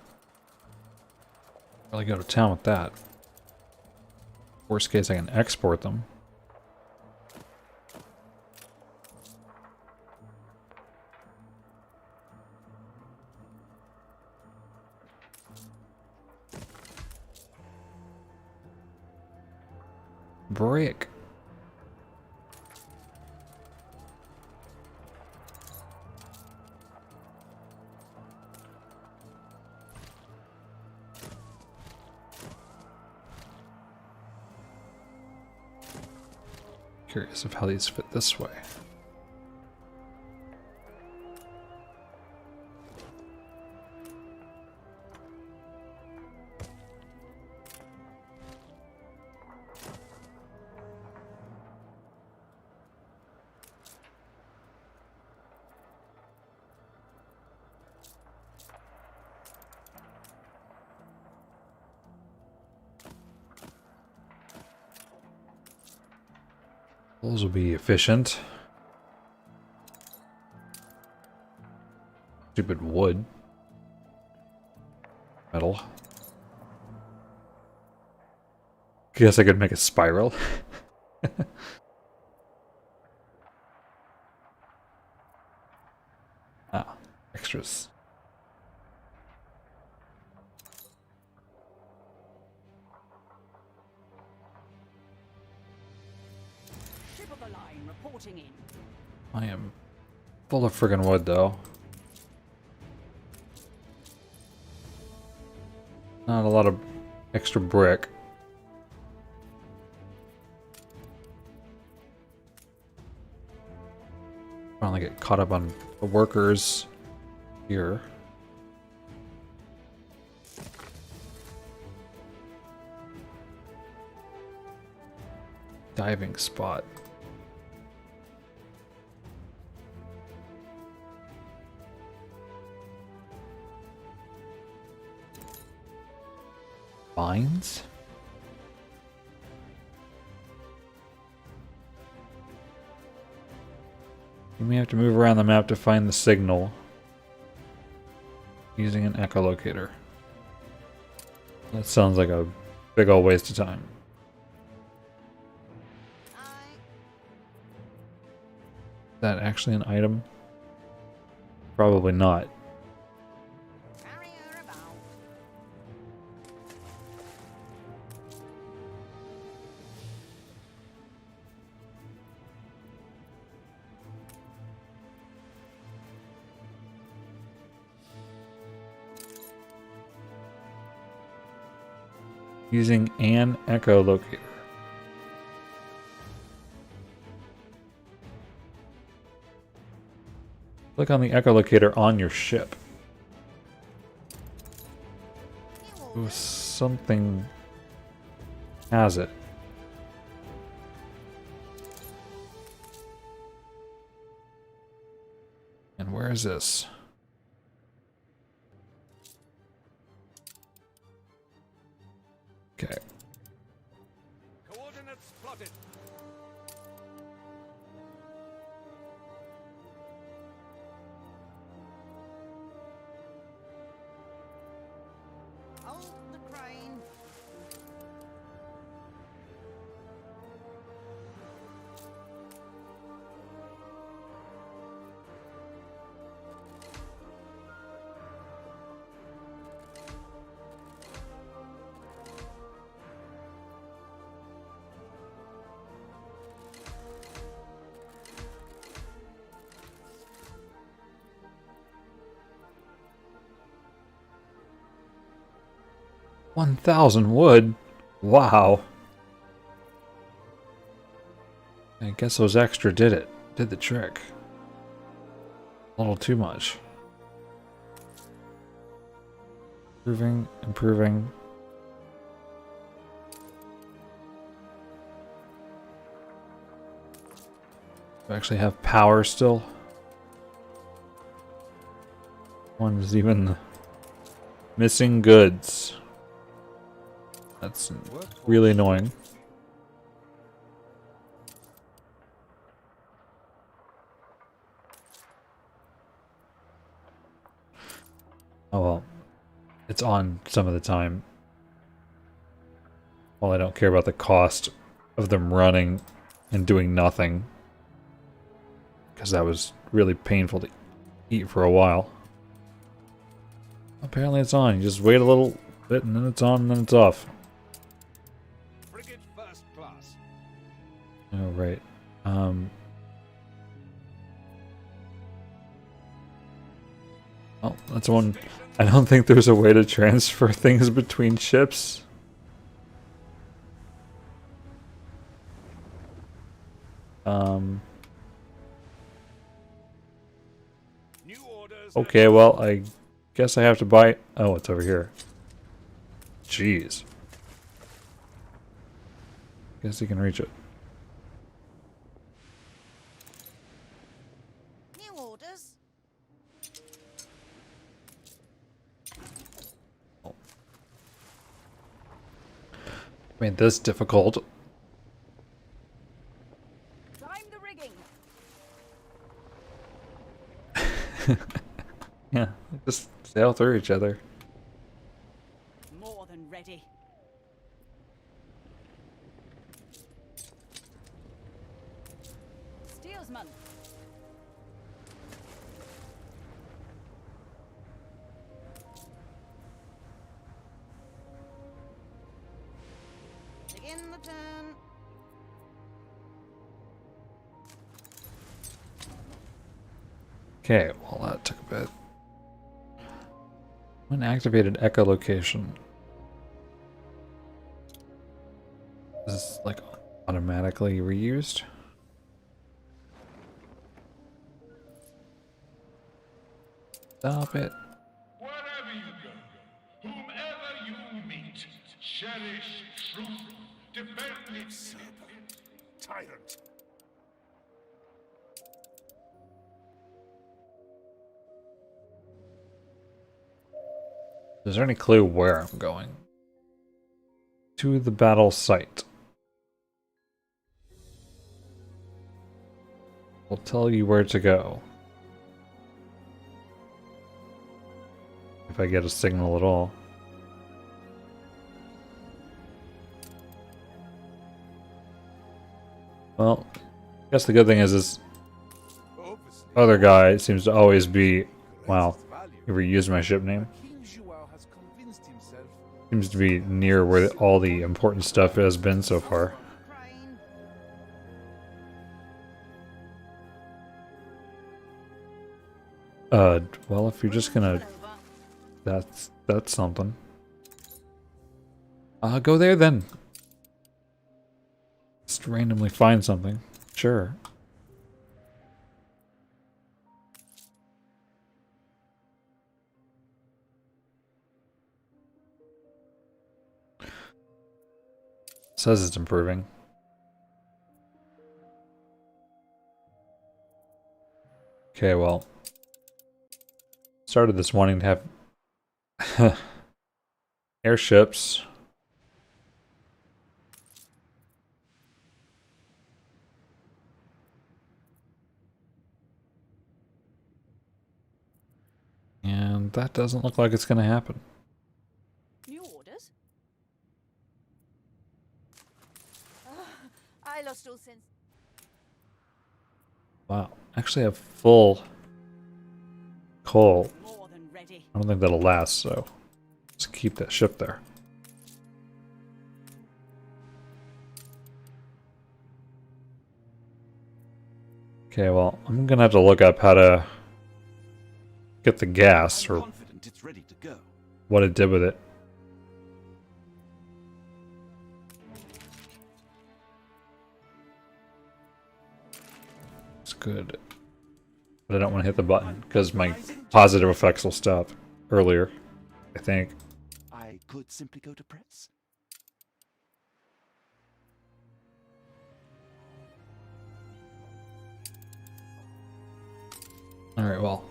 really go to town with that. Worst case, I can export them. Brick. Curious of how these fit this way. Those will be efficient. Stupid wood. Metal. Guess I could make a spiral. Ah, extras. Ship of the line reporting in. I am full of friggin' wood, though. Not a lot of extra brick. Finally get caught up on the workers here. Diving spot. Vines? You may have to move around the map to find the signal using an echolocator. That sounds like a big ol' waste of time. Is that actually an item? Probably not. Carry her about. Using an echolocator. Click on the echolocator on your ship. Ooh, something has it. And where is this? Okay. Coordinates plotted. Hold the crane. $1,000 wood? Wow. I guess those extra did the trick. A little too much. Improving. Do I actually have power still? One is even missing goods. That's really annoying. Oh well. It's on some of the time. Well, I don't care about the cost of them running and doing nothing. Because that was really painful to eat for a while. Apparently it's on. You just wait a little bit and then it's on and then it's off. Frigate first class. Oh, right. Oh, that's one. I don't think there's a way to transfer things between ships. New orders. Okay, well, I guess I have to buy... Oh, it's over here. Jeez. Guess you can reach it. New orders. Made this difficult. Climb the rigging. Yeah, just sail through each other. Begin the turn. Okay, well that took a bit. When activated echolocation. Is this like automatically reused? Stop it. Wherever you go, whomever you meet, cherish truth, defend it. Tyrant! Is there any clue where I'm going? To the battle site. I'll tell you where to go. If I get a signal at all. Well, I guess the good thing is this other guy seems to always be... Wow, he reused my ship name. Seems to be near where all the important stuff has been so far. Well, if you're just gonna... That's something. Go there then. Just randomly find something. Sure. Says it's improving. Okay, well. Started this wanting to have airships. And that doesn't look like it's going to happen. New orders? I lost all sense. Wow. Actually, I have full coal. More than ready. I don't think that'll last, so just keep that ship there. Okay, well, I'm gonna have to look up how to get the gas, or Confident it's ready to go. what it did with it. It's good. But I don't want to hit the button, because my positive effects will stop earlier, I think. I could simply go to press. Alright, well.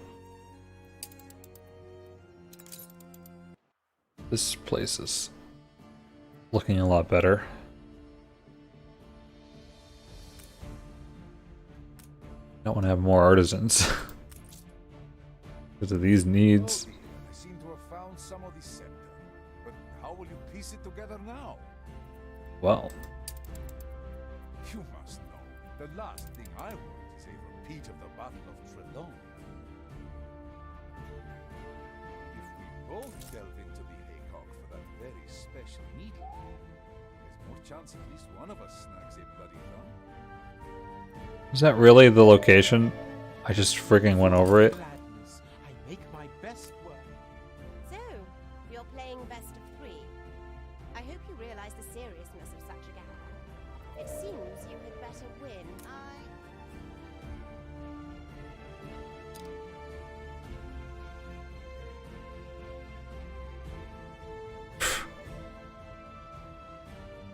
This place is looking a lot better. Don't want to have more artisans. Because of these needs. I seem to have found some of the scepter. But how will you piece it together now? Well. You must know, the last thing I want is a repeat of the Battle of Trelone. If we both delve into the haycock for that very special needle, there's more chance at least one of us snags a bloody thumb. Is that really the location? I just freaking went over it. Gladness, I make my best work. So, you're playing best of three. I hope you realize the seriousness of such a gamble. It seems you had better win.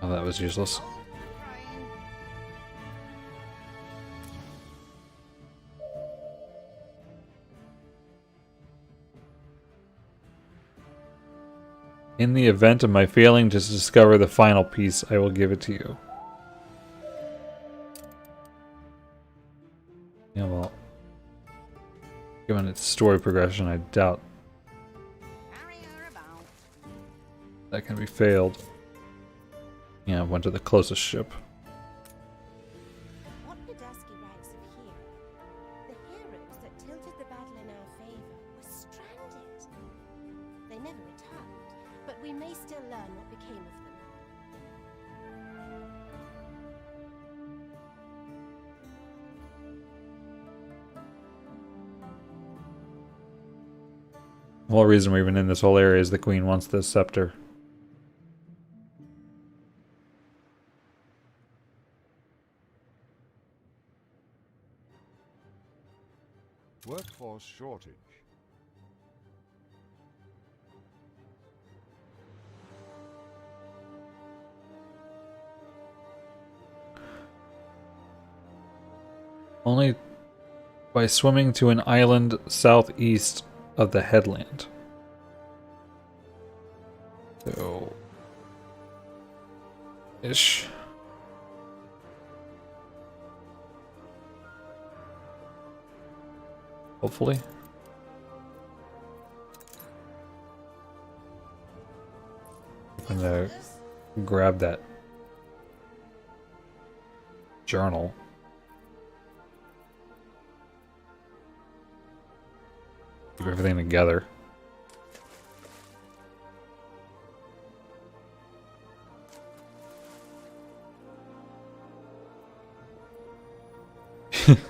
Oh, that was useless. In the event of my failing to discover the final piece, I will give it to you. Yeah, well, given its story progression, I doubt that can be failed. Yeah, I went to the closest ship. What Nadusky writes of here, the heroes that tilted the battle in our favor were stranded. They never returned, but we may still learn what became of them. The whole reason we're even in this whole area is the queen wants this scepter. Workforce shortage. Only by swimming to an island southeast of the headland. So... ish. Hopefully. I'm gonna grab that journal. Keep everything together.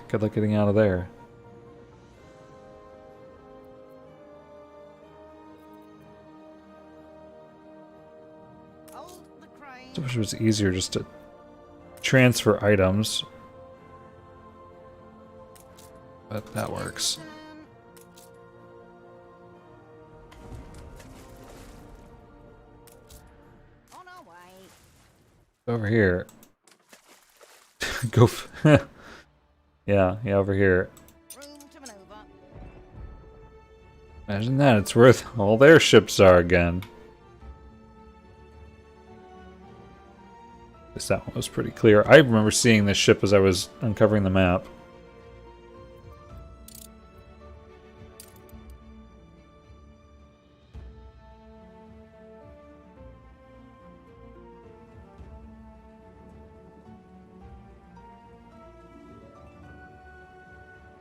Good luck getting out of there. I wish it was easier just to transfer items. But that works. Over here. Go. Yeah, over here. Imagine that, it's worth all their ships are again. Guess that one was pretty clear. I remember seeing this ship as I was uncovering the map.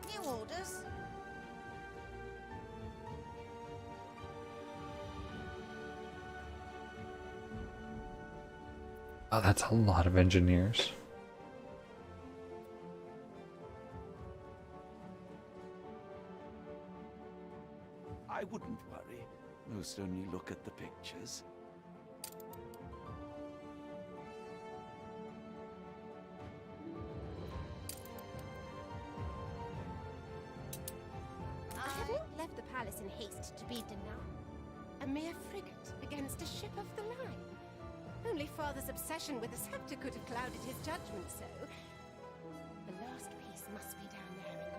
New orders. Oh, that's a lot of engineers. I wouldn't worry. Most only look at the pictures. I had not left the palace in haste to be denied. A mere frigate against a ship of the line. Only father's obsession with the scepter could have clouded his judgment so. The last piece must be down there in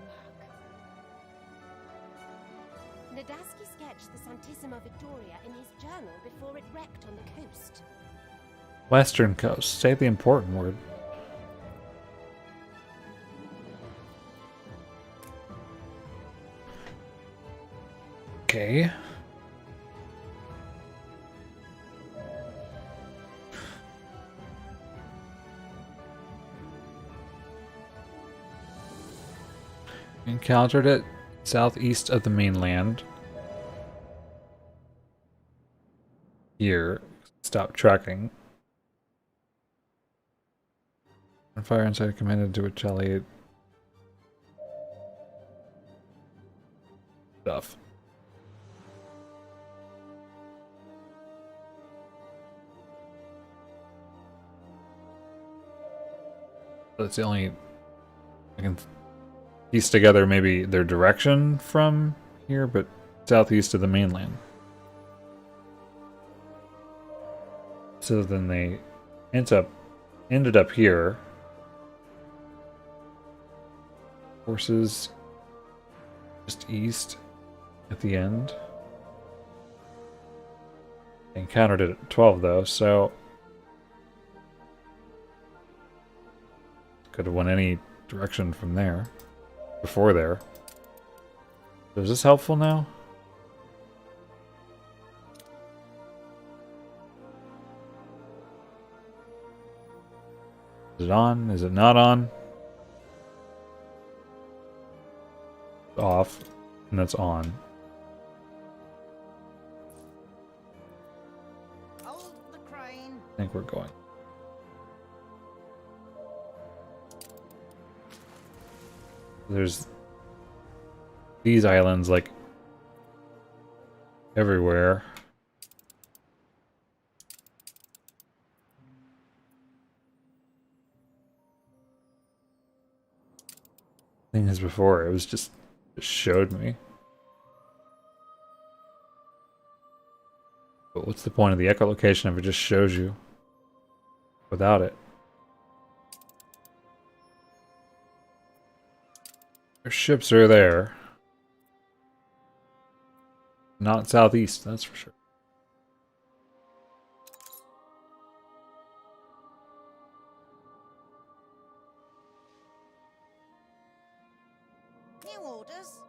the mug. Nadaski sketched the Santissima Victoria in his journal before it wrecked on the coast. Western coast. Say the important word. Okay. Encountered it southeast of the mainland. Here. Stop tracking. And fire inside commanded to retaliate. Stuff. That's the only I can piece together maybe their direction from here, but southeast of the mainland. So then they ended up here. Forces just east at the end. They encountered it at 12 though, so could have went any direction from there. Before there. So is this helpful now? Is it on? Is it not on? Off. And that's on. Hold the crane. I think we're going. There's these islands like everywhere. Thing as before, it was just showed me. But what's the point of the echolocation if it just shows you without it? Their ships are there. Not southeast, that's for sure. New orders.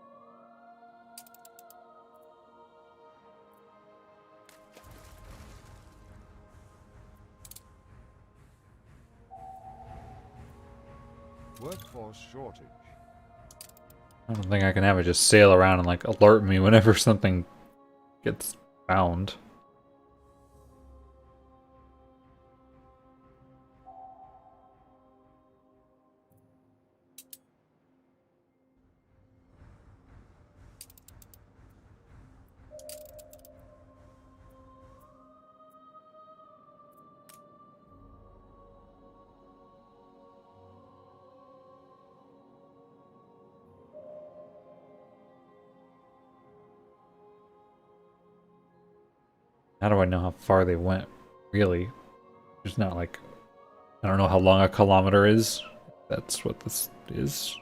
Workforce shortage. I don't think I can have it just sail around and like alert me whenever something gets found. How do I know how far they went? Really? There's not like... I don't know how long a kilometer is. That's what this is.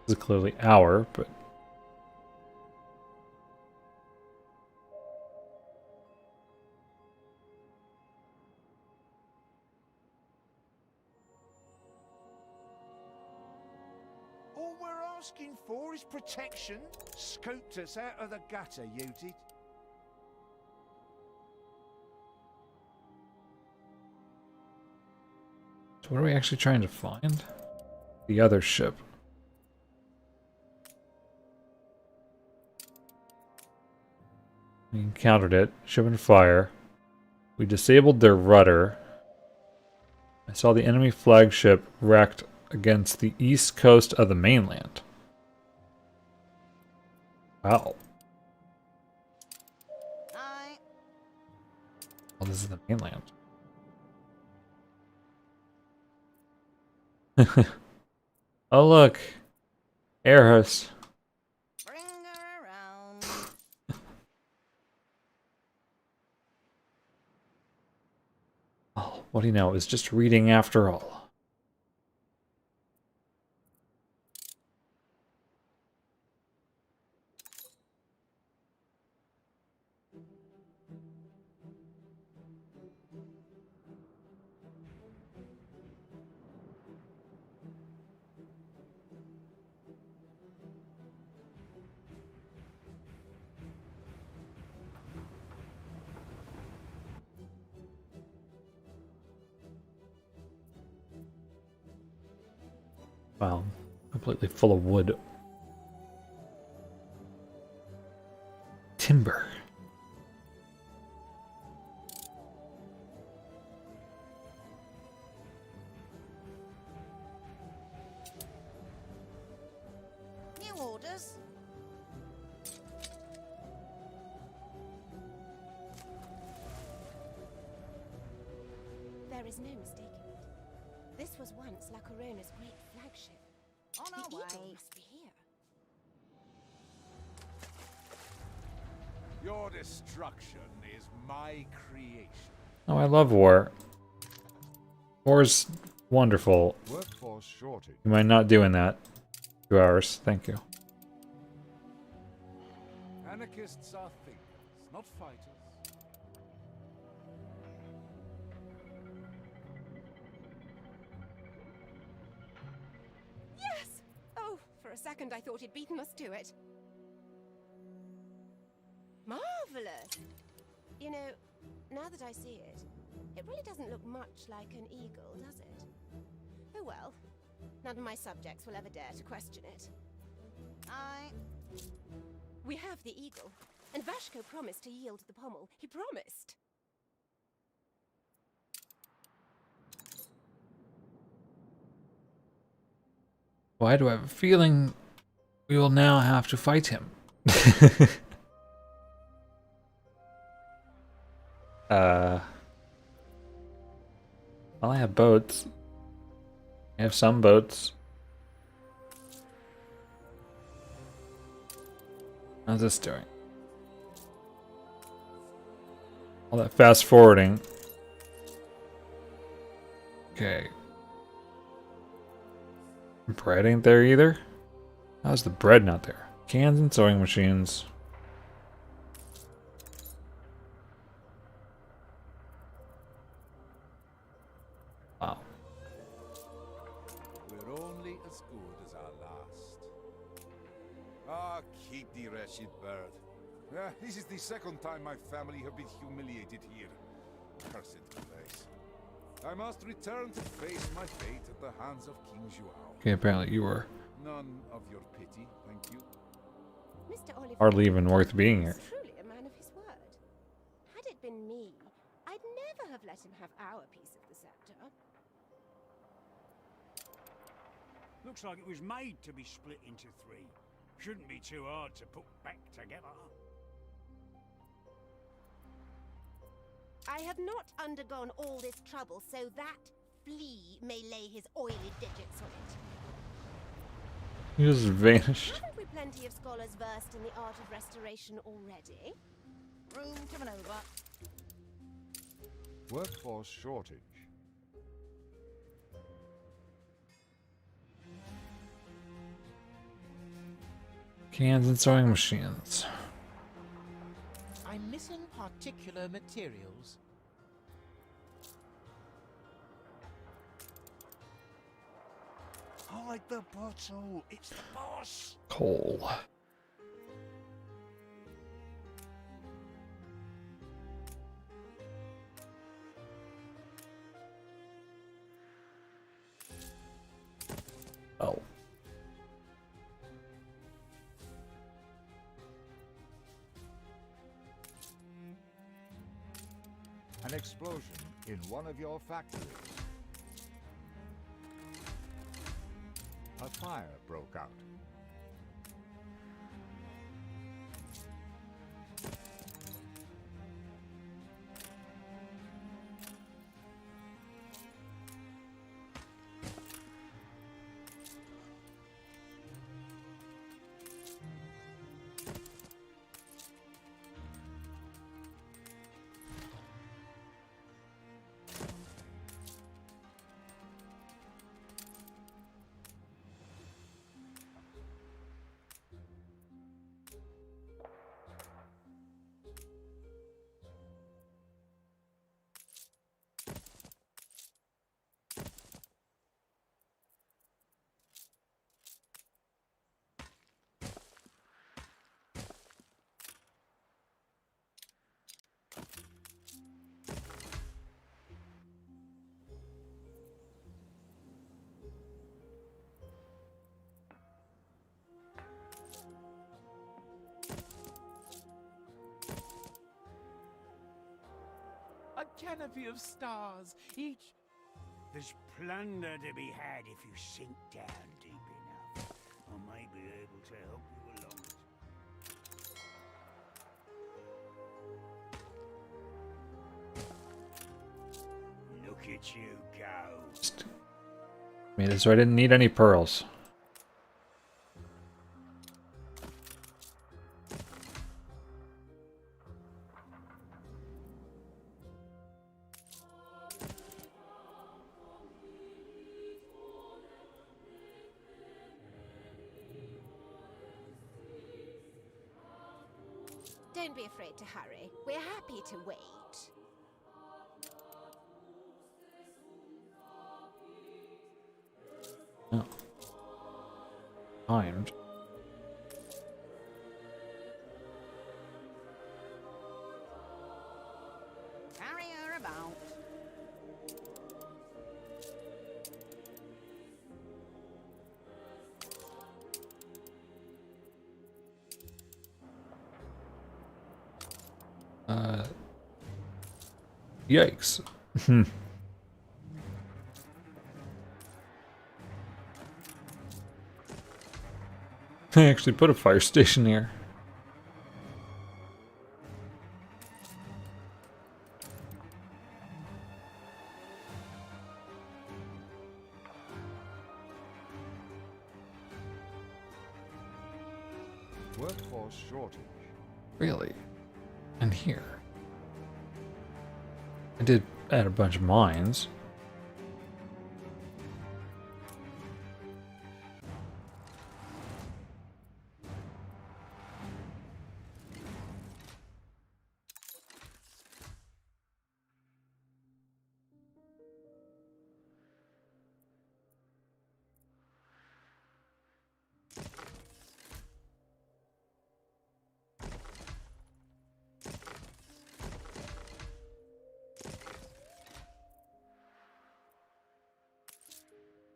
This is clearly hour, but... All we're asking for is protection. Scooped us out of the gutter, you did. So what are we actually trying to find? The other ship. We encountered it. Ship and fire. We disabled their rudder. I saw the enemy flagship wrecked against the east coast of the mainland. Wow. Aye. Well, this is the mainland. Oh, look. Eris. Bring her around. Oh, what do you know? It was just reading after all. Wow, completely full of wood. Timber. New orders. There is no mistaking it. This was once La Corona's great flagship. On The our Eagle way. must be here. Your destruction is my creation. Oh, I love war. War's wonderful. Workforce shortage. You mind not doing that? 2 hours, thank you. Anarchists are thinkers, not fighters. Yes! Oh, for a second I thought he'd beaten us to it. Marvelous! You know, now that I see it, it really doesn't look much like an eagle, does it? Oh well, none of my subjects will ever dare to question it. Aye. We have the eagle, and Vashko promised to yield the pommel. He promised! Why do I have a feeling We will now have to fight him. Well, I have boats. I have some boats. How's this doing? All that fast forwarding. Okay. Bread ain't there either? How's the bread not there? Cans and sewing machines. Wow. We're only as good as our last. Ah, keep the wretched bird. This is the second time my family have been humiliated here. Cursed place. I must return to face my fate at the hands of King Joao. Okay, apparently you were. None of your pity, thank you. Mr. Oliver Hardly even worth being here. is truly a man of his word. Had it been me, I'd never have let him have our piece of the scepter. Looks like it was made to be split into three. Shouldn't be too hard to put back together. I have not undergone all this trouble so that flea may lay his oily digits on it. He just vanished. Haven't we plenty of scholars versed in the art of restoration already? Room coming over. Workforce shortage. Cans and sewing machines. I'm missing particular materials. Hide the bottle. It's the boss. Coal. Oh. An explosion in one of your factories. A fire broke out. A canopy of stars, each... There's plunder to be had if you sink down deep enough. I may be able to help you along it. Look at you go. Made it so I didn't need any pearls. Don't be afraid to hurry. We're happy to wait. Oh. Timed. Carry her about. Yikes. They actually put a fire station here. Workforce shortage. Really? And here. I did add a bunch of mines.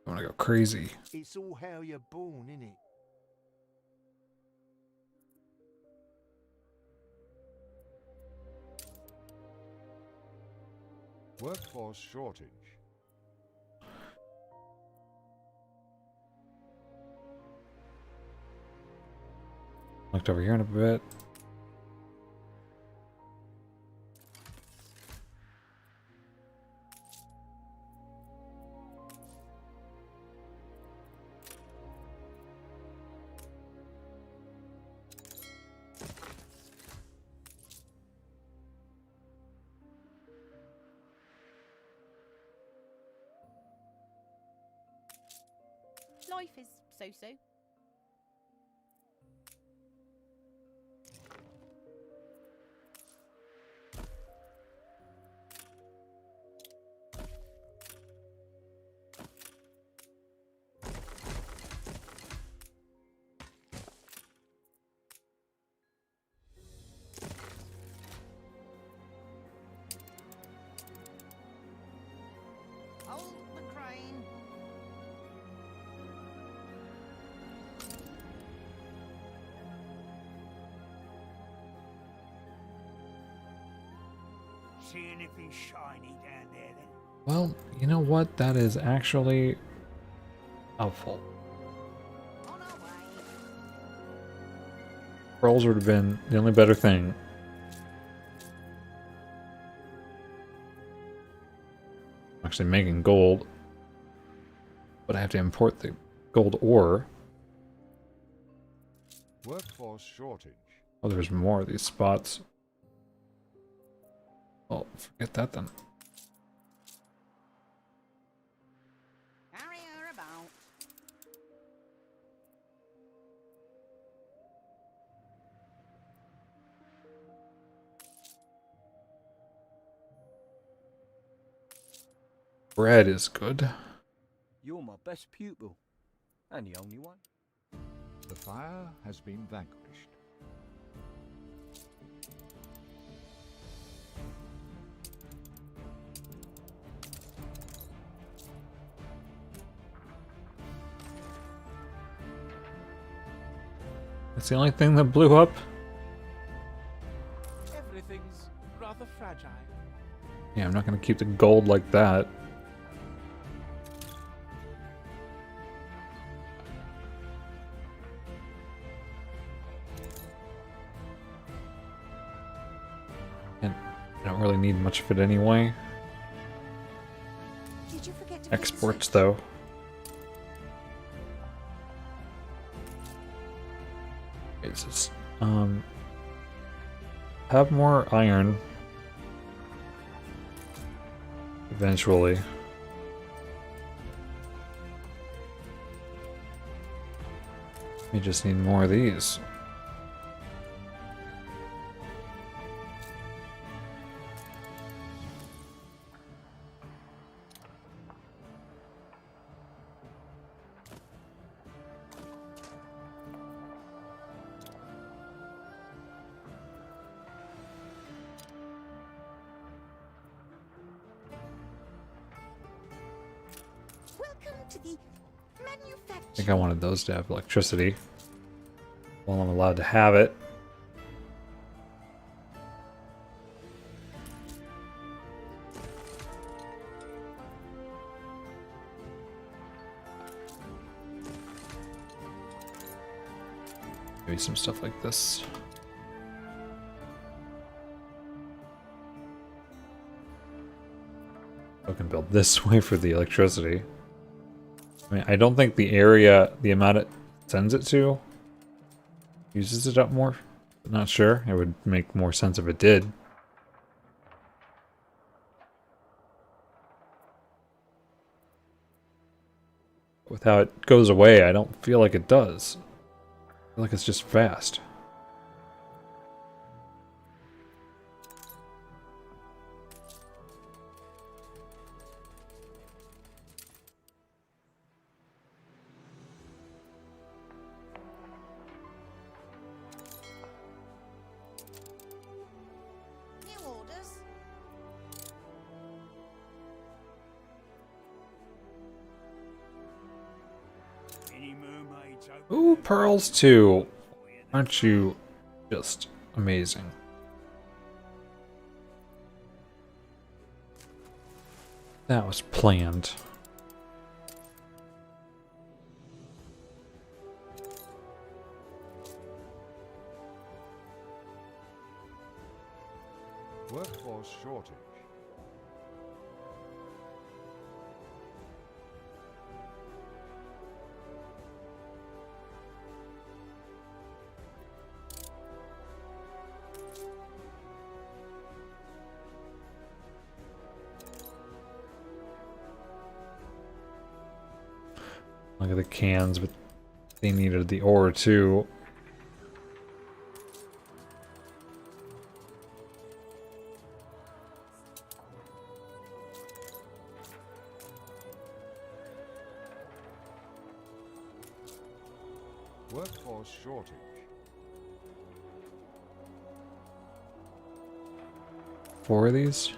I want to go crazy. It's all how you're born, innit? Workforce shortage. Looked over here in a bit. Life is so-so. Hold the crane. See anything shiny down there then? Well, you know what? That is actually helpful. Pearls would have been the only better thing. I'm actually making gold, but I have to import the gold ore. Workforce shortage. Oh, there's more of these spots. Oh, forget that then. Carry her about. Bread is good. You're my best pupil. And the only one. The fire has been vanquished. That's the only thing that blew up. Everything's rather fragile. Yeah, I'm not gonna keep the gold like that. And I don't really need much of it anyway. Did you forget to Exports though. It's just, have more iron. Eventually. We just need more of these. Welcome to the I think I wanted those to have electricity. Well, I'm allowed to have it. Maybe some stuff like this. I can build this way for the electricity. I mean, I don't think the area, the amount it sends it to, uses it up more. I'm not sure. It would make more sense if it did. With how it goes away, I don't feel like it does. I feel like it's just fast. New orders? Any mermaids open? Ooh, pearls too. Aren't you just amazing? That was planned. Workforce shortage. Look at the cans, but they needed the ore too. Workforce shortage. Four of these?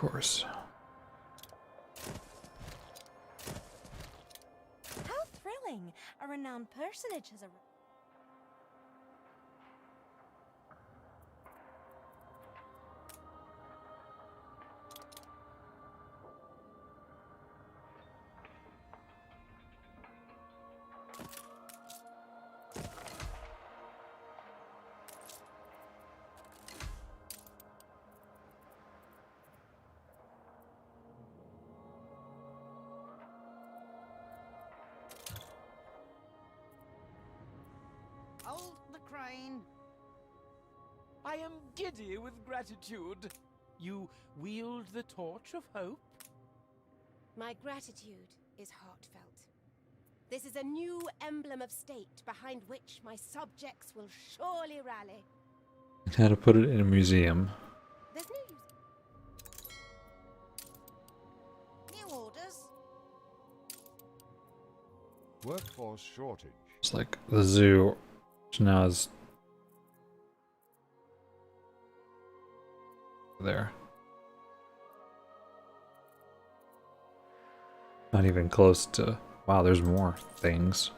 Of course. How thrilling! A renowned personage has arrived. Hold the crane. I am giddy with gratitude. You wield the torch of hope? My gratitude is heartfelt. This is a new emblem of state behind which my subjects will surely rally. And how to put it in a museum. There's no use. New orders? Workforce shortage. It's like the zoo, which now is there. Not even close to... Wow, there's more things.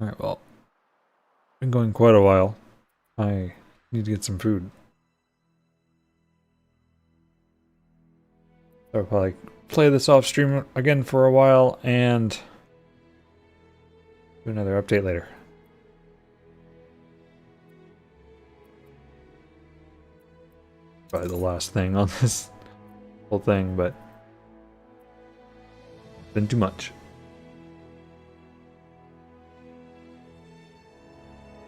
Alright, well. Been going quite a while. I need to get some food. So I'll probably play this off stream again for a while and do another update later. Probably the last thing on this whole thing, but been too much.